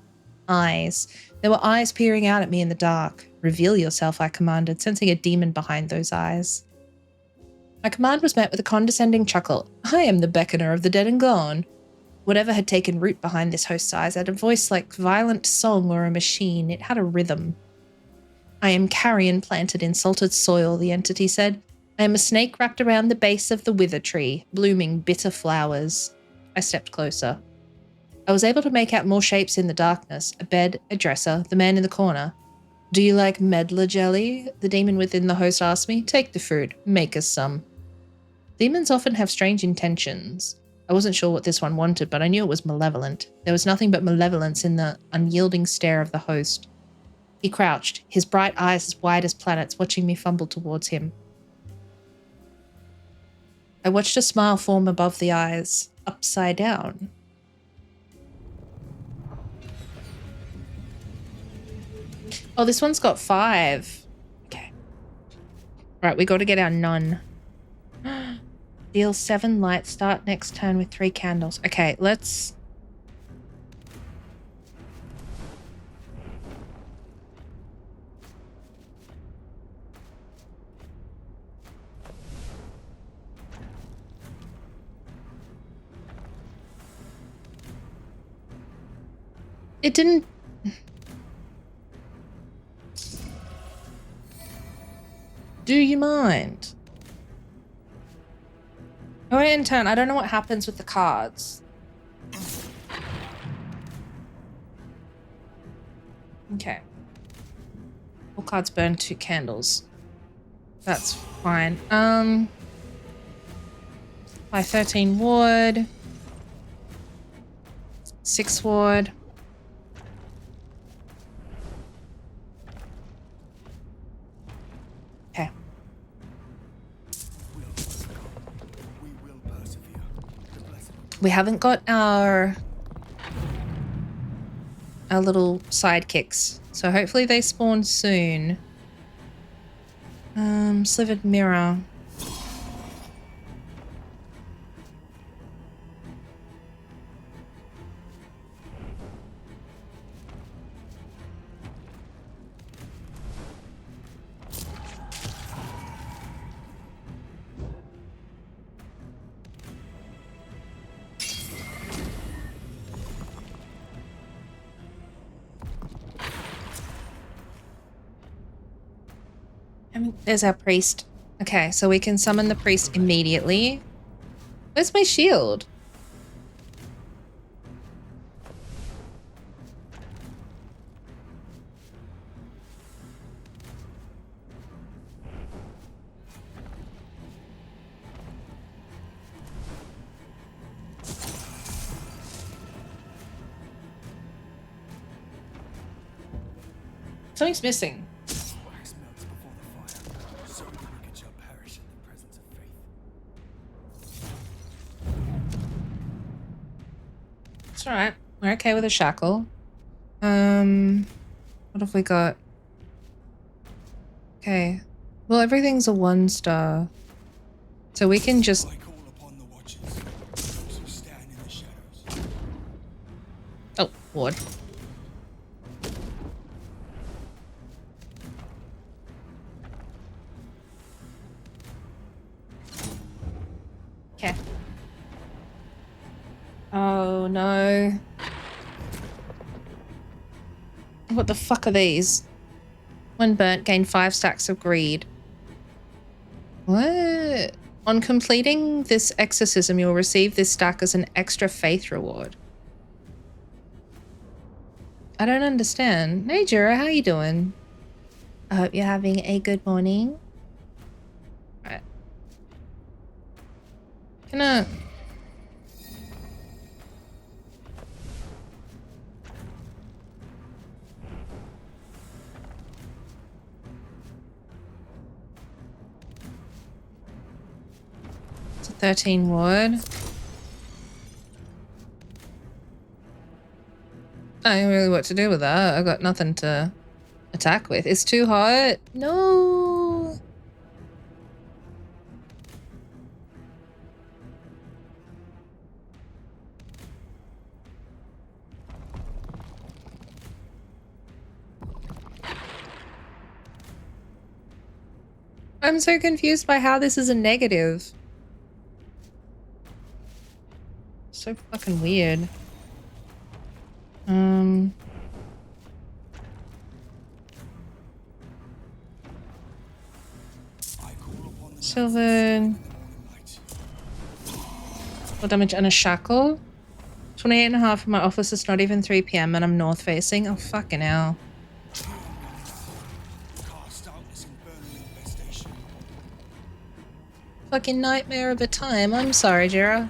Eyes. There were eyes peering out at me in the dark. Reveal yourself, I commanded, sensing a demon behind those eyes. My command was met with a condescending chuckle. I am the beckoner of the dead and gone. Whatever had taken root behind this host's eyes had a voice like violent song or a machine. It had a rhythm. I am carrion planted in salted soil, the entity said. I am a snake wrapped around the base of the wither tree, blooming bitter flowers. I stepped closer. I was able to make out more shapes in the darkness, a bed, a dresser, the man in the corner. Do you like medlar jelly? The demon within the host asked me. Take the food. Make us some. Demons often have strange intentions. I wasn't sure what this one wanted, but I knew it was malevolent. There was nothing but malevolence in the unyielding stare of the host. He crouched, his bright eyes as wide as planets, watching me fumble towards him. I watched a smile form above the eyes, upside down. Oh, this one's got 5. Okay. Right, we got to get our nun. Deal 7 light. Start next turn with 3 candles. Okay, let's... It didn't... Do you mind? Oh, in turn, I don't know what happens with the cards. Okay. All cards burn 2 candles. That's fine. By 13 wood. 6 wood. Okay. We haven't got our little sidekicks, so hopefully they spawn soon. Slivered mirror. There's our priest. Okay, so we can summon the priest immediately. Where's my shield? Something's missing. It's alright. We're okay with a shackle. What have we got? Okay. Well, everything's a 1-star. So we can just... I call upon the watchers, those who stand in the shadows. Oh, ward. Okay. Oh no. What the fuck are these? When burnt, gain 5 stacks of greed. What? On completing this exorcism, you'll receive this stack as an extra faith reward. I don't understand. Hey Jura, how you doing? I hope you're having a good morning. Alright. Gonna... It's a 13 wood. I don't know really what to do with that. I got nothing to attack with. It's too hot. No. I'm so confused by how this is a negative. So fucking weird. Silver. Full damage and a shackle. 28 and a half from my office. It's not even 3 p.m. and I'm north facing. Oh, fucking hell. Fucking nightmare of a time. I'm sorry, Jera.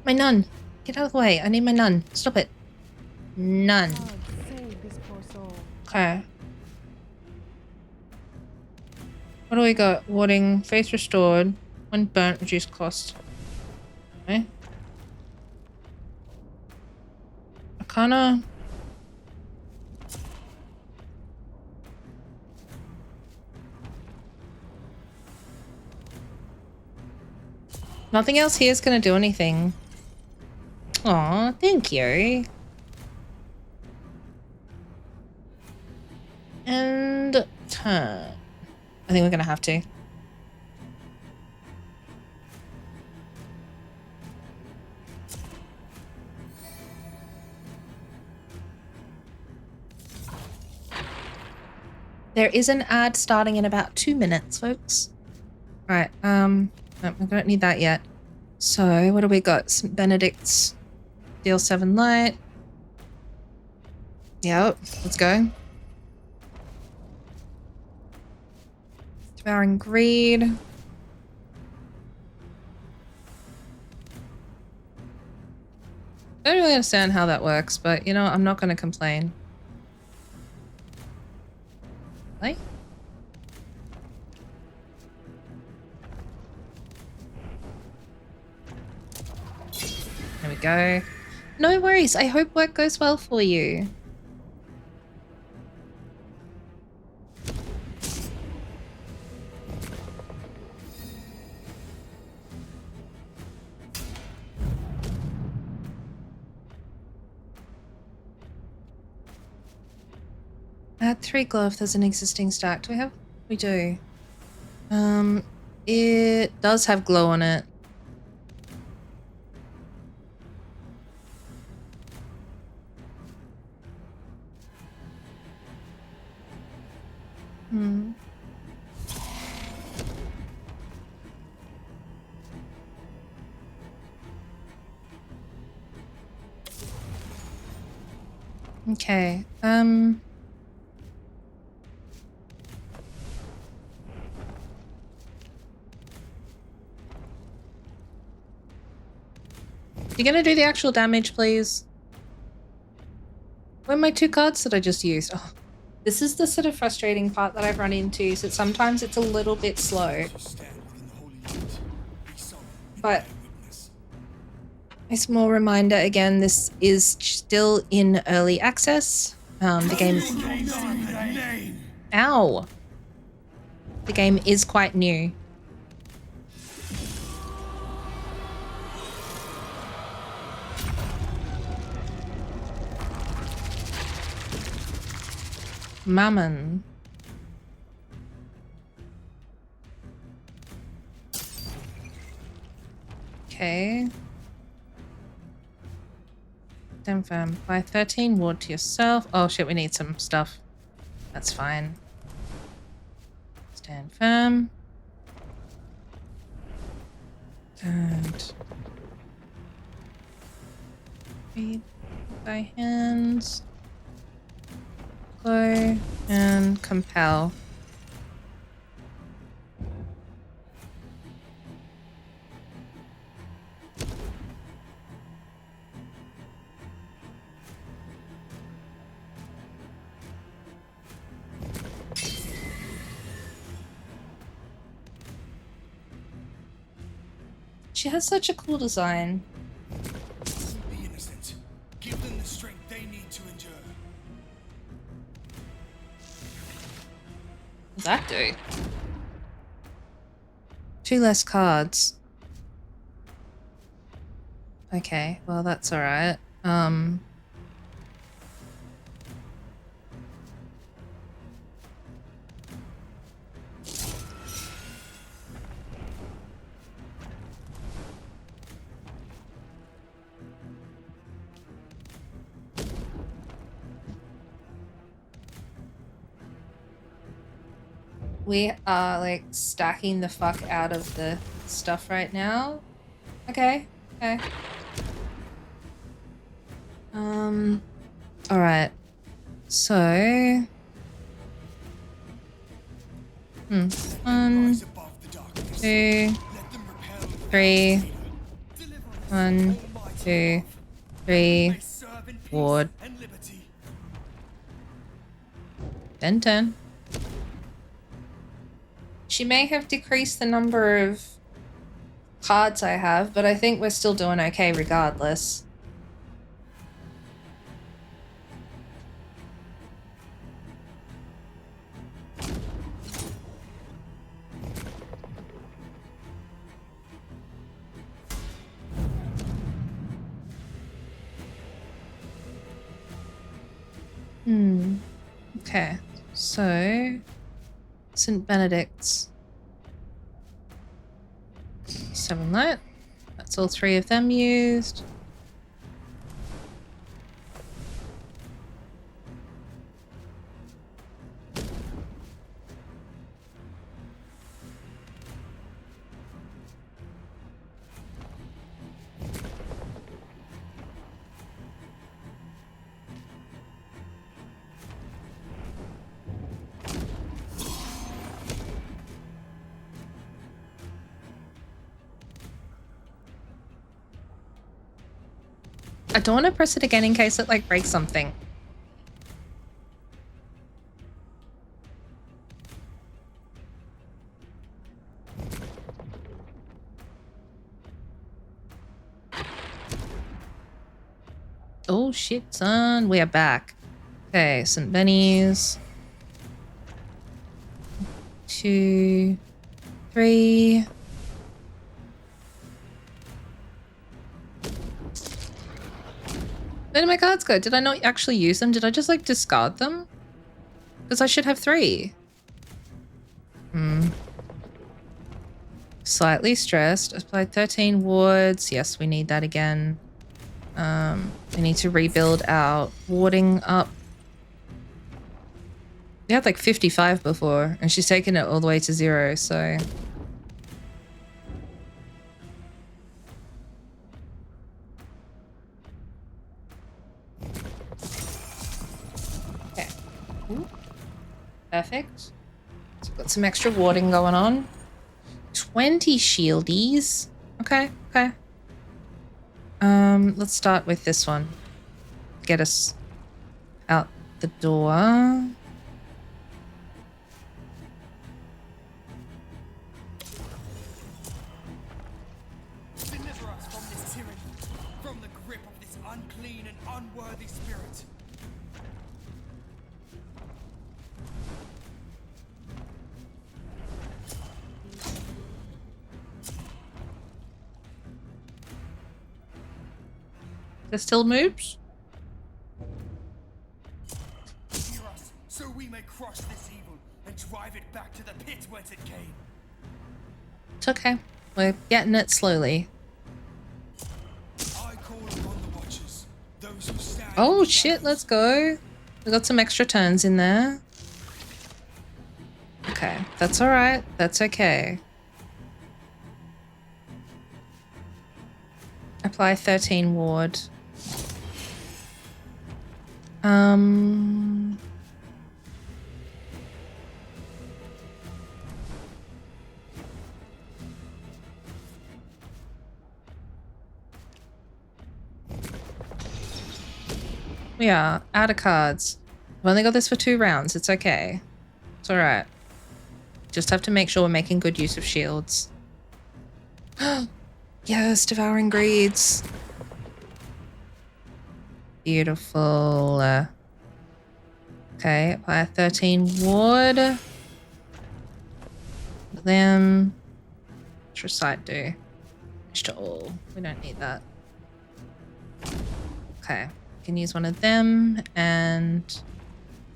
My nun. Get out of the way. I need my nun. Stop it. Nun. Okay. What do we got? Warding. Face restored. When burnt, reduced cost. Okay. Arcana. Nothing else here is going to do anything. Aw, thank you. And turn. I think we're going to have to. There is an ad starting in about 2 minutes, folks. Right, no, we don't need that yet. So, what do we got? St. Benedict's Deal 7 Light. Yep, let's go. Devouring Greed. I don't really understand how that works, but you know, I'm not going to complain. Right? There we go. No worries. I hope work goes well for you. Add 3 glow if there's an existing stack. Do we have? We do. It does have glow on it. Okay. You gonna do the actual damage, please? Where are my 2 cards that I just used? Oh, this is the sort of frustrating part that I've run into, so sometimes it's a little bit slow. But a small reminder again, this is still in early access. The game... Ow! The game is quite new. Mammon. Okay. Stand firm. Apply 13 ward to yourself. Oh shit, we need some stuff. That's fine. Stand firm. And read by hands. Glow and compel. She has such a cool design. Be innocent. Give them the strength they need to endure. What does that do? 2 less cards. Okay, well that's alright. We are like stacking the fuck out of the stuff right now. Okay, okay. Alright. So... One, Rise above the darkness. 2, Let them repel the 3, Deliver us, 1, Almighty 2, love. 3, May serve in peace ward. and liberty. Then turn. She may have decreased the number of cards I have, but I think we're still doing okay regardless. Okay, so St. Benedict's 7 light. That's all 3 of them used. I don't want to press it again in case it like breaks something. Oh shit, son. We are back. Okay, St. Benny's. 2, 3. Where did my cards go? Did I not actually use them? Did I just like discard them? Because I should have 3. Slightly stressed. Applied 13 wards. Yes, we need that again. We need to rebuild our warding up. We had like 55 before, and she's taken it all the way to 0, so... Okay. Ooh. Perfect. So we've got some extra warding going on. 20 shieldies. Okay, okay. Let's start with this one. Get us out the door. Deliver us from this tyranny, from the grip of this unclean and unworthy spirit. There still moves? Hear us, so we may crush this evil and drive it back to the pit whence it came. It's okay. We're getting it slowly. I call upon the watchers, those who stand. Oh in the shit, shadows. let's go. We got some extra turns in there. Okay, that's alright. That's okay. Apply 13 ward. We are out of cards. I've only got this for 2 rounds. It's okay. It's alright. Just have to make sure we're making good use of shields. Yes, devouring greeds. Beautiful. Okay, apply 13 wood. Them. Extra sight do. Extra all. We don't need that. Okay, can use one of them and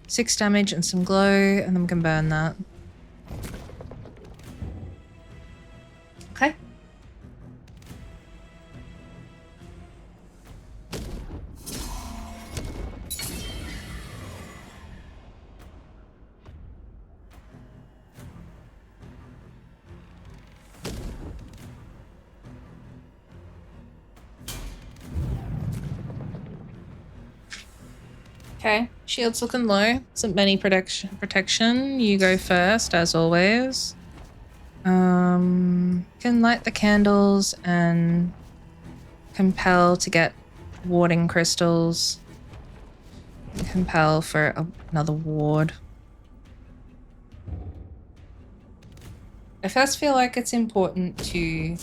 6 damage and some glow, and then we can burn that. Okay. Okay, shield's looking low. Isn't many protection. You go first, as always. Can light the candles and compel to get warding crystals. Compel for another ward. I first feel like it's important to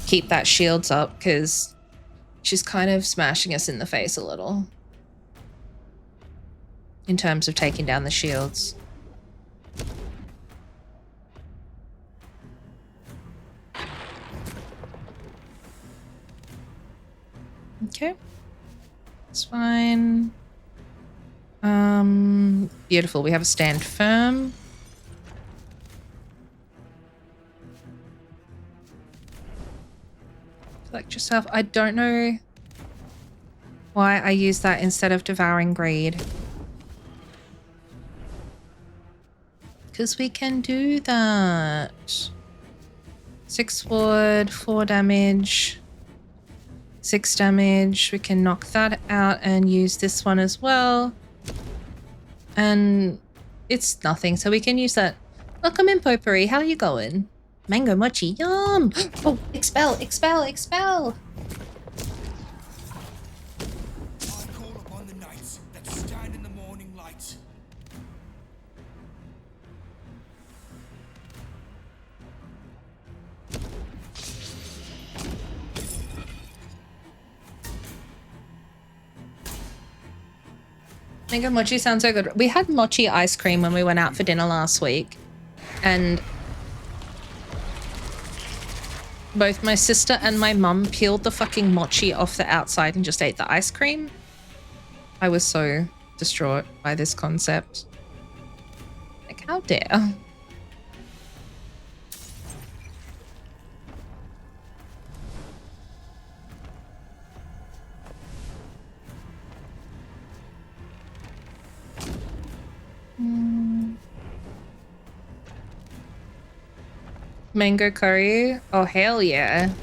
keep that shields up because she's kind of smashing us in the face a little in terms of taking down the shields. Okay. It's fine. Beautiful. We have a stand firm. Collect yourself. I don't know why I use that instead of devouring greed. Because we can do that. 6 wood, 4 damage, 6 damage. We can knock that out and use this one as well. And it's nothing, so we can use that. Welcome in, Potpourri. How are you going? Mango mochi, yum! Oh, expel, expel, expel! I call upon the knights that stand in the morning light. Mango mochi sounds so good. We had mochi ice cream when we went out for dinner last week. And both my sister and my mum peeled the fucking mochi off the outside and just ate the ice cream. I was so distraught by this concept. Like, how dare? Mango curry? Oh, hell yeah.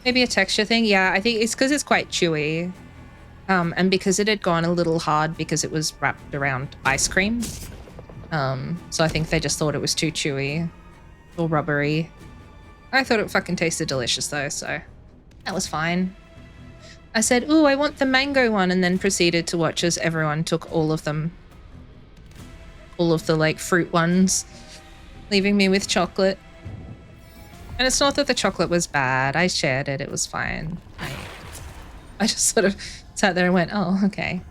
Maybe a texture thing? Yeah, I think it's because it's quite chewy. And because it had gone a little hard because it was wrapped around ice cream. So I think they just thought it was too chewy or rubbery. I thought it fucking tasted delicious though, so that was fine. I said, ooh, I want the mango one, and then proceeded to watch as everyone took all of them. All of the, like, fruit ones, leaving me with chocolate. And it's not that the chocolate was bad. I shared it. It was fine. I just sort of sat there and went, oh, okay.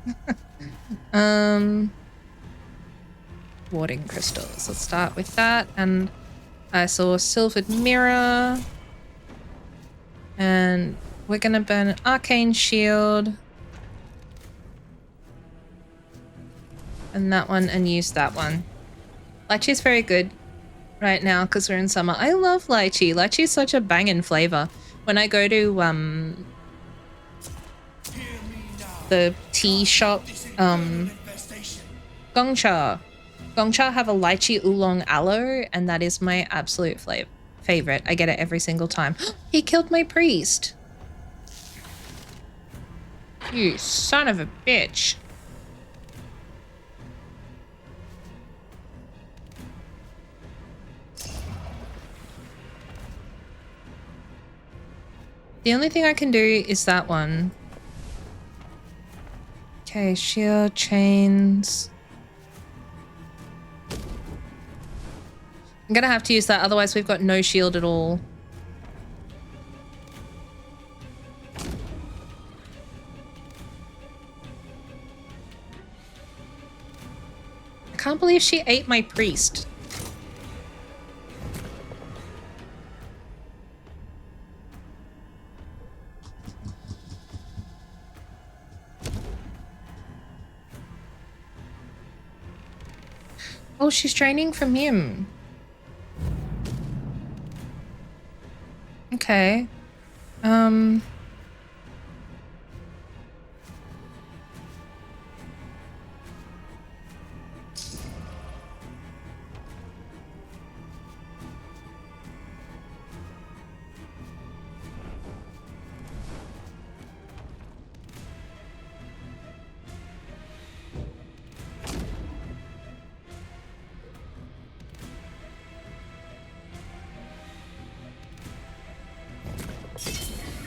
Warding crystals. Let's start with that. And I saw a silvered mirror. And we're going to burn an arcane shield. And that one, and use that one. Lychee's very good right now because we're in summer. I love lychee. Lychee is such a banging flavor. When I go to the tea shop, Gongcha. Gongcha have a lychee oolong aloe, and that is my absolute favorite. I get it every single time. He killed my priest. You son of a bitch. The only thing I can do is that one. Okay, shield, chains. I'm gonna have to use that, otherwise we've got no shield at all. I can't believe she ate my priest. Oh, she's training from him. Okay.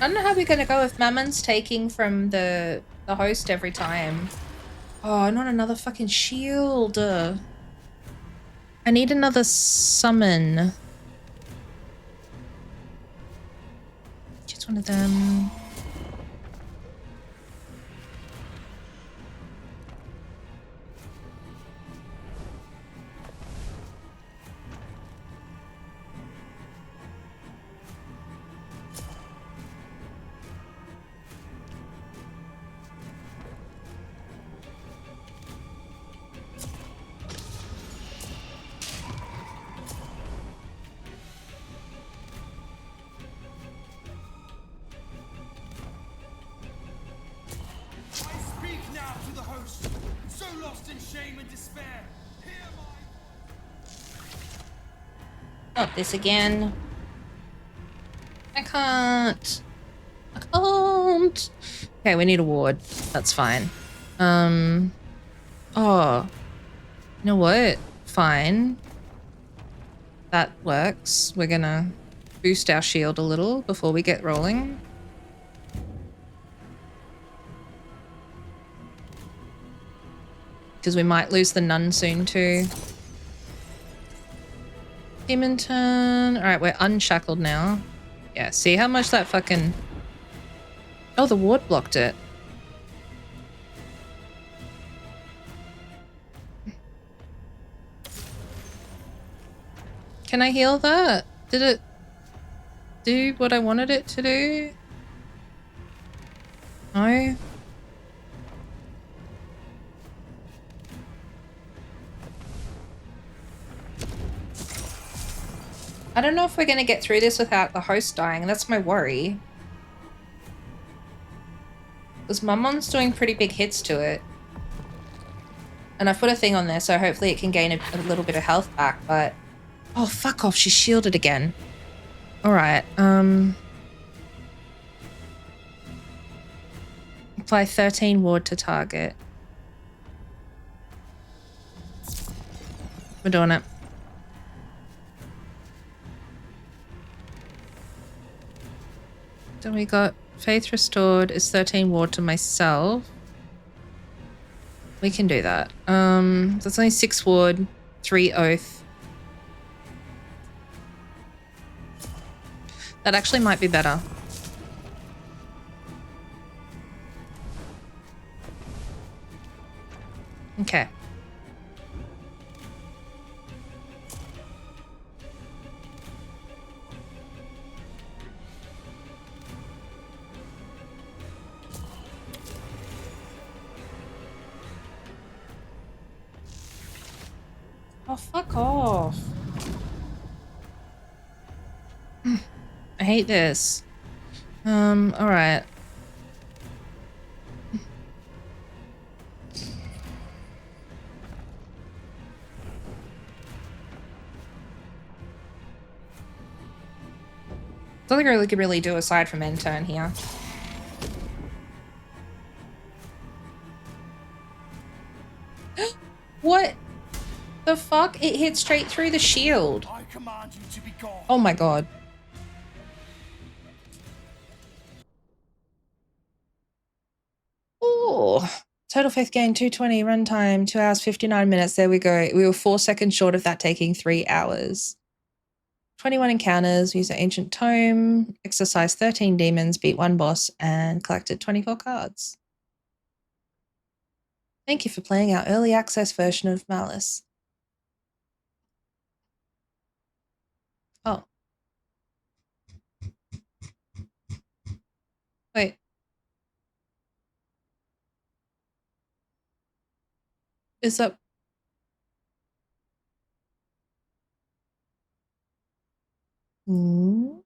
I don't know how we're gonna go if Mammon's taking from the host every time. Oh, not another fucking shield. I need another summon. Just one of them. I speak now to the host, so lost in shame and despair. Hear my Not this again. I can't. I can't. Okay, we need a ward. That's fine. Oh. You know what? Fine. That works. We're gonna boost our shield a little before we get rolling. Because we might lose the nun soon too. Demon turn. Alright, we're unshackled now. Yeah, see how much that fucking... Oh, the ward blocked it. Can I heal that? Did it do what I wanted it to do? No? I don't know if we're going to get through this without the host dying. That's my worry. Because Mummon's doing pretty big hits to it. And I've put a thing on there, so hopefully it can gain a little bit of health back, but... Oh, fuck off. She's shielded again. Alright, apply 13 ward to target. We're doing it. Then we got Faith Restored is 13 ward to myself. We can do that. That's only 6 ward, 3 oath. That actually might be better. Okay. Oh, fuck off. I hate this. Alright. Something I really could really do aside from end turn here. What the fuck? It hit straight through the shield. I command you to be gone. Oh my god. Oh, total faith gain 220, runtime 2 hours 59 minutes. There we go. We were 4 seconds short of that taking 3 hours. 21 encounters, used an ancient tome, exercised 13 demons, beat 1 boss, and collected 24 cards. Thank you for playing our early access version of Malys. Oh. Wait. Is that... Hmm?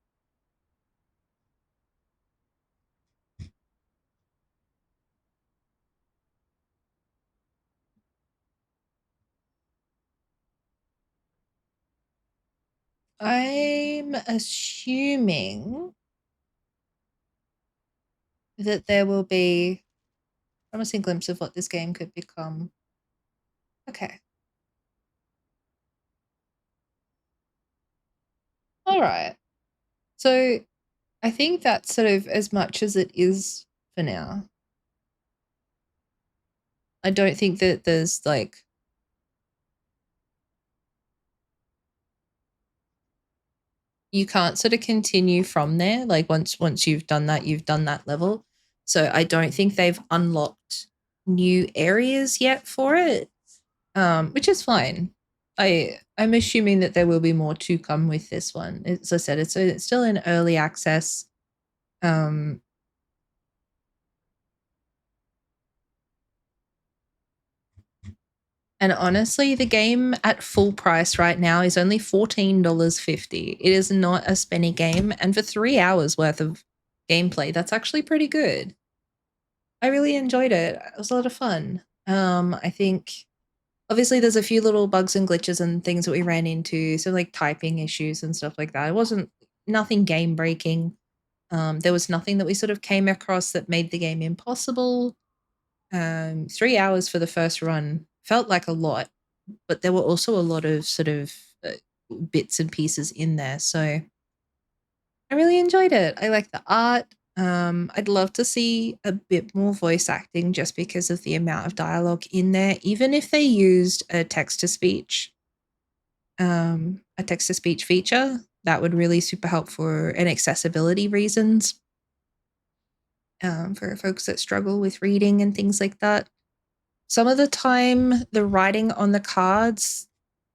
I'm assuming that there will be a promising glimpse of what this game could become. Okay. All right. So I think that's sort of as much as it is for now. I don't think that there's like you can't sort of continue from there. Like once you've done that level. So I don't think they've unlocked new areas yet for it, which is fine. I'm assuming that there will be more to come with this one. As I said, it's still in early access. Um, and honestly, the game at full price right now is only $14.50. It is not a spenny game, and for 3 hours worth of gameplay, that's actually pretty good. I really enjoyed it. It was a lot of fun. I think obviously there's a few little bugs and glitches and things that we ran into, so like typing issues and stuff like that. It wasn't nothing game breaking. There was nothing that we sort of came across that made the game impossible. 3 hours for the first run felt like a lot, but there were also a lot of sort of bits and pieces in there. So I really enjoyed it. I like the art. I'd love to see a bit more voice acting just because of the amount of dialogue in there, even if they used a text to speech feature. That would really super help for an accessibility reasons, for folks that struggle with reading and things like that. Some of the time, the writing on the cards,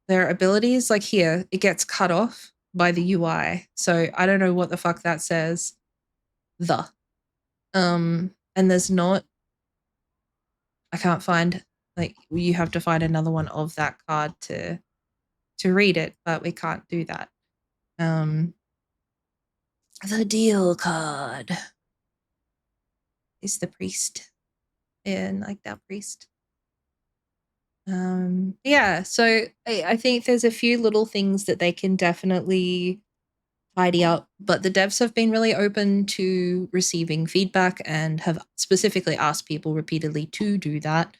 their abilities, like here, it gets cut off by the UI. So I don't know what the fuck that says. And there's not, I can't find, like, you have to find another one of that card to read it, but we can't do that. The deal card is the priest, and like that priest. Yeah, so I think there's a few little things that they can definitely tidy up, but the devs have been really open to receiving feedback and have specifically asked people repeatedly to do that.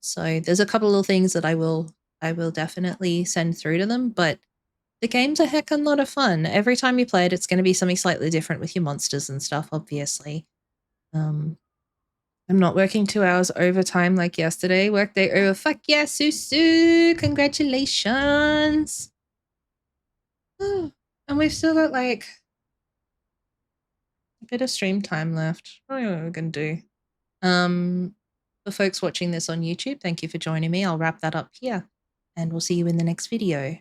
So there's a couple of things that I will definitely send through to them, but the game's a heck of a lot of fun. Every time you play it, it's going to be something slightly different with your monsters and stuff, obviously. I'm not working 2 hours overtime like yesterday. Workday over. Fuck yeah, Susu! Congratulations! And we've still got like a bit of stream time left. What are we gonna do? For folks watching this on YouTube, thank you for joining me. I'll wrap that up here, and we'll see you in the next video.